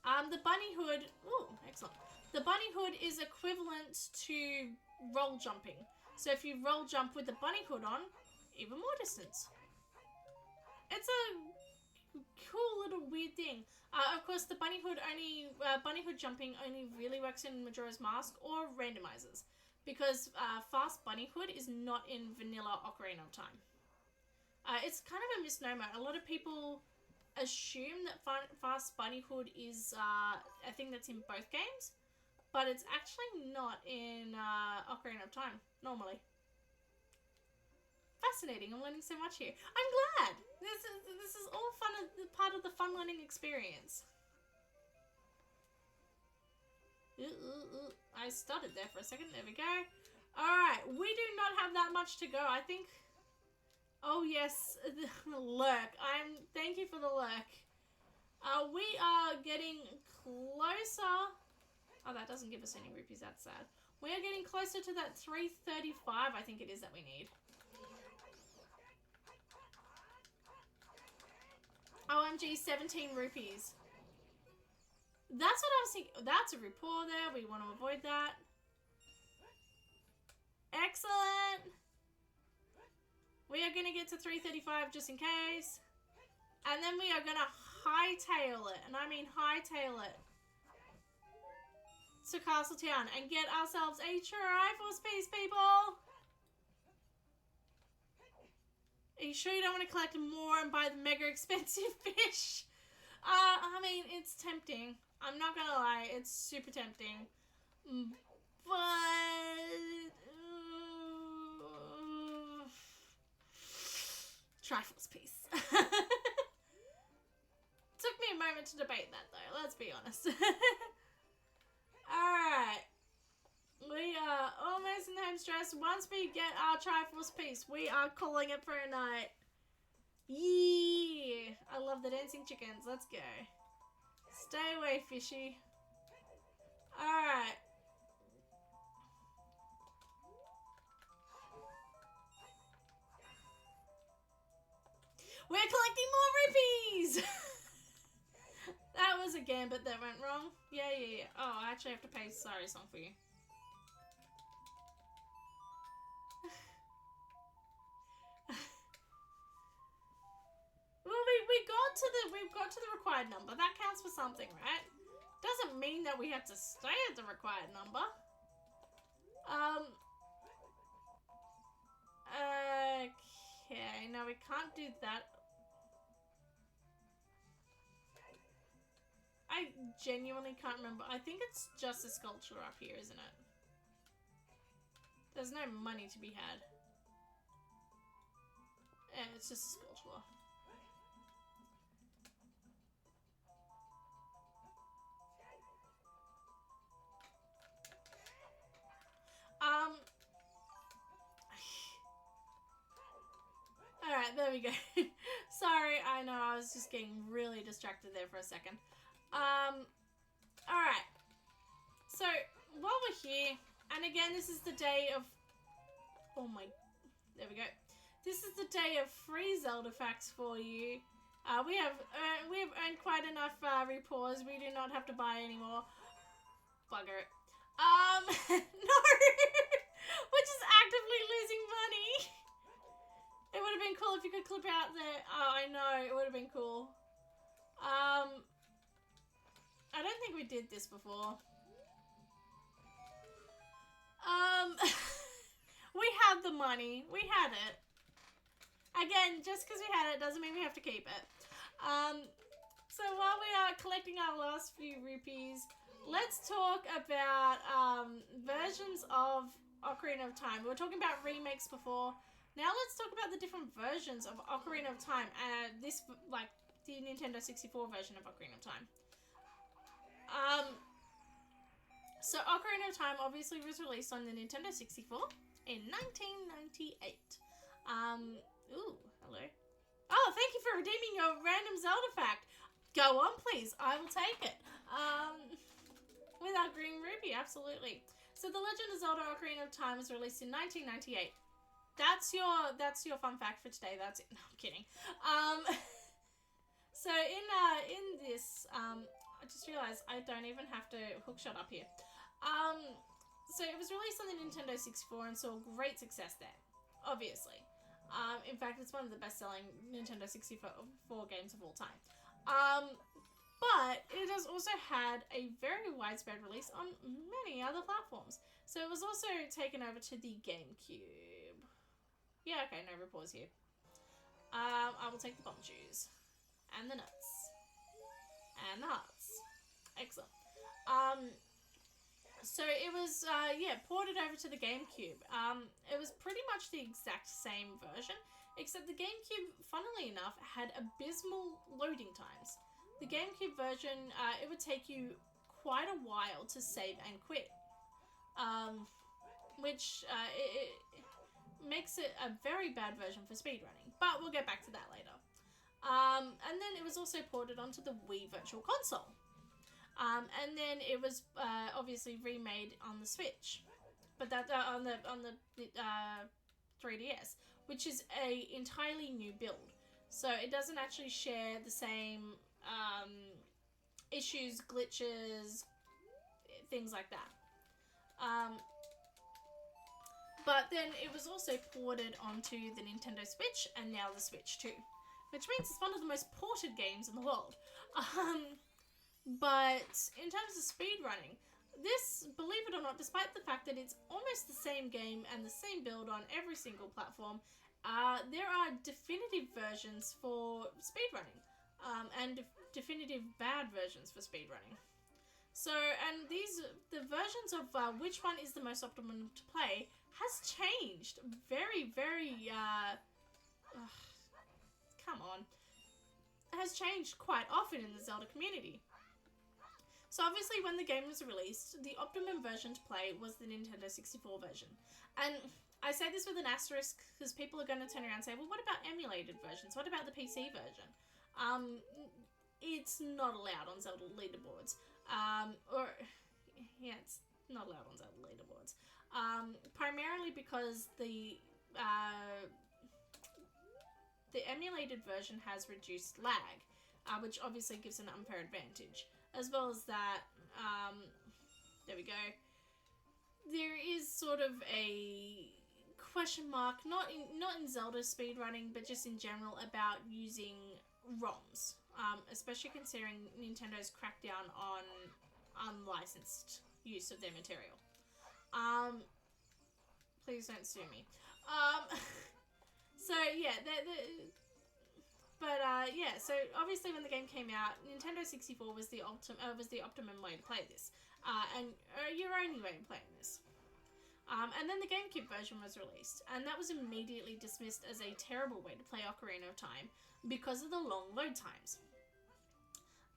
The bunny hood... Ooh, excellent. The bunny hood is equivalent to roll jumping. So if you roll jump with the bunny hood on, even more distance. It's a cool little weird thing. Of course, the bunny hood jumping only really works in Majora's Mask or randomizers, because fast bunny hood is not in vanilla Ocarina of Time. It's kind of a misnomer. A lot of people assume that fast bunny hood is a thing that's in both games, but it's actually not in Ocarina of Time normally. Fascinating. I'm learning so much here. I'm glad. This is all fun, part of the fun learning experience. I stuttered there for a second. There we go. Alright, we do not have that much to go. I think... Oh yes, the lurk. Thank you for the lurk. We are getting closer. Oh, that doesn't give us any rupees. That's sad. We are getting closer to that 335, I think it is, that we need. OMG, 17 rupees. That's what I was thinking. That's a rapport there. We want to avoid that. Excellent. We are going to get to 335 just in case. And then we are going to hightail it. And I mean hightail it to Castle Town and get ourselves a Triforce piece, people. Are you sure you don't want to collect more and buy the mega expensive fish? I mean, it's tempting. I'm not gonna lie, it's super tempting. But... Triforce piece. Took me a moment to debate that though, let's be honest. Alright. We are almost in the home stretch. Once we get our Triforce piece, we are calling it for a night. Yeah! I love the dancing chickens. Let's go. Stay away, fishy. Alright. We're collecting more rupees! That was a gambit that went wrong. Yeah. Oh, I actually have to pay Sorry Song for you. Well, we've got to the required number. That counts for something, right? Doesn't mean that we have to stay at the required number. Okay, no, we can't do that. I genuinely can't remember. I think it's just a sculpture up here, isn't it? There's no money to be had. Yeah, it's just a sculpture. Alright, there we go. Sorry, I know, I was just getting really distracted there for a second. Alright. So, while we're here, and again, this is the day of... Oh my... There we go. This is the day of free Zelda facts for you. We have earned quite enough repaws. We do not have to buy anymore. Bugger it. No! We're just actively losing money. It would have been cool if you could clip out there. Oh, I know. It would have been cool. I don't think we did this before. We had the money. We had it. Again, just because we had it doesn't mean we have to keep it. So while we are collecting our last few rupees, let's talk about versions of Ocarina of Time. We were talking about remakes before. Now let's talk about the different versions of Ocarina of Time. This, like, the Nintendo 64 version of Ocarina of Time. So Ocarina of Time obviously was released on the Nintendo 64 in 1998. Ooh, hello. Oh, thank you for redeeming your random Zelda fact. Go on, please. I will take it. With our green rupee, absolutely. So The Legend of Zelda Ocarina of Time was released in 1998. That's your fun fact for today. That's it. No, I'm kidding. So in this, I just realized I don't even have to hookshot up here. So it was released on the Nintendo 64 and saw great success there, obviously. In fact, it's one of the best-selling Nintendo 64 games of all time. But it has also had a very widespread release on many other platforms. So it was also taken over to the GameCube. Yeah, okay, no reports here. I will take the bomb juice. And the nuts. And the hearts. Excellent. So it was, ported over to the GameCube. It was pretty much the exact same version, except the GameCube, funnily enough, had abysmal loading times. The GameCube version, it would take you quite a while to save and quit, which it makes it a very bad version for speedrunning, but we'll get back to that later. And then it was also ported onto the Wii Virtual Console. And then it was obviously remade on the Switch, but that on the 3DS, which is a entirely new build. So it doesn't actually share the same issues, glitches, things like that. But then it was also ported onto the Nintendo Switch and now the Switch 2, which means it's one of the most ported games in the world. But in terms of speedrunning, this, believe it or not, despite the fact that it's almost the same game and the same build on every single platform, there are definitive versions for speedrunning, and definitive bad versions for speedrunning. So, and the versions of which one is the most optimum to play has changed very, very, come on, has changed quite often in the Zelda community. So obviously when the game was released, the optimum version to play was the Nintendo 64 version. And I say this with an asterisk because people are going to turn around and say, well, what about emulated versions? What about the PC version? It's not allowed on Zelda leaderboards. It's not allowed on Zelda leaderboards. Primarily because the emulated version has reduced lag, which obviously gives an unfair advantage. As well as that, there we go. There is sort of a question mark, not in Zelda speedrunning, but just in general about using ROMs, especially considering Nintendo's crackdown on unlicensed use of their material. Please don't sue me. So yeah, so obviously when the game came out, Nintendo 64 was the optimum way to play this, and your only way of playing this. And then the GameCube version was released, and that was immediately dismissed as a terrible way to play Ocarina of Time because of the long load times.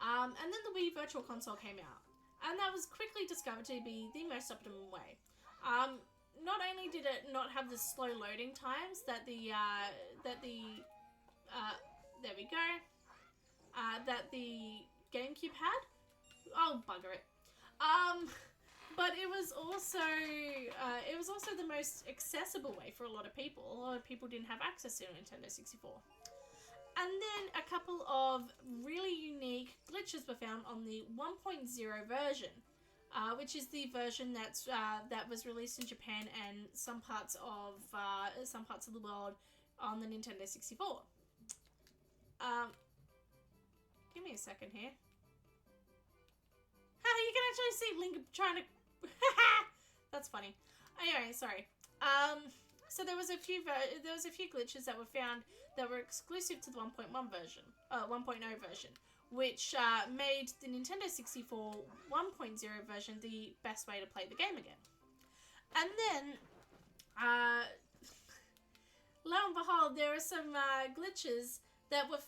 And then the Wii Virtual Console came out, and that was quickly discovered to be the most optimum way. Not only did it not have the slow loading times that the GameCube had. Oh, bugger it. But it was also the most accessible way for a lot of people. A lot of people didn't have access to Nintendo 64. And then a couple of really unique glitches were found on the 1.0 version, which is the version that was released in Japan and some parts of the world on the Nintendo 64. Give me a second here. You can actually see Link trying to. That's funny. Anyway, sorry. So there was a few glitches that were found that were exclusive to the 1.1 version, 1.0 version, which made the Nintendo 64 1.0 version the best way to play the game again. And then, lo and behold, there are some glitches that were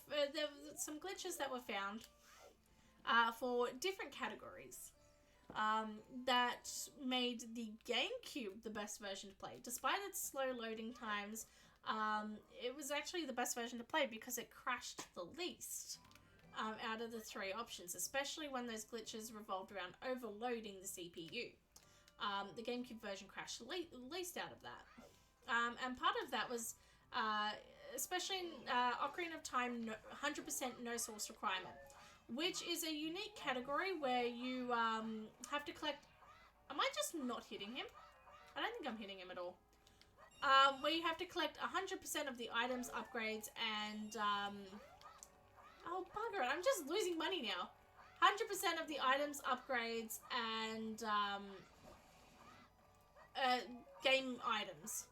found for different categories. That made the GameCube the best version to play. Despite its slow loading times, it was actually the best version to play because it crashed the least out of the three options, especially when those glitches revolved around overloading the CPU. The GameCube version crashed least out of that. And part of that was, especially in Ocarina of Time, 100% no source requirement, which is a unique category where you have to collect. Am I just not hitting him? I don't think I'm hitting him at all. Where you have to collect 100% of the items, upgrades, and oh bugger it! I'm just losing money now. 100% of the items, upgrades, and game items,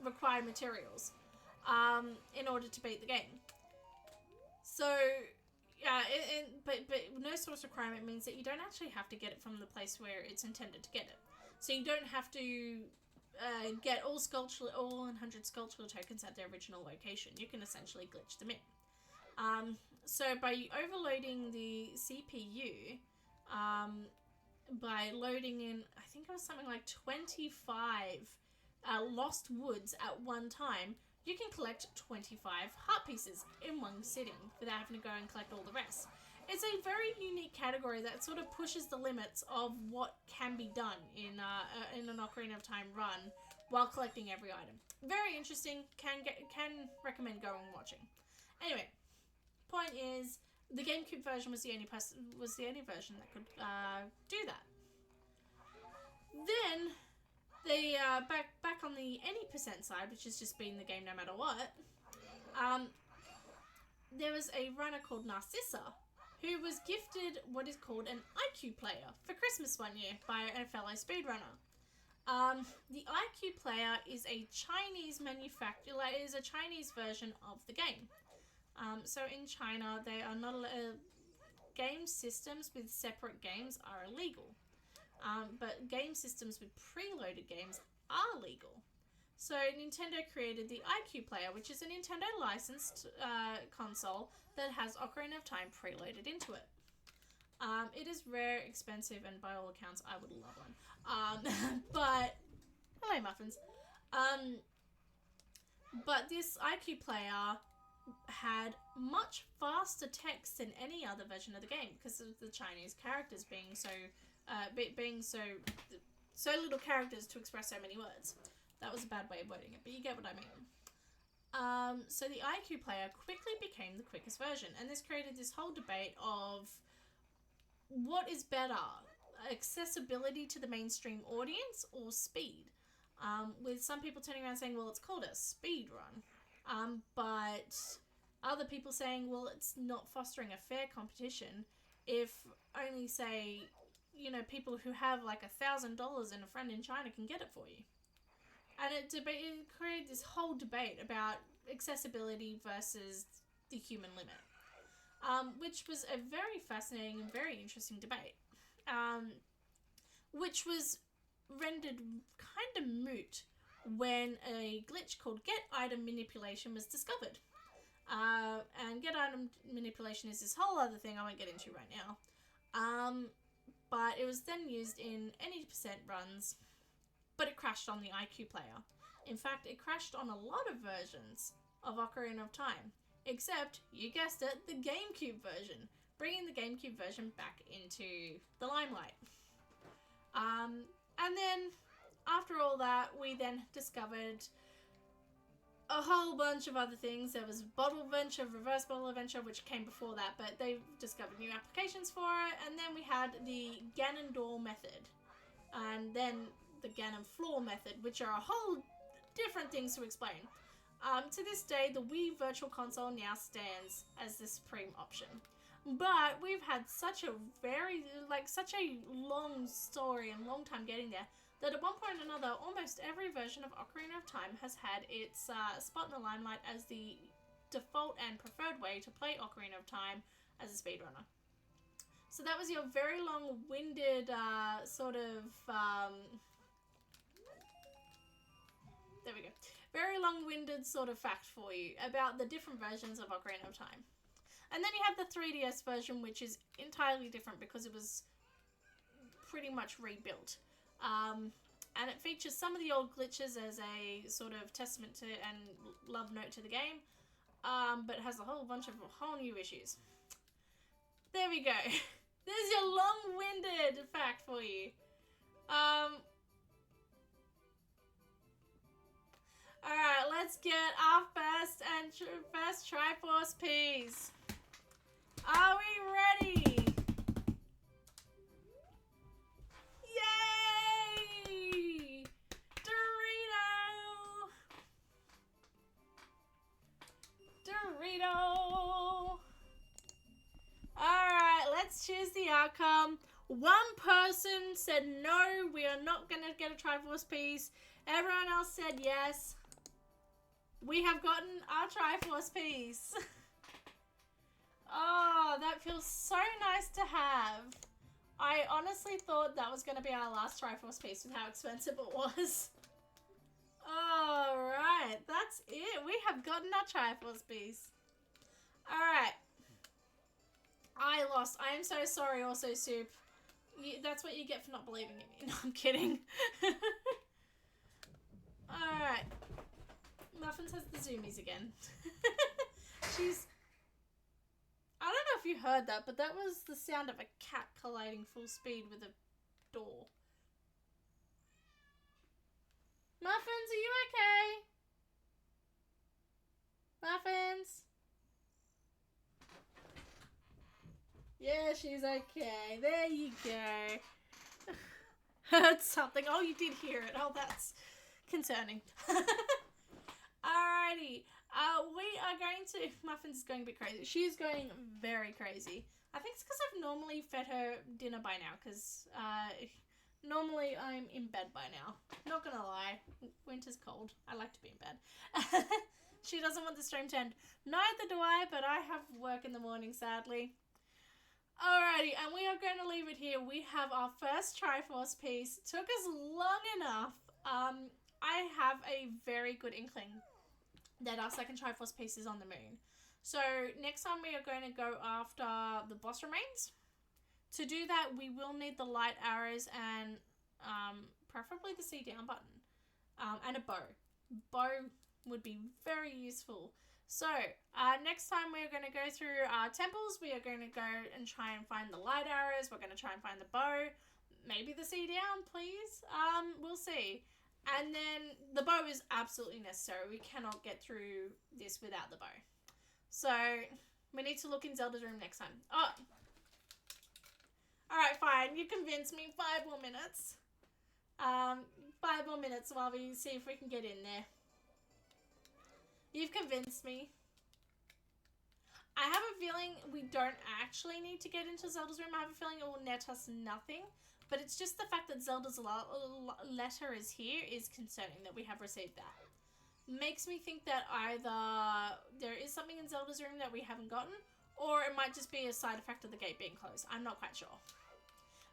required materials, in order to beat the game. So. Yeah, but no source requirement means that you don't actually have to get it from the place where it's intended to get it. So you don't have to get all 100 sculptural tokens at their original location. You can essentially glitch them in. So by overloading the CPU, by loading in, I think it was something like 25 lost woods at one time, you can collect 25 heart pieces in one sitting without having to go and collect all the rest. It's a very unique category that sort of pushes the limits of what can be done in an Ocarina of Time run while collecting every item. Very interesting. Can recommend going and watching. Anyway, point is the GameCube version was the only version that could do that. Then. Back on the any percent side, which has just been the game no matter what, there was a runner called Narcissa who was gifted what is called an IQ player for Christmas one year by a fellow speedrunner. The IQ player is a Chinese Chinese version of the game. So in China, they are not game systems with separate games are illegal. But game systems with preloaded games are legal. So Nintendo created the IQ Player, which is a Nintendo licensed console that has Ocarina of Time preloaded into it. It is rare, expensive, and by all accounts, I would love one. But hello, muffins. But this IQ player had much faster text than any other version of the game because of the Chinese characters being so little characters to express so many words. That was a bad way of wording it, but you get what I mean. So the IQ player quickly became the quickest version, and this created this whole debate of what is better, accessibility to the mainstream audience or speed? With some people turning around saying, well, it's called a speed run. But other people saying, well, it's not fostering a fair competition if only, say, people who have like $1,000 and a friend in China can get it for you. And it created this whole debate about accessibility versus the human limit, which was a very fascinating and very interesting debate, which was rendered kind of moot when a glitch called get item manipulation was discovered. And get item manipulation is this whole other thing I won't get into right now. But it was then used in any percent runs, but it crashed on the IQ player. In fact, it crashed on a lot of versions of Ocarina of Time, except, you guessed it, the GameCube version, bringing the GameCube version back into the limelight. And then, after all that, we then discovered a whole bunch of other things. There was Bottle Adventure, Reverse Bottle Adventure, which came before that, but they discovered new applications for it. And then we had the Ganondorf method, and then the Ganon Floor method, which are a whole different things to explain. To this day, the Wii Virtual Console now stands as the supreme option. But we've had such a long story and long time getting there that at one point or another, almost every version of Ocarina of Time has had its spot in the limelight as the default and preferred way to play Ocarina of Time as a speedrunner. So that was your very long-winded there we go. Very long-winded sort of fact for you about the different versions of Ocarina of Time. And then you have the 3DS version, which is entirely different because it was pretty much rebuilt. And it features some of the old glitches as a sort of testament to and love note to the game, but it has a whole bunch of whole new issues. There we go. There's your long-winded fact for you. Alright, let's get our first Triforce piece. Are we ready? Yay! Dorito! Alright, let's choose the outcome. One person said no, we are not going to get a Triforce piece. Everyone else said yes. We have gotten our Triforce piece. Oh, that feels so nice to have. I honestly thought that was going to be our last Triforce piece with how expensive it was. Alright, that's it. We have gotten our Triforce piece. Alright. I lost. I am so sorry also, Soup. That's what you get for not believing in me. No, I'm kidding. Alright. Muffins has the zoomies again. I don't know if you heard that, but that was the sound of a cat colliding full speed with a door. Muffins, are you okay? Muffins? Yeah, she's okay. There you go. Heard something. Oh, you did hear it. Oh, that's concerning. Alrighty. We are going to... Muffins is going a bit crazy. She is going very crazy. I think it's because I've normally fed her dinner by now, because normally I'm in bed by now. Not gonna lie. Winter's cold. I like to be in bed. She doesn't want the stream to end. Neither do I, but I have work in the morning, sadly. Alrighty, and we are going to leave it here. We have our first Triforce piece. Took us long enough. I have a very good inkling that our second Triforce piece is on the moon. So next time we are going to go after the boss remains. To do that, we will need the light arrows and preferably the C down button. and a bow. Bow would be very useful. So, next time we're going to go through our temples. We are going to go and try and find the light arrows. We're going to try and find the bow. Maybe the sea down, please. We'll see. And then the bow is absolutely necessary. We cannot get through this without the bow. So, we need to look in Zelda's room next time. Oh! Alright, fine. You convinced me. 5 more minutes. 5 more minutes while we see if we can get in there. You've convinced me. I have a feeling we don't actually need to get into Zelda's room. I have a feeling it will net us nothing. But it's just the fact that Zelda's letter is here is concerning that we have received that. Makes me think that either there is something in Zelda's room that we haven't gotten, or it might just be a side effect of the gate being closed. I'm not quite sure.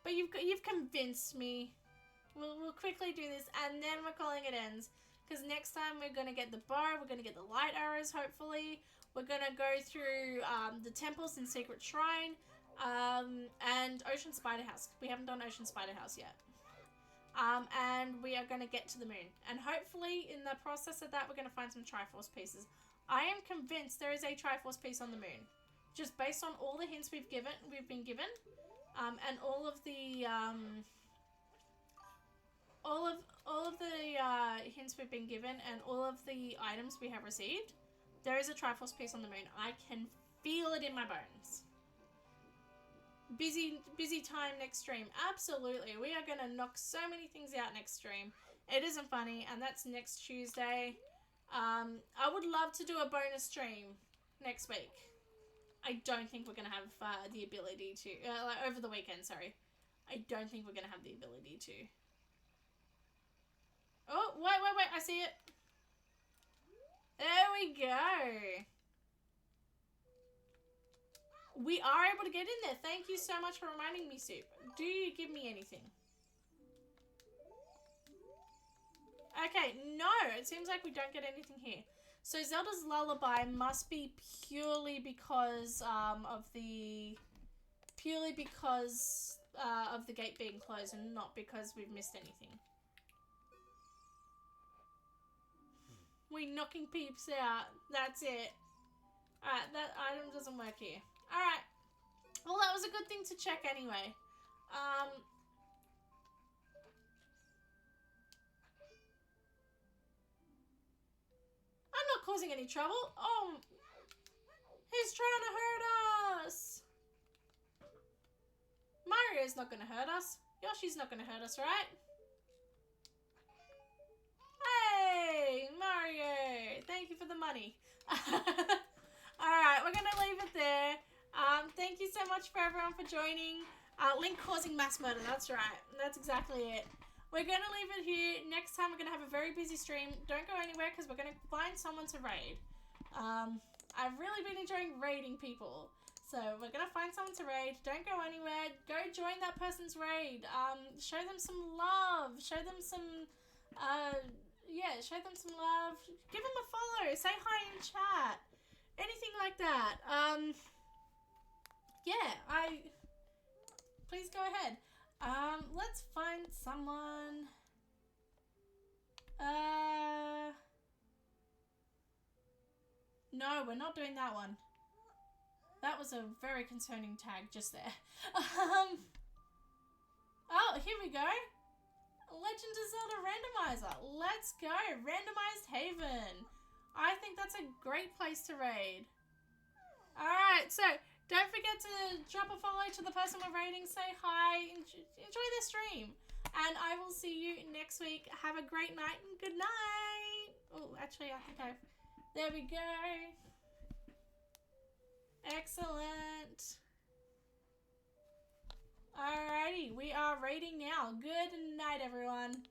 But you've convinced me. We'll quickly do this, and then we're calling it ends. Because next time we're going to get the bow, we're going to get the light arrows, hopefully. We're going to go through the temples and Secret Shrine, and Ocean Spider House. We haven't done Ocean Spider House yet. And we are going to get to the moon. And hopefully, in the process of that, we're going to find some Triforce pieces. I am convinced there is a Triforce piece on the moon. Just based on all the hints we've been given, and all of the hints we've been given, and all of the items we have received, there is a Triforce piece on the moon. I can feel it in my bones. Busy time next stream. Absolutely. We are going to knock so many things out next stream. It isn't funny, and that's next Tuesday. I would love to do a bonus stream next week. I don't think we're going to have the ability to... like over the weekend, sorry. I don't think we're going to have the ability to. Oh, wait. I see it. There we go. We are able to get in there. Thank you so much for reminding me, Soup. Do you give me anything? Okay, no. It seems like we don't get anything here. So Zelda's Lullaby must be purely because of the gate being closed, and not because we've missed anything. We knocking peeps out. That's it. Alright, that item doesn't work here. Alright. Well, that was a good thing to check anyway. I'm not causing any trouble. Oh, he's trying to hurt us. Mario's not going to hurt us. Yoshi's not going to hurt us, right? Hey, Mario. Thank you for the money. Alright, we're going to leave it there. Thank you so much for everyone for joining. Link causing mass murder. That's right. That's exactly it. We're going to leave it here. Next time we're going to have a very busy stream. Don't go anywhere because we're going to find someone to raid. I've really been enjoying raiding people. So we're going to find someone to raid. Don't go anywhere. Go join that person's raid. Show them some love. Show them some... yeah, show them some love. Give them a follow. Say hi in chat. Anything like that. Yeah, please go ahead. Let's find someone. No, we're not doing that one. That was a very concerning tag just there. Oh, here we go. Legend of Zelda Randomizer. Let's go. Randomized Haven. I think that's a great place to raid. Alright, so don't forget to drop a follow to the person we're raiding. Say hi. Enjoy the stream. And I will see you next week. Have a great night and good night. Oh, actually, I think I've... There we go. Excellent. Alrighty, we are raiding now. Good night, everyone.